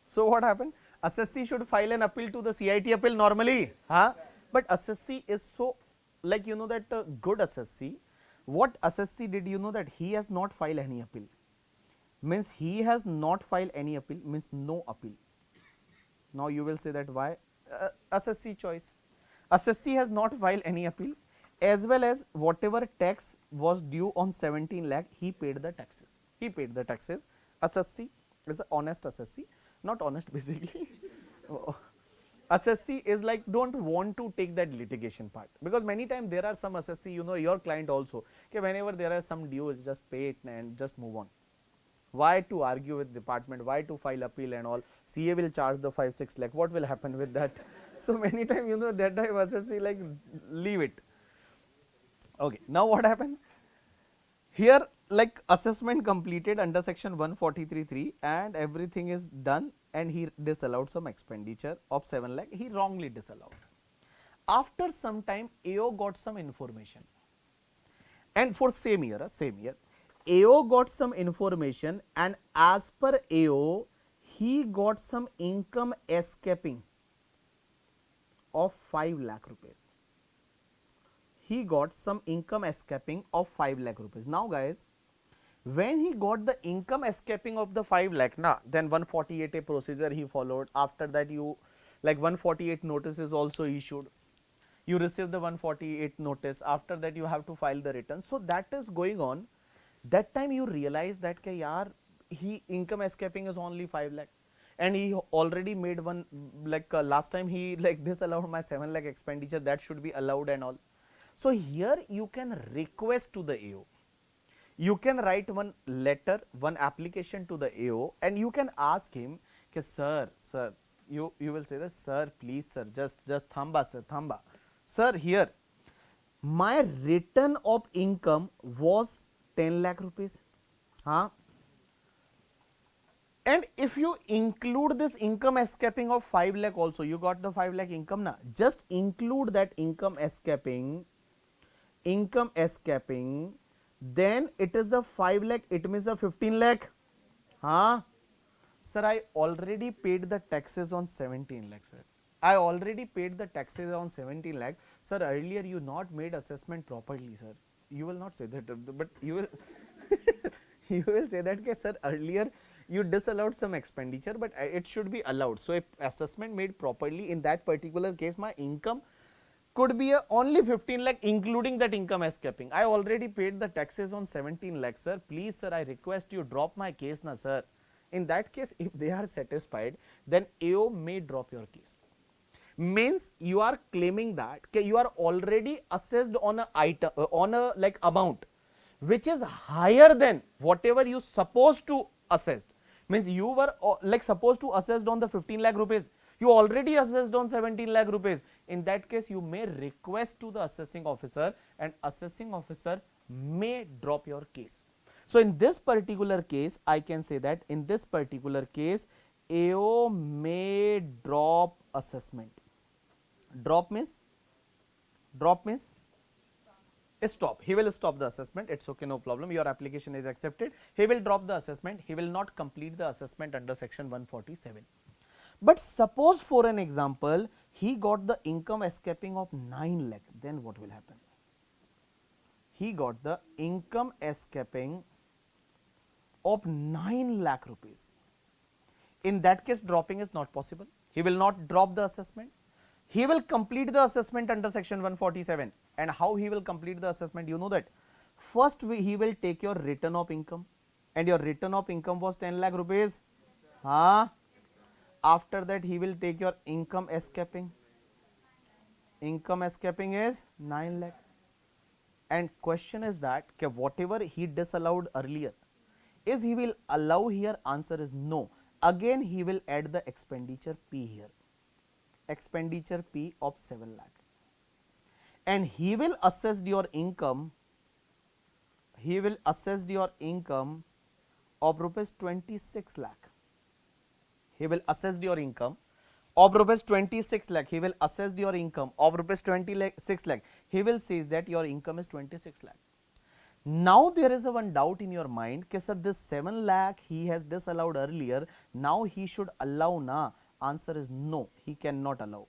So what happened? Assessee should file an appeal to the CIT appeal normally. But assessee is so, like you know that good assessee, what assessee did, you know that he has not filed any appeal. Means he has not filed any appeal, means no appeal. Now you will say that why? Assessee choice. Assessee has not filed any appeal, as well as whatever tax was due on 17 lakh, he paid the taxes. He paid the taxes. Assessee is an honest assessee, not honest basically. Assessee is like don't want to take that litigation part, because many times there are some assessee, you know, your client also, okay, whenever there are some dues, just pay it and just move on. Why to argue with department, why to file appeal and all? CA will charge the 5-6 lakh, what will happen with that? So many times, you know, that time assessee like leave it. Okay, now what happened? Here like assessment completed under section 143.3 and everything is done, and he disallowed some expenditure of 7 lakh, he wrongly disallowed. After some time AO got some information, and for same year, AO got some information, and as per AO he got some income escaping of 5 lakh rupees. He got some income escaping of 5 lakh rupees. Now guys, when he got the income escaping of the 5 lakh, then 148A procedure he followed. After that, you like 148 notice is also issued. You receive the 148 notice. After that, you have to file the return. So that is going on. That time you realize that yaar, he income escaping is only 5 lakh, and he already made one like last time he like disallowed my 7 lakh expenditure, that should be allowed and all. So here you can request to the AO. You can write one letter, one application to the AO, and you can ask him, okay, sir, you will say that, sir, please, sir, just thamba, sir, thamba. Sir, here, my return of income was 10 lakh rupees. And if you include this income escaping of 5 lakh also, you got the 5 lakh income na, just include that income escaping, then it is the 5 lakh, it means the 15 lakh. Sir, I already paid the taxes on 17 lakh, sir. I already paid the taxes on 17 lakh. Sir, earlier you not made assessment properly, sir. You will not say that, but you will you will say that, okay, sir, earlier you disallowed some expenditure, but it should be allowed. So if assessment made properly, in that particular case my income could be only 15 lakh including that income escaping. I already paid the taxes on 17 lakh, sir. Please sir, I request you drop my case na sir. In that case, if they are satisfied, then AO may drop your case. Means you are claiming that you are already assessed on a item, on a like amount which is higher than whatever you supposed to assessed. Means you were like supposed to assessed on the 15 lakh rupees, you already assessed on 17 lakh rupees. In that case, you may request to the assessing officer and assessing officer may drop your case. So in this particular case, I can say that in this particular case, AO may drop assessment. Drop means stop. He will stop the assessment. It's okay, no problem. Your application is accepted. He will drop the assessment. He will not complete the assessment under section 147. But suppose for an example, he got the income escaping of 9 lakh. Then what will happen? He got the income escaping of 9 lakh rupees. In that case, dropping is not possible. He will not drop the assessment. He will complete the assessment under section 147. And how he will complete the assessment? You know that. First, he will take your return of income. And your return of income was 10 lakh rupees. After that, he will take your income escaping. Income escaping is 9 lakh. And question is that whatever he disallowed earlier, is he will allow here? Answer is no. Again, he will add the expenditure P here. Expenditure P of 7 lakh. And he will assess your income. He will assess your income of rupees 26 lakh. He will assess your income of rupees 26 lakh. He will assess your income of rupees 26 lakh. He will say that your income is 26 lakh. Now there is a one doubt in your mind, कि sir this 7 lakh he has disallowed earlier, now he should allow na? Answer is no, he cannot allow.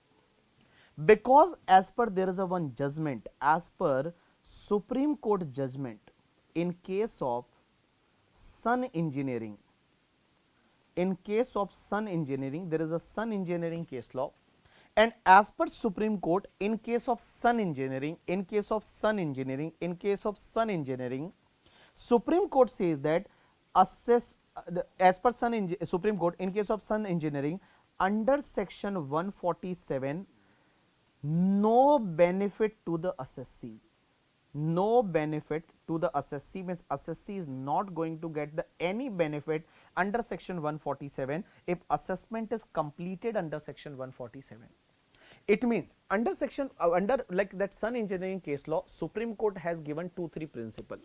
Because as per there is a one judgment, as per Supreme Court judgment in case of Sun Engineering. In case of Sun Engineering, there is a Sun Engineering case law. And as per Supreme Court, in case of Sun Engineering, Supreme Court says that as per Supreme Court, in case of Sun Engineering, under section 147, no benefit to the assessee. No benefit to the assessee means assessee is not going to get any benefit under section 147 if assessment is completed under section 147. It means under section under like that Sun Engineering case law, Supreme Court has given 2-3 principle.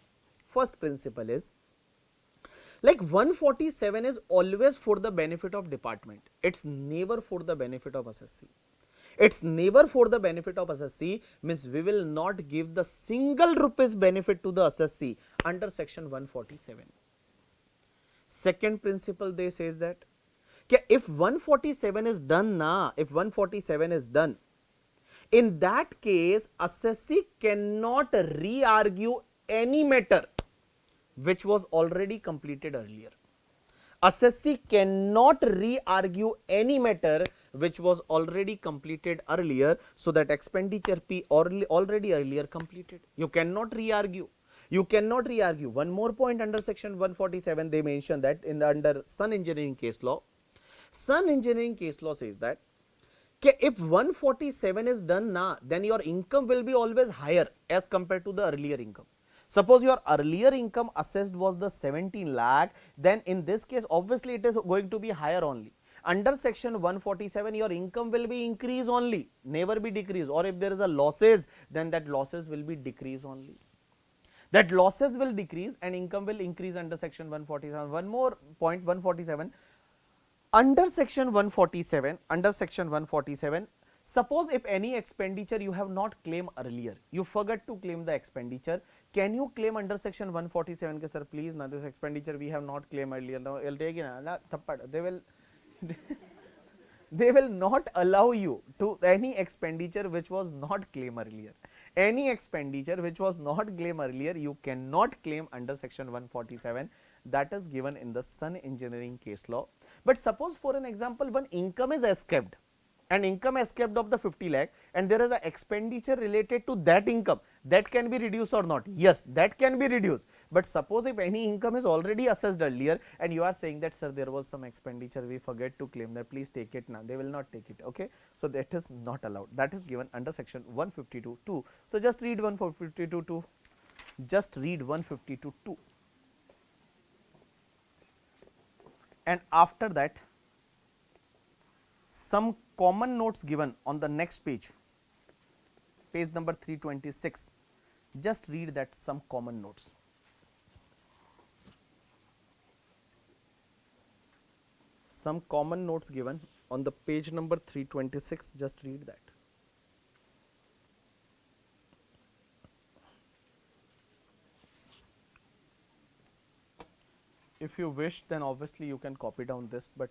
First principle is like 147 is always for the benefit of department. It's never for the benefit of assessee. It's never for the benefit of assessee means we will not give the single rupees benefit to the assessee under section 147. Second principle they says that if 147 is done na, if 147 is done, in that case assessee cannot re-argue any matter which was already completed earlier. Assessee cannot re-argue any matter which was already completed earlier, so that expenditure P already earlier completed. You cannot re-argue. You cannot re-argue. One more point under section 147 they mention that in the under Sun Engineering case law. Sun Engineering case law says that if 147 is done na, then your income will be always higher as compared to the earlier income. Suppose your earlier income assessed was the 17 lakh, then in this case obviously it is going to be higher only. Under section 147 your income will be increase only, never be decrease, or if there is a losses then that losses will be decrease only. That losses will decrease and income will increase under section 147. One more point, 147. Under section 147, suppose if any expenditure you have not claimed earlier, you forgot to claim the expenditure, can you claim under section 147? Sir, please, now this expenditure we have not claimed earlier. Now, they will not allow you to any expenditure which was not claimed earlier. Any expenditure which was not claimed earlier, you cannot claim under section 147. that is given in the Sun Engineering case law. But suppose for an example, one income is escaped, and income escaped of the 50 lakh, and there is an expenditure related to that income, that can be reduced or not? Yes, that can be reduced. But suppose if any income is already assessed earlier and you are saying that sir, there was some expenditure we forget to claim, that please take it now, they will not take it. Okay, so that is not allowed, that is given under section 152(2). So just read 152(2), just read 152(2), and after that some common notes given on the next page, page number 326. Just read that some common notes. Some common notes given on the page number 326. Just read that. If you wish, then obviously you can copy down this, but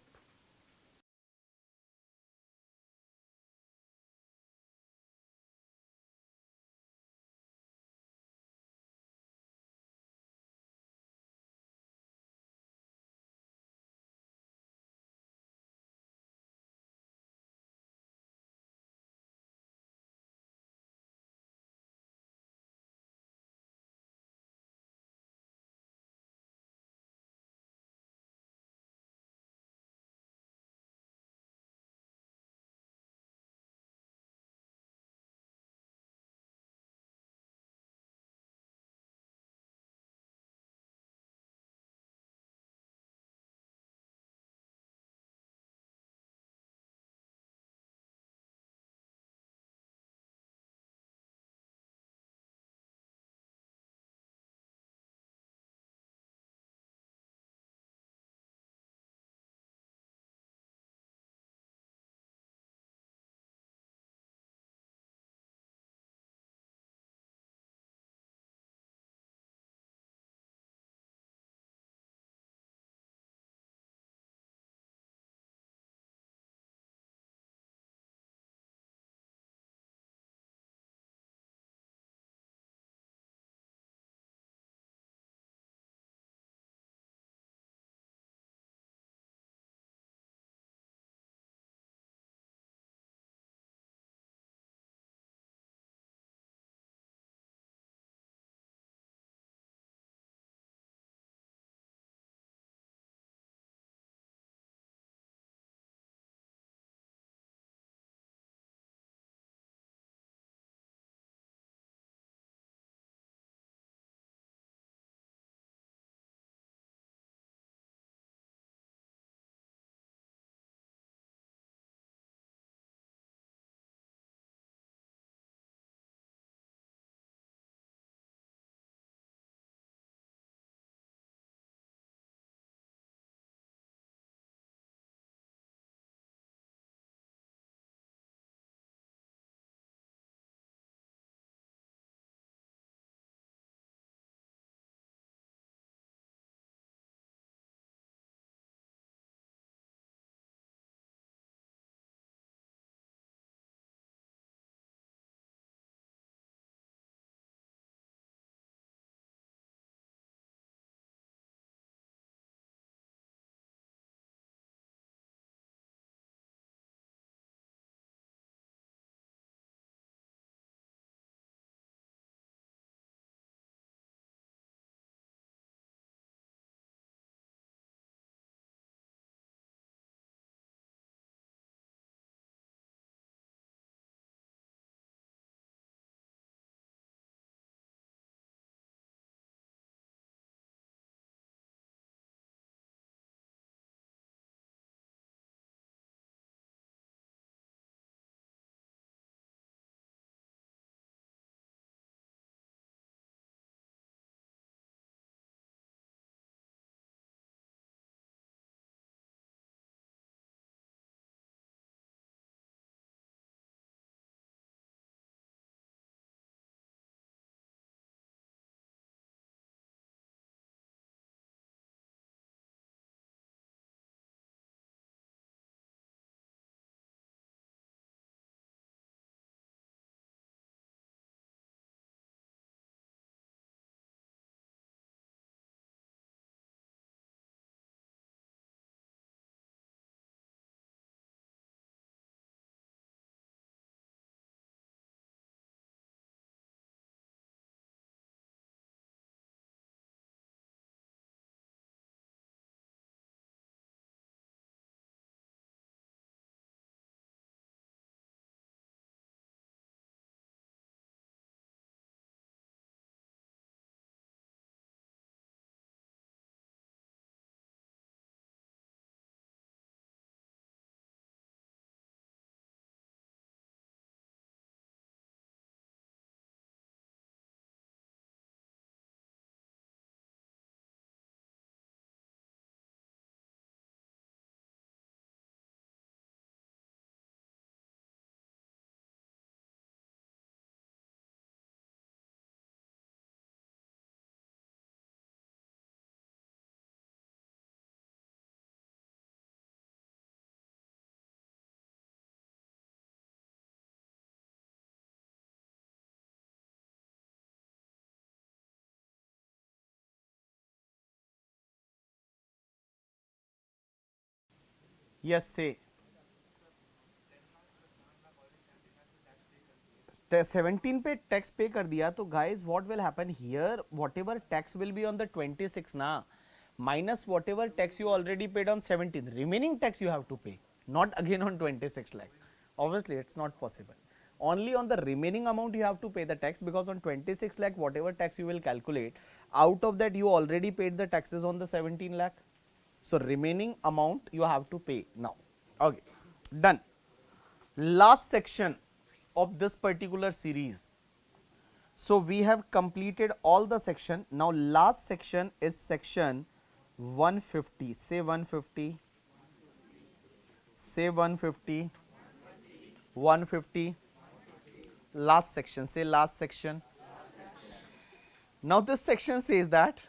Yes, say. 17 पे tax पे कर दिया तो guys what will happen here, what ever tax will be on the 26 ना, minus whatever tax you already paid on 17, remaining tax you have to pay, not again on 26 lakh. Obviously it's not possible. Only on the remaining amount you have to pay the tax, because on 26 lakh whatever tax you will calculate, out of that you already paid the taxes on the 17 lakh. So remaining amount you have to pay now. Okay, done. Last section of this particular series. So we have completed all the section. Now last section is section 150. Say 150. Say 150. 150. Last section. Say last section. Now this section says that,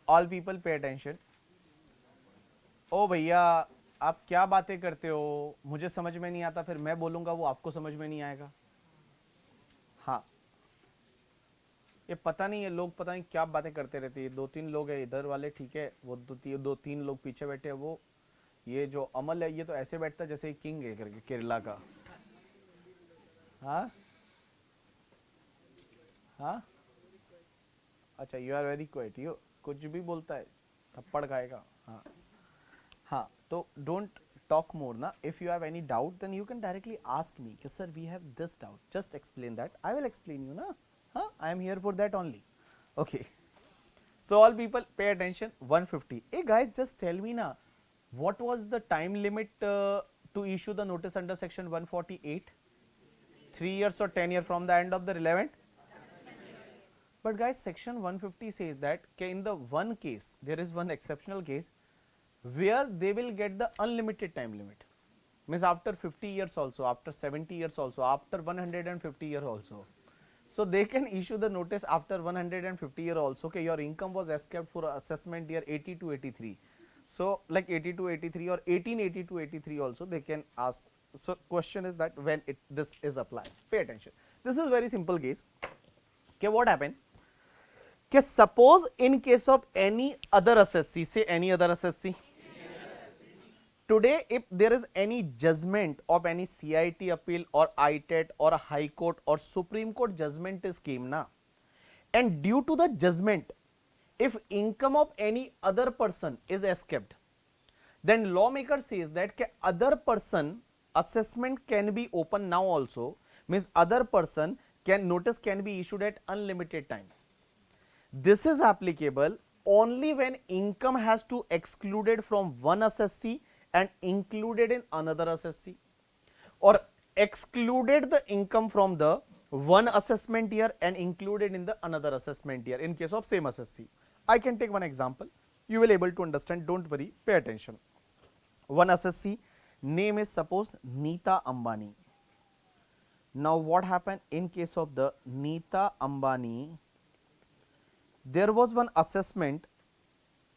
all people pay attention. ओ भैया आप क्या बातें करते हो, मुझे समझ में नहीं आता, फिर मैं बोलूंगा वो आपको समझ में नहीं आएगा. हाँ, ये पता नहीं है, लोग पता नहीं क्या बातें करते रहते हैं. दो तीन लोग हैं इधर वाले, ठीक है, वो दो तीन लोग पीछे बैठे हैं. वो ये जो अमल है ये तो ऐसे बैठता है जैसे किंग है करके केरला का. हाँ हाँ, अच्छा, यू आर वेरी क्वाइट, यू कुछ भी बोलता है थप्पड़ खाएगा. हाँ हाँ, तो don't talk more na. If you have any doubt then you can directly ask me कि sir we have this doubt, just explain that, I will explain you na. Huh? I am here for that only. Okay, so all people pay attention. 150. Hey guys, just tell me na, what was the time limit to issue the notice under section 148? 3 years or 10 years from the end of the relevant. But guys, section 150 says that in the one case, there is one exceptional case where they will get the unlimited time limit, means after 50 years also, after 70 years also, after 150 years also. So they can issue the notice after 150 years also. Okay, your income was escaped for assessment year 80 to 83. So like 80 to 83 or 1880 to 83 also they can ask. So question is that when this is applied, pay attention. This is very simple case. Okay, what happened? Okay, suppose in case of any other assessee, say any other assessee. Today, if there is any judgment of any CIT appeal or ITET or a High Court or Supreme Court judgment is came na, and due to the judgment, if income of any other person is escaped, then lawmaker says that other person assessment can be open now also, means other person can notice can be issued at unlimited time. This is applicable only when income has to excluded from one assessee and included in another assessee, or excluded the income from the one assessment year and included in the another assessment year in case of same assessee. I can take one example, you will able to understand, don't worry, pay attention. One assessee name is suppose Neeta Ambani. Now what happened in case of the Neeta Ambani, there was one assessment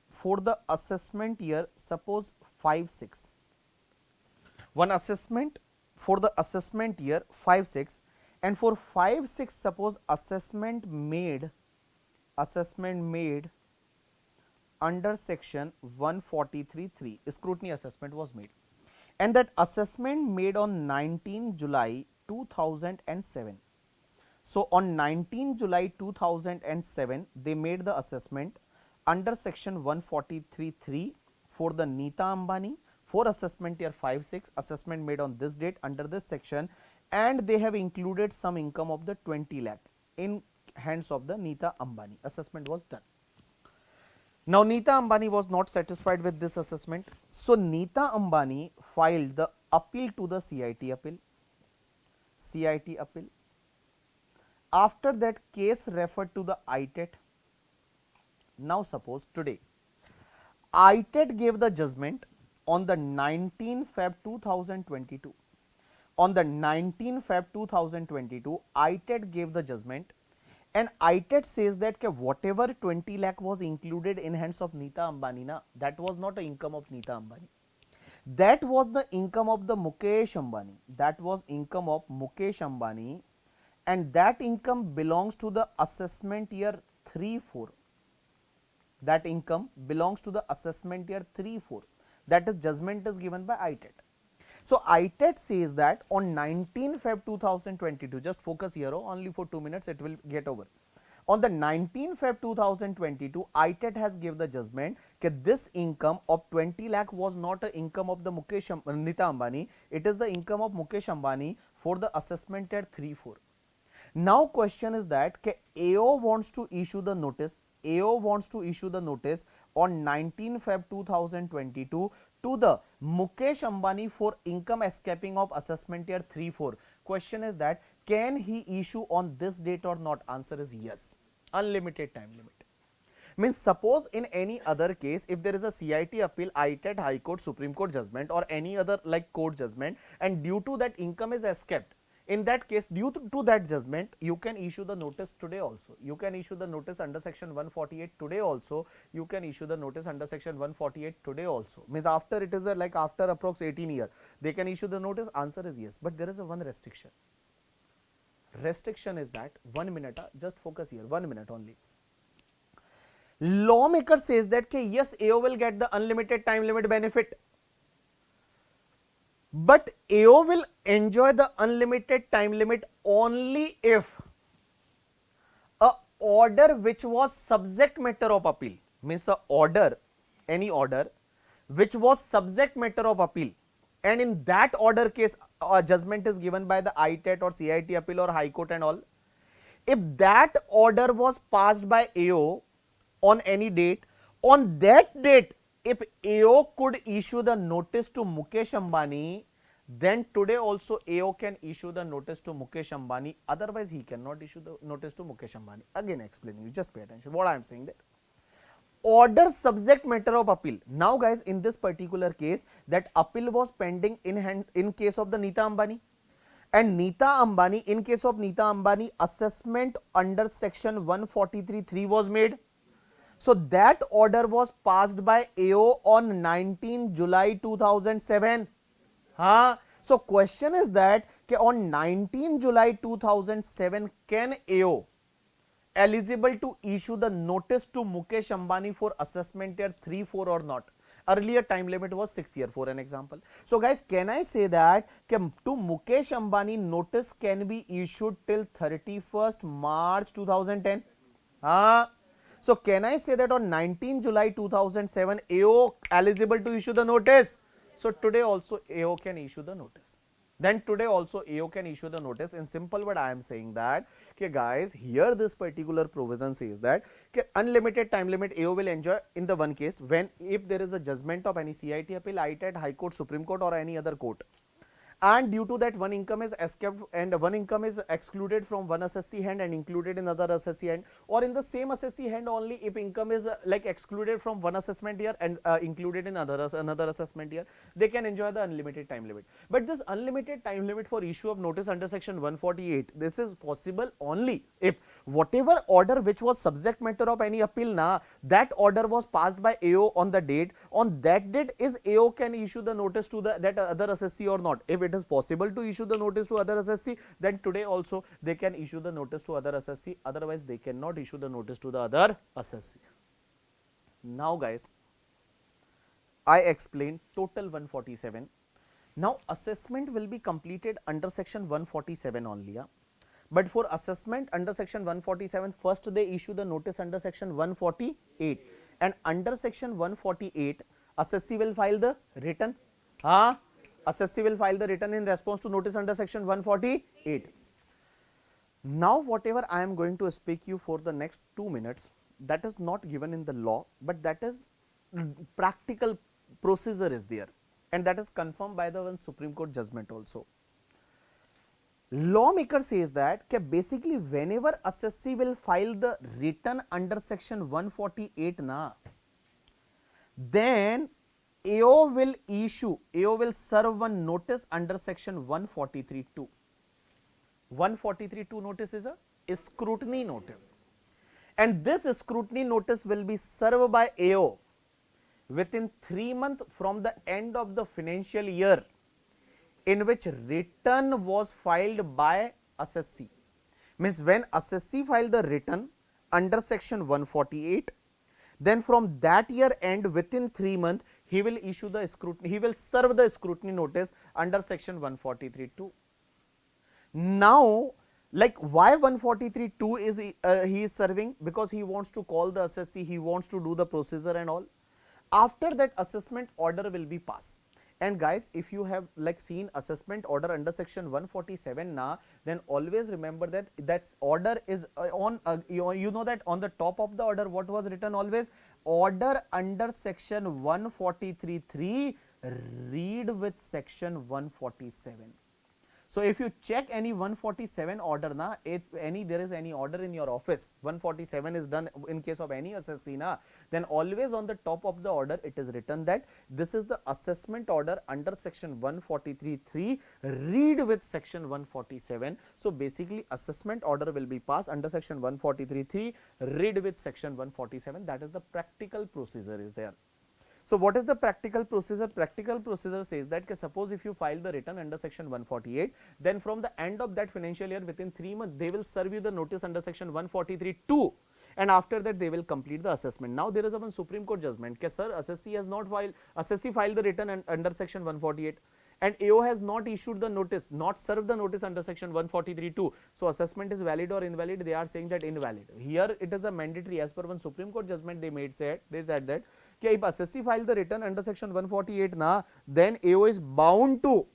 for the assessment year suppose 5-6, one assessment for the assessment year 5-6, and for 5-6 suppose assessment made under section 143(3), scrutiny assessment was made, and that assessment made on 19 July 2007. So on 19 July 2007 they made the assessment under section 143(3) for the Neeta Ambani for assessment year 5-6, assessment made on this date under this section, and they have included some income of the 20 lakh in hands of the Neeta Ambani. Assessment was done. Now Neeta Ambani was not satisfied with this assessment, so Neeta Ambani filed the appeal to the CIT appeal. After that case referred to the ITET. Now suppose today ITET gave the judgment on the 19 Feb 2022. On the 19 Feb 2022, ITET gave the judgment, and ITET says that whatever 20 lakh was included in hands of Neeta Ambani na, that was not an income of Neeta Ambani. That was the income of the Mukesh Ambani. That was income of Mukesh Ambani, and that income belongs to the assessment year 3-4. That income belongs to the assessment year 3-4. that is judgment is given by ITET. So ITET says that on 19 Feb 2022, just focus here only for 2 minutes, it will get over. On the 19 Feb 2022, ITET has given the judgment that this income of 20 lakh was not a income of the Nita Ambani, it is the income of Mukesh Ambani for the assessment at 3-4. Now question is that AO wants to issue the notice. AO wants to issue the notice on 19 Feb 2022 to the Mukesh Ambani for income escaping of assessment year 3-4. Question is that can he issue on this date or not? Answer is yes. Unlimited time limit. Means suppose in any other case, if there is a CIT appeal, ITET, High Court, Supreme Court judgment or any other like court judgment, and due to that income is escaped, in that case, due to that judgment, you can issue the notice today also. You can issue the notice under section 148 today also. You can issue the notice under section 148 today also. Means after it is like after approx 18 years, they can issue the notice. Answer is yes. But there is a one restriction. Restriction is that 1 minute, just focus here, 1 minute only. Lawmaker says that yes, AO will get the unlimited time limit benefit. But AO will enjoy the unlimited time limit only if a order which was subject matter of appeal, means a order, any order which was subject matter of appeal, and in that order case a judgment is given by the ITET or CIT appeal or High Court and all. If that order was passed by AO on any date, on that date if AO could issue the notice to Mukesh Ambani, then today also AO can issue the notice to Mukesh Ambani, otherwise he cannot issue the notice to Mukesh Ambani. Again explaining you, just pay attention what I am saying, that order subject matter of appeal. Now guys, in this particular case, that appeal was pending in case of the Nita Ambani, and Nita Ambani, in case of Nita Ambani, assessment under section 143(3) was made. So that order was passed by AO on 19 July 2007. So question is that on 19 July 2007 can AO eligible to issue the notice to Mukesh Ambani for assessment year 3-4 or not? Earlier time limit was 6 years for an example. So guys, can I say that to Mukesh Ambani notice can be issued till 31st March 2010? So can I say that on 19 July 2007 AO eligible to issue the notice? So today also AO can issue the notice. Then today also AO can issue the notice. In simple word I am saying that guys, here this particular provision says that unlimited time limit AO will enjoy in the one case when if there is a judgment of any CIT appeal, ITET, High Court, Supreme Court or any other court, and due to that one income is escaped and one income is excluded from one assessee hand and included in other assessee hand, or in the same assessee hand only if income is like excluded from one assessment year and included in another assessment year, they can enjoy the unlimited time limit. But this unlimited time limit for issue of notice under section 148, this is possible only if whatever order which was subject matter of any appeal that order was passed by AO on the date, on that date is AO can issue the notice to that other assessee or not. If it is possible to issue the notice to other assessee, then today also they can issue the notice to other assessee, otherwise they cannot issue the notice to the other assessee. Now guys, I explained total 147. Now assessment will be completed under section 147 only. But for assessment under section 147, first they issue the notice under section 148, and under section 148 assessee will file the written. Assessee will file the written in response to notice under section 148. Now whatever I am going to speak you for the next 2 minutes, that is not given in the law, but that is practical procedure is there, and that is confirmed by the one Supreme Court judgment also. Lawmaker says that basically whenever assessee will file the written under section 148 then AO will serve one notice under section 143(2). 143(2) notice is a scrutiny notice, and this scrutiny notice will be served by AO within 3 months from the end of the financial year in which return was filed by assessee. Means when assessee filed the return under section 148, then from that year end within 3 months he will issue the scrutiny, he will serve the scrutiny notice under section 143(2). Now, like why 143(2) is he is serving? Because he wants to call the assessee, he wants to do the procedure and all. After that, assessment order will be passed. And guys, if you have like seen assessment order under section 147 now, then always remember that that order is on you know that on the top of the order what was written always, order under section 143(3) read with section 147. So if you check any 147 order na, if any there is any order in your office, 147 is done in case of any assessee na, then always on the top of the order it is written that this is the assessment order under section 143(3) read with section 147. So basically assessment order will be passed under section 143(3) read with section 147. That is the practical procedure is there. So what is the practical procedure? Practical procedure says that suppose if you file the return under section 148, then from the end of that financial year within 3 months they will serve you the notice under section 143(2), and after that they will complete the assessment. Now there is a one Supreme Court judgment that sir, assessee has not filed, assessee filed the return under section 148 and AO has not issued the notice, not served the notice under section 143(2). So assessment is valid or invalid? They are saying that invalid. Here it is a mandatory, as per one Supreme Court judgment they said that if assessee filed the return under section 148 na, then AO is bound to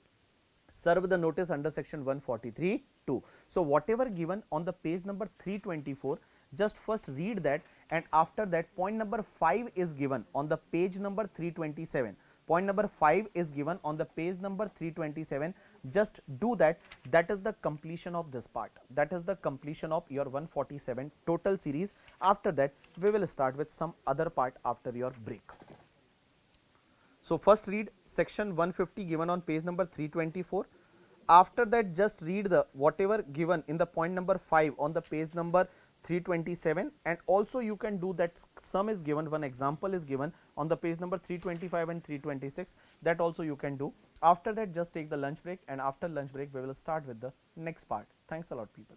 serve the notice under section 143(2). So whatever given on the page number 324, just first read that, and after that point number 5 is given on the page number 327. Point number 5 is given on the page number 327. Just do that. That is the completion of this part. That is the completion of your 147 total series. After that, we will start with some other part after your break. So first read section 150 given on page number 324. After that, just read the whatever given in the point number 5 on the page number 327, and also you can do that sum is given, one example is given on the page number 325 and 326, that also you can do. After that, just take the lunch break, and after lunch break we will start with the next part. Thanks a lot people.